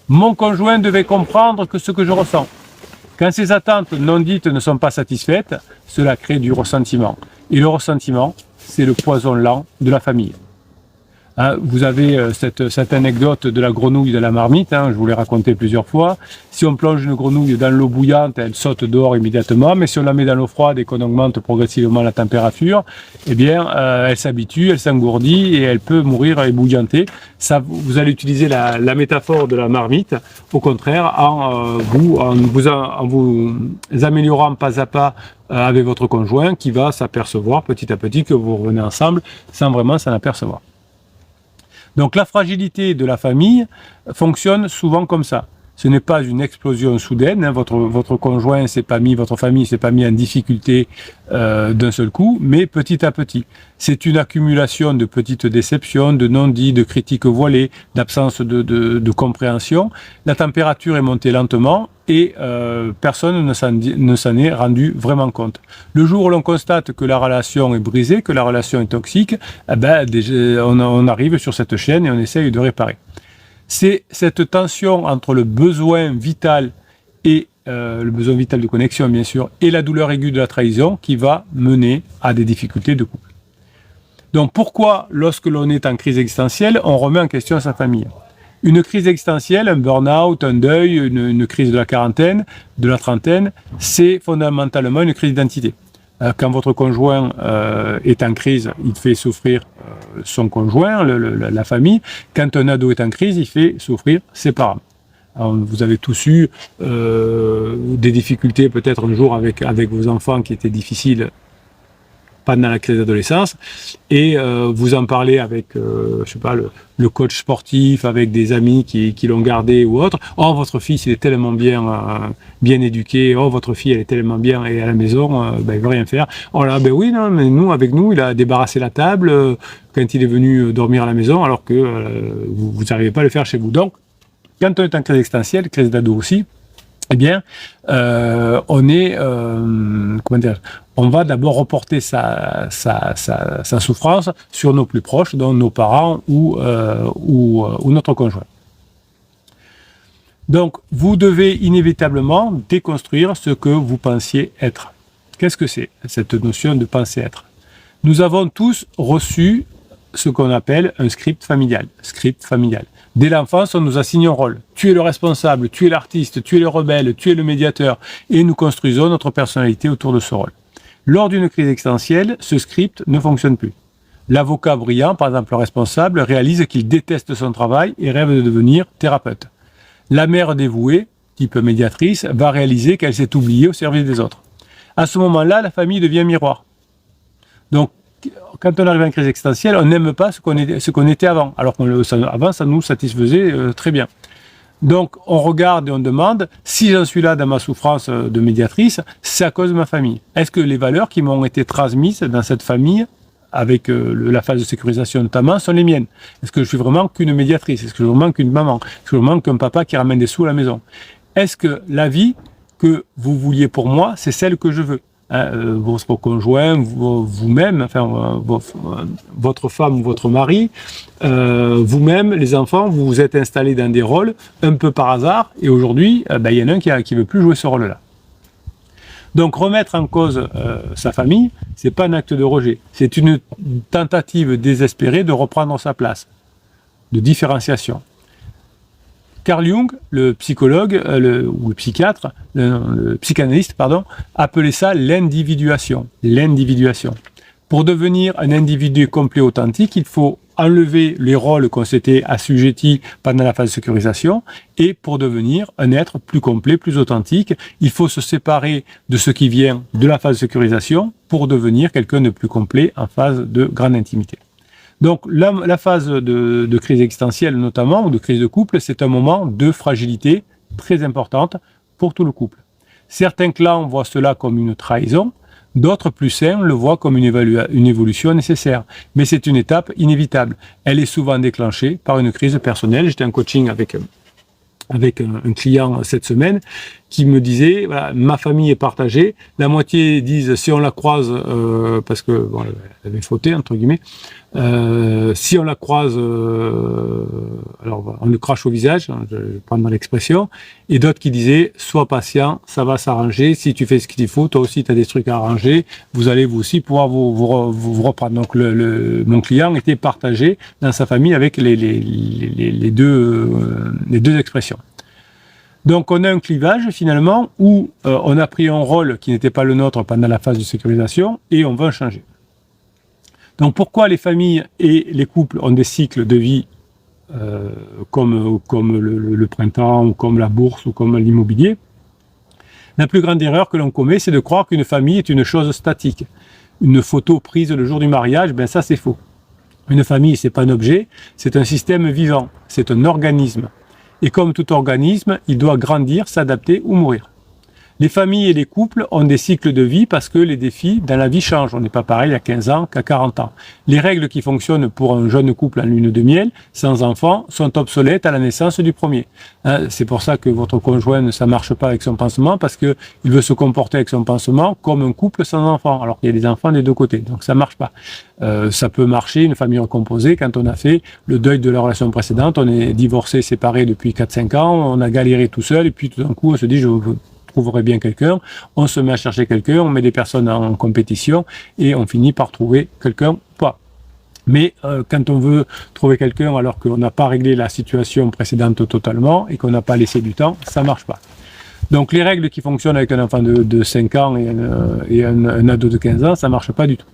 Mon conjoint devait comprendre ce que je ressens. Quand ces attentes non dites ne sont pas satisfaites, cela crée du ressentiment. Et le ressentiment, c'est le poison lent de la famille. Vous avez cette anecdote de la grenouille de la marmite, je vous l'ai raconté plusieurs fois. Si on plonge une grenouille dans l'eau bouillante, elle saute dehors immédiatement, mais si on la met dans l'eau froide et qu'on augmente progressivement la température, elle s'habitue, elle s'engourdit et elle peut mourir ébouillanter. Ça, vous allez utiliser la métaphore de la marmite, au contraire, en vous améliorant pas à pas avec votre conjoint qui va s'apercevoir petit à petit que vous revenez ensemble sans vraiment s'en apercevoir. Donc la fragilité de la famille fonctionne souvent comme ça. Ce n'est pas une explosion soudaine. Hein. Votre conjoint s'est pas mis, votre famille s'est pas mis en difficulté d'un seul coup, mais petit à petit. C'est une accumulation de petites déceptions, de non-dits, de critiques voilées, d'absence de compréhension. La température est montée lentement et personne ne s'en est rendu vraiment compte. Le jour où l'on constate que la relation est brisée, que la relation est toxique, eh ben, déjà, on arrive sur cette chaîne et on essaye de réparer. C'est cette tension entre le besoin vital et le besoin vital de connexion, bien sûr, et la douleur aiguë de la trahison qui va mener à des difficultés de couple. Donc pourquoi, lorsque l'on est en crise existentielle, on remet en question sa famille ? Une crise existentielle, un burn-out, un deuil, une crise de la quarantaine, de la trentaine, c'est fondamentalement une crise d'identité. Quand votre conjoint est en crise, il fait souffrir son conjoint, la famille. Quand un ado est en crise, il fait souffrir ses parents. Alors, vous avez tous eu des difficultés peut-être un jour avec vos enfants qui étaient difficiles pendant la crise d'adolescence, et vous en parlez avec, je sais pas, le coach sportif, avec des amis qui l'ont gardé ou autre. Oh, votre fils, il est tellement bien éduqué. Oh, votre fille, elle est tellement bien, et à la maison, il veut rien faire. Oh là, ben oui, non, mais avec nous, il a débarrassé la table quand il est venu dormir à la maison, alors que vous n'arrivez pas à le faire chez vous. Donc, quand on est en crise existentielle, crise d'ado aussi, eh bien, on est, on va d'abord reporter sa souffrance sur nos plus proches, donc nos parents ou notre conjoint. Donc, vous devez inévitablement déconstruire ce que vous pensiez être. Qu'est-ce que c'est, cette notion de penser être ? Nous avons tous reçu ce qu'on appelle un script familial. Dès l'enfance, on nous assigne un rôle. Tu es le responsable, tu es l'artiste, tu es le rebelle, tu es le médiateur. Et nous construisons notre personnalité autour de ce rôle. Lors d'une crise existentielle, ce script ne fonctionne plus. L'avocat brillant, par exemple le responsable, réalise qu'il déteste son travail et rêve de devenir thérapeute. La mère dévouée, type médiatrice, va réaliser qu'elle s'est oubliée au service des autres. À ce moment-là, la famille devient miroir. Donc, quand on arrive en crise existentielle, on n'aime pas ce qu'on était avant, alors qu'avant, ça nous satisfaisait très bien. Donc, on regarde et on demande, si j'en suis là dans ma souffrance de médiatrice, c'est à cause de ma famille. Est-ce que les valeurs qui m'ont été transmises dans cette famille, avec la phase de sécurisation notamment, sont les miennes? Est-ce que je suis vraiment qu'une médiatrice? Est-ce que je suis vraiment qu'une maman? Est-ce que je suis vraiment qu'un papa qui ramène des sous à la maison? Est-ce que la vie que vous vouliez pour moi, c'est celle que je veux? Votre conjoint, vous-même, enfin votre femme ou votre mari, vous-même, les enfants, vous vous êtes installés dans des rôles un peu par hasard, et aujourd'hui, il y en a un qui veut plus jouer ce rôle-là. Donc remettre en cause sa famille, c'est pas un acte de rejet, c'est une tentative désespérée de reprendre sa place, de différenciation. Carl Jung, le psychologue, ou le psychiatre, le psychanalyste, appelait ça l'individuation. L'individuation. Pour devenir un individu complet authentique, il faut enlever les rôles qu'on s'était assujettis pendant la phase de sécurisation, et pour devenir un être plus complet, plus authentique, il faut se séparer de ce qui vient de la phase de sécurisation pour devenir quelqu'un de plus complet en phase de grande intimité. Donc la phase de crise existentielle notamment, ou de crise de couple, c'est un moment de fragilité très importante pour tout le couple. Certains clans voient cela comme une trahison, d'autres plus sains le voient comme une évolution nécessaire. Mais c'est une étape inévitable. Elle est souvent déclenchée par une crise personnelle. J'étais en coaching avec un client cette semaine qui me disait, voilà, ma famille est partagée, la moitié disent si on la croise, parce que bon, elle avait fauté entre guillemets, si on la croise, alors on le crache au visage, hein, je vais prendre l'expression, et d'autres qui disaient sois patient, ça va s'arranger, si tu fais ce qu'il faut, toi aussi tu as des trucs à arranger, vous allez vous aussi pouvoir vous reprendre. Donc mon client était partagé dans sa famille avec les deux expressions. Donc on a un clivage finalement où on a pris un rôle qui n'était pas le nôtre pendant la phase de sécurisation et on va changer. Donc pourquoi les familles et les couples ont des cycles de vie comme le printemps ou comme la bourse ou comme l'immobilier? La plus grande erreur que l'on commet, c'est de croire qu'une famille est une chose statique. Une photo prise le jour du mariage, ben ça c'est faux. Une famille, c'est pas un objet, c'est un système vivant, c'est un organisme. et comme tout organisme, il doit grandir, s'adapter ou mourir. Les familles et les couples ont des cycles de vie parce que les défis dans la vie changent. On n'est pas pareil à 15 ans qu'à 40 ans. Les règles qui fonctionnent pour un jeune couple en lune de miel, sans enfant, sont obsolètes à la naissance du premier. C'est pour ça que votre conjoint, ça marche pas avec son pansement, parce que il veut se comporter avec son pansement comme un couple sans enfant, alors qu'il y a des enfants des deux côtés. Donc ça marche pas. Ça peut marcher, une famille recomposée, quand on a fait le deuil de la relation précédente, on est divorcé, séparé depuis 4-5 ans, on a galéré tout seul, et puis tout d'un coup, on se dit, je trouverait bien quelqu'un, on se met à chercher quelqu'un, on met des personnes en compétition et on finit par trouver quelqu'un ou pas. Mais quand on veut trouver quelqu'un alors qu'on n'a pas réglé la situation précédente totalement et qu'on n'a pas laissé du temps, ça marche pas. Donc les règles qui fonctionnent avec un enfant de 5 ans et un ado de 15 ans, ça marche pas du tout.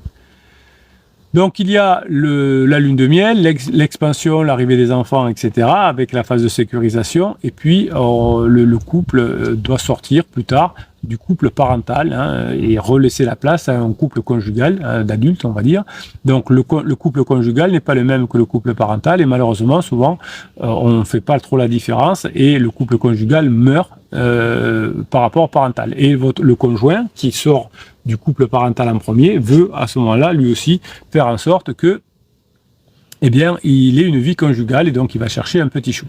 Donc il y a la lune de miel, l'expansion, l'arrivée des enfants, etc., avec la phase de sécurisation, et puis le couple doit sortir plus tard du couple parental et relaisser la place à un couple conjugal d'adultes, on va dire. Donc le couple conjugal n'est pas le même que le couple parental, et malheureusement, souvent, on ne fait pas trop la différence, et le couple conjugal meurt par rapport au parental. Et le conjoint qui sort du couple parental en premier veut à ce moment-là lui aussi faire en sorte que, eh bien, il ait une vie conjugale, et donc il va chercher un petit chou.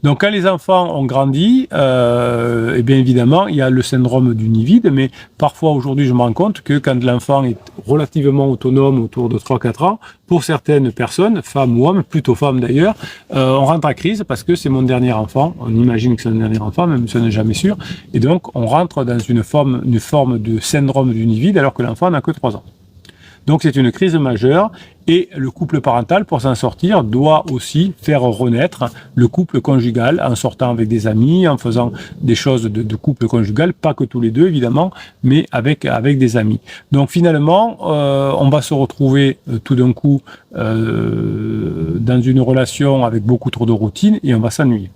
Donc quand les enfants ont grandi, eh bien évidemment, il y a le syndrome du nid vide, mais parfois aujourd'hui je me rends compte que quand l'enfant est relativement autonome, autour de 3-4 ans, pour certaines personnes, femmes ou hommes, plutôt femmes d'ailleurs, on rentre à crise parce que c'est mon dernier enfant, on imagine que c'est un dernier enfant, même si on n'est jamais sûr, et donc on rentre dans une forme de syndrome du nid vide alors que l'enfant n'a que 3 ans. Donc c'est une crise majeure, et le couple parental, pour s'en sortir, doit aussi faire renaître le couple conjugal en sortant avec des amis, en faisant des choses de couple conjugal, pas que tous les deux évidemment, mais avec des amis. Donc finalement, on va se retrouver tout d'un coup dans une relation avec beaucoup trop de routine, et on va s'ennuyer.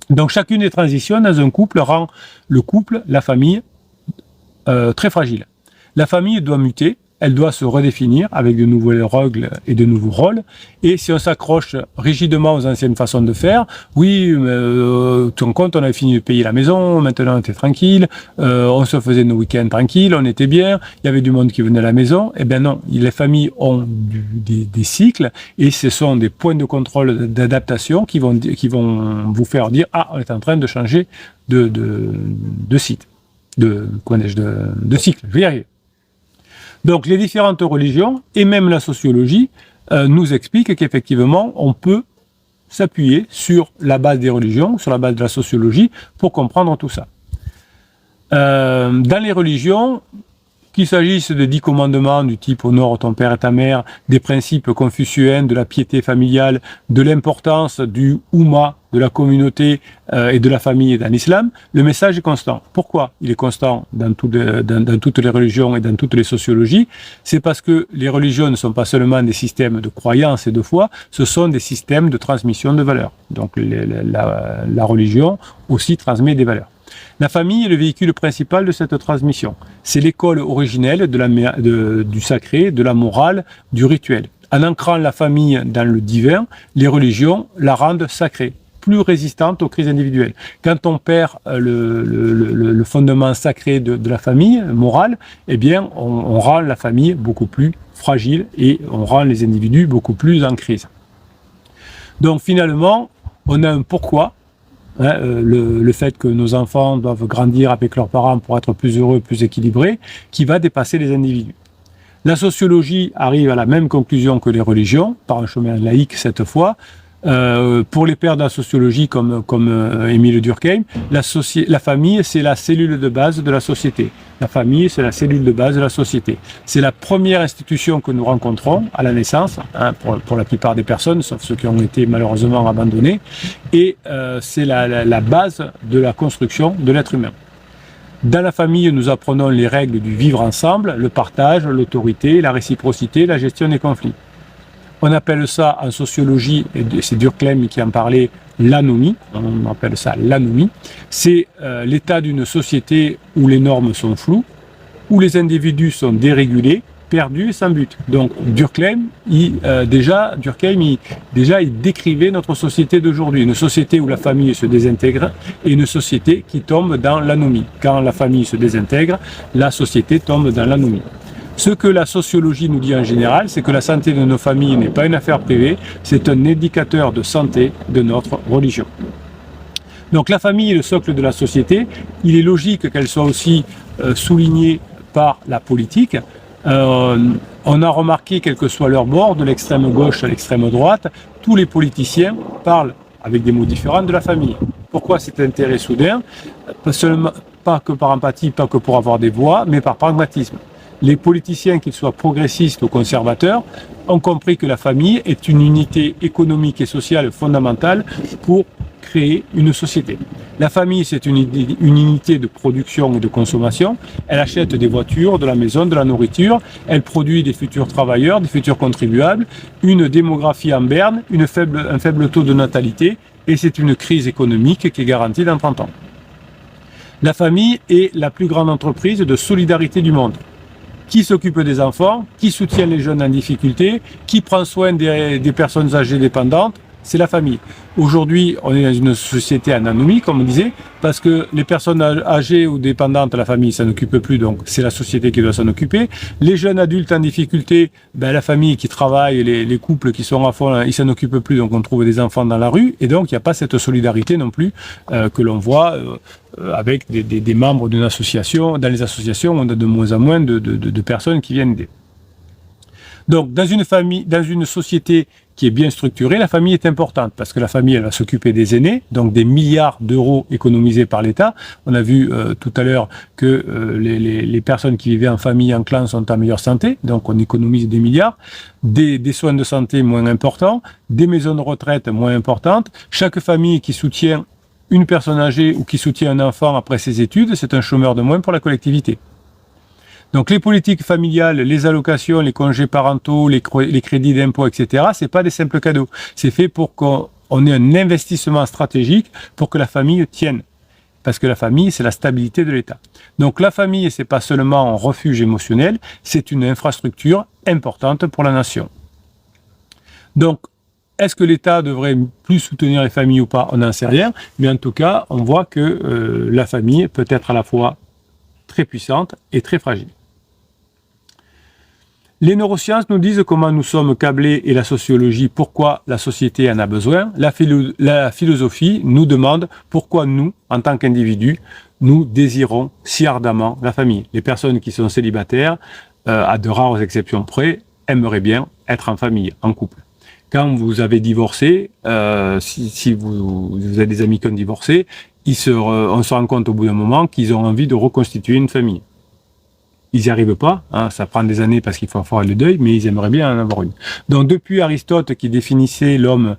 Donc chacune des transitions dans un couple rend le couple, la famille, très fragile. La famille doit muter, elle doit se redéfinir avec de nouvelles règles et de nouveaux rôles. Et si on s'accroche rigidement aux anciennes façons de faire, oui, tu en compte, on avait fini de payer la maison, maintenant on était tranquille, on se faisait nos week-ends tranquilles, on était bien, il y avait du monde qui venait à la maison. Eh bien non, les familles ont des cycles, et ce sont des points de contrôle d'adaptation qui vont vous faire dire, ah, on est en train de changer de site, de cycle, je vais y arriver. Donc les différentes religions, et même la sociologie, nous expliquent qu'effectivement, on peut s'appuyer sur la base des religions, sur la base de la sociologie, pour comprendre tout ça. Dans les religions, qu'il s'agisse de 10 commandements du type « honore ton père et ta mère », des principes confucéens, de la piété familiale, de l'importance du Ummah, de la communauté et de la famille dans l'islam, le message est constant. Pourquoi il est constant dans toutes les religions et dans toutes les sociologies? C'est parce que les religions ne sont pas seulement des systèmes de croyance et de foi, ce sont des systèmes de transmission de valeurs. Donc la religion aussi transmet des valeurs. La famille est le véhicule principal de cette transmission. C'est l'école originelle du sacré, de la morale, du rituel. En ancrant la famille dans le divin, les religions la rendent sacrée, plus résistante aux crises individuelles. Quand on perd le fondement sacré de la famille morale, eh bien, on rend la famille beaucoup plus fragile, et on rend les individus beaucoup plus en crise. Donc finalement, on a un pourquoi. Le fait que nos enfants doivent grandir avec leurs parents pour être plus heureux, plus équilibrés, qui va dépasser les individus. La sociologie arrive à la même conclusion que les religions, par un chemin laïque cette fois. Pour les pères de la sociologie comme Émile Durkheim, la famille, c'est la cellule de base de la société. La famille, c'est la cellule de base de la société. C'est la première institution que nous rencontrons à la naissance, pour la plupart des personnes, sauf ceux qui ont été malheureusement abandonnés, et c'est la base de la construction de l'être humain. Dans la famille, nous apprenons les règles du vivre ensemble, le partage, l'autorité, la réciprocité, la gestion des conflits. On appelle ça en sociologie, et c'est Durkheim qui en parlait, l'anomie. On appelle ça l'anomie. C'est l'état d'une société où les normes sont floues, où les individus sont dérégulés, perdu et sans but. Donc Durkheim, il décrivait notre société d'aujourd'hui, une société où la famille se désintègre et une société qui tombe dans l'anomie. Quand la famille se désintègre, la société tombe dans l'anomie. Ce que la sociologie nous dit en général, c'est que la santé de nos familles n'est pas une affaire privée, c'est un indicateur de santé de notre religion. Donc la famille est le socle de la société. Il est logique qu'elle soit aussi soulignée par la politique. On a remarqué, quel que soit leur bord, de l'extrême gauche à l'extrême droite, tous les politiciens parlent avec des mots différents de la famille. Pourquoi cet intérêt soudain? Pas que par empathie, pas que pour avoir des voix, mais par pragmatisme. Les politiciens, qu'ils soient progressistes ou conservateurs, ont compris que la famille est une unité économique et sociale fondamentale pour créer une société. La famille, c'est une unité de production et de consommation. Elle achète des voitures, de la maison, de la nourriture. Elle produit des futurs travailleurs, des futurs contribuables, une démographie en berne, un faible taux de natalité, et c'est une crise économique qui est garantie dans 30 ans. La famille est la plus grande entreprise de solidarité du monde. Qui s'occupe des enfants, qui soutient les jeunes en difficulté, qui prend soin des personnes âgées dépendantes, c'est la famille. Aujourd'hui, on est dans une société en anomie, comme on disait, parce que les personnes âgées ou dépendantes, la famille s'en occupe plus, donc c'est la société qui doit s'en occuper. Les jeunes adultes en difficulté, la famille qui travaille, les couples qui sont à fond, ils s'en occupent plus, donc on trouve des enfants dans la rue, et donc il n'y a pas cette solidarité non plus que l'on voit avec des membres d'une association. Dans les associations, on a de moins en moins de personnes qui viennent aider. Donc, dans une société qui est bien structurée, la famille est importante parce que la famille, elle va s'occuper des aînés, donc des milliards d'euros économisés par l'État. On a vu tout à l'heure que les personnes qui vivaient en famille, en clan, sont en meilleure santé, donc on économise des milliards, des soins de santé moins importants, des maisons de retraite moins importantes. Chaque famille qui soutient une personne âgée ou qui soutient un enfant après ses études, c'est un chômeur de moins pour la collectivité. Donc les politiques familiales, les allocations, les congés parentaux, les crédits d'impôt, etc., c'est pas des simples cadeaux. C'est fait pour qu'on ait un investissement stratégique pour que la famille tienne. Parce que la famille, c'est la stabilité de l'État. Donc la famille, c'est pas seulement un refuge émotionnel, c'est une infrastructure importante pour la nation. Donc, est-ce que l'État devrait plus soutenir les familles ou pas? On n'en sait rien. Mais en tout cas, on voit que la famille peut être à la fois très puissante et très fragile. Les neurosciences nous disent comment nous sommes câblés et la sociologie, pourquoi la société en a besoin. La philosophie nous demande pourquoi nous, en tant qu'individus, nous désirons si ardemment la famille. Les personnes qui sont célibataires, à de rares exceptions près, aimeraient bien être en famille, en couple. Quand vous avez divorcé, si vous avez des amis qui ont divorcé, on se rend compte au bout d'un moment qu'ils ont envie de reconstituer une famille. Ils n'y arrivent pas, ça prend des années parce qu'il faut faire le deuil, mais ils aimeraient bien en avoir une. Donc depuis Aristote qui définissait l'homme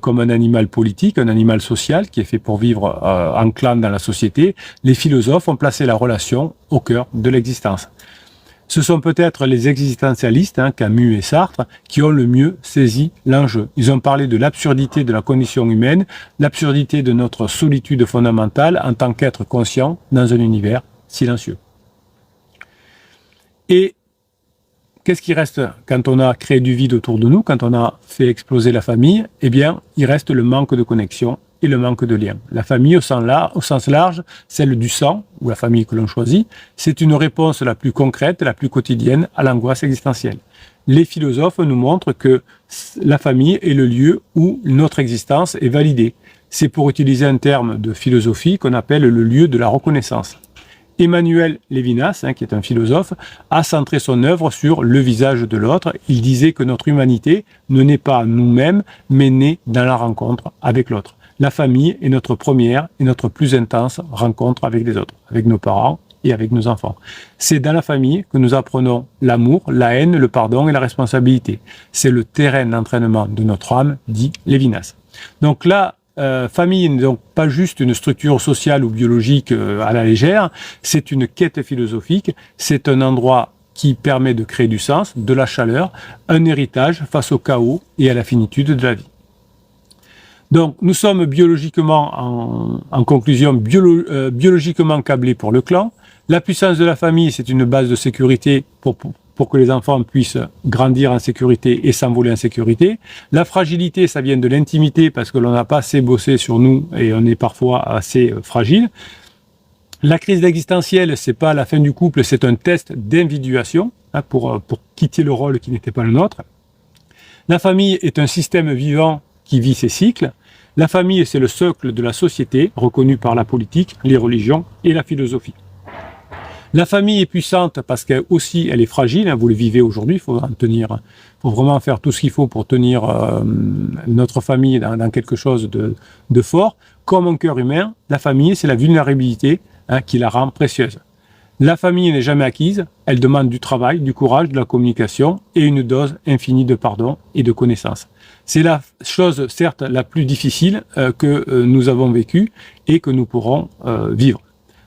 comme un animal politique, un animal social qui est fait pour vivre en clan dans la société, les philosophes ont placé la relation au cœur de l'existence. Ce sont peut-être les existentialistes, Camus et Sartre, qui ont le mieux saisi l'enjeu. Ils ont parlé de l'absurdité de la condition humaine, l'absurdité de notre solitude fondamentale en tant qu'être conscient dans un univers silencieux. Et qu'est-ce qui reste quand on a créé du vide autour de nous, quand on a fait exploser la famille? Eh bien, il reste le manque de connexion et le manque de lien. La famille, au sens large, celle du sang, ou la famille que l'on choisit, c'est une réponse la plus concrète, la plus quotidienne à l'angoisse existentielle. Les philosophes nous montrent que la famille est le lieu où notre existence est validée. C'est pour utiliser un terme de philosophie qu'on appelle le lieu de la reconnaissance. Emmanuel Lévinas, qui est un philosophe, a centré son œuvre sur le visage de l'autre. Il disait que notre humanité ne naît pas nous-mêmes, mais naît dans la rencontre avec l'autre. La famille est notre première et notre plus intense rencontre avec les autres, avec nos parents et avec nos enfants. C'est dans la famille que nous apprenons l'amour, la haine, le pardon et la responsabilité. C'est le terrain d'entraînement de notre âme, dit Lévinas. Donc là, famille n'est donc pas juste une structure sociale ou biologique à la légère, c'est une quête philosophique, c'est un endroit qui permet de créer du sens, de la chaleur, un héritage face au chaos et à la finitude de la vie. Donc nous sommes biologiquement, en conclusion, biologiquement câblés pour le clan. La puissance de la famille, c'est une base de sécurité pour que les enfants puissent grandir en sécurité et s'envoler en sécurité. La fragilité, ça vient de l'intimité parce que l'on n'a pas assez bossé sur nous et on est parfois assez fragile. La crise existentielle, c'est pas la fin du couple, c'est un test d'individuation pour quitter le rôle qui n'était pas le nôtre. La famille est un système vivant qui vit ses cycles. La famille, c'est le socle de la société, reconnu par la politique, les religions et la philosophie. La famille est puissante parce qu'elle aussi, elle est fragile. Vous le vivez aujourd'hui, il faut vraiment faire tout ce qu'il faut pour tenir notre famille dans quelque chose de fort. Comme un cœur humain, la famille, c'est la vulnérabilité qui la rend précieuse. La famille n'est jamais acquise, elle demande du travail, du courage, de la communication et une dose infinie de pardon et de connaissance. C'est la chose, certes, la plus difficile que nous avons vécue et que nous pourrons vivre.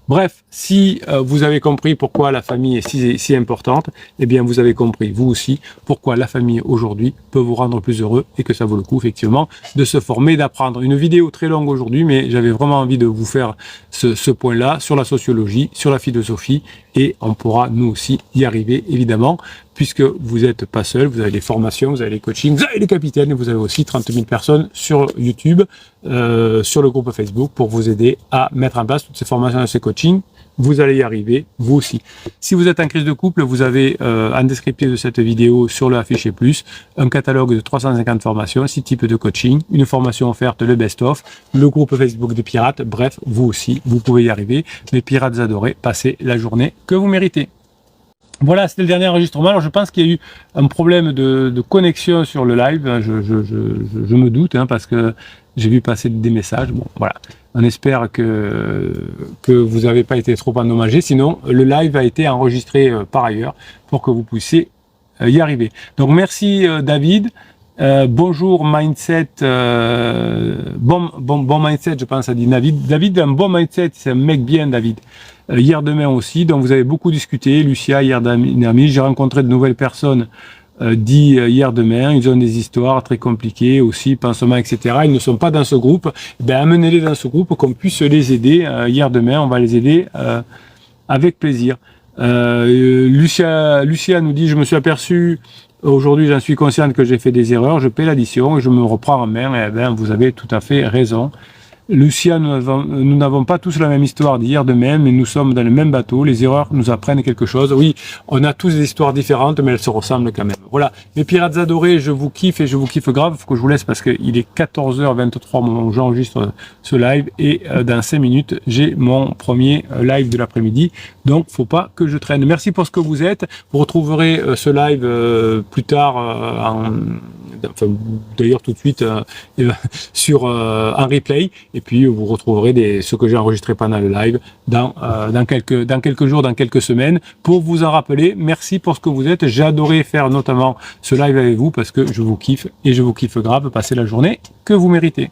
Bref, si vous avez compris pourquoi la famille est si importante, eh bien vous avez compris, vous aussi, pourquoi la famille aujourd'hui peut vous rendre plus heureux et que ça vaut le coup, effectivement, de se former, d'apprendre. Une vidéo très longue aujourd'hui, mais j'avais vraiment envie de vous faire ce point-là sur la sociologie, sur la philosophie, et on pourra, nous aussi, y arriver, évidemment, puisque vous n'êtes pas seul, vous avez les formations, vous avez les coachings, vous avez les capitaines, et vous avez aussi 30 000 personnes sur YouTube, sur le groupe Facebook, pour vous aider à mettre en place toutes ces formations et ces coachings. Vous allez y arriver, vous aussi. Si vous êtes en crise de couple, vous avez en descriptif de cette vidéo sur le affiché plus, un catalogue de 350 formations, 6 types de coaching, une formation offerte, le best-of, le groupe Facebook des pirates, bref, vous aussi, vous pouvez y arriver. Les pirates adorés, passez la journée que vous méritez. Voilà, c'était le dernier enregistrement. Alors, je pense qu'il y a eu un problème de connexion sur le live. Je me doute, parce que j'ai vu passer des messages. Bon, voilà. On espère que vous n'avez pas été trop endommagé. Sinon, le live a été enregistré par ailleurs pour que vous puissiez y arriver. Donc, merci David. Bonjour mindset, bon mindset, je pense, a dit David. David, un bon mindset, c'est un mec bien, David. Hier demain aussi, donc vous avez beaucoup discuté. Lucia, hier dernier, j'ai rencontré de nouvelles personnes dit hier demain. Ils ont des histoires très compliquées aussi, pansements, etc. Ils ne sont pas dans ce groupe. Ben, amenez-les dans ce groupe, qu'on puisse les aider. Hier demain, on va les aider avec plaisir. Lucia nous dit, je me suis aperçu aujourd'hui, j'en suis consciente que j'ai fait des erreurs, je paie l'addition et je me reprends en main. Eh bien, vous avez tout à fait raison. Lucia, nous n'avons pas tous la même histoire d'hier de même, mais nous sommes dans le même bateau. Les erreurs nous apprennent quelque chose. Oui, on a tous des histoires différentes, mais elles se ressemblent quand même. Voilà, mes pirates adorés, je vous kiffe et je vous kiffe grave. Faut que je vous laisse parce qu'il est 14h23 au moment où j'enregistre ce live et dans 5 minutes, j'ai mon premier live de l'après-midi. Donc, faut pas que je traîne. Merci pour ce que vous êtes. Vous retrouverez ce live plus tard d'ailleurs tout de suite sur en replay, et puis vous retrouverez ce que j'ai enregistré pendant le live dans quelques jours, dans quelques semaines, pour vous en rappeler. Merci pour ce que vous êtes. J'ai adoré faire notamment ce live avec vous parce que je vous kiffe et je vous kiffe grave. Passez la journée que vous méritez.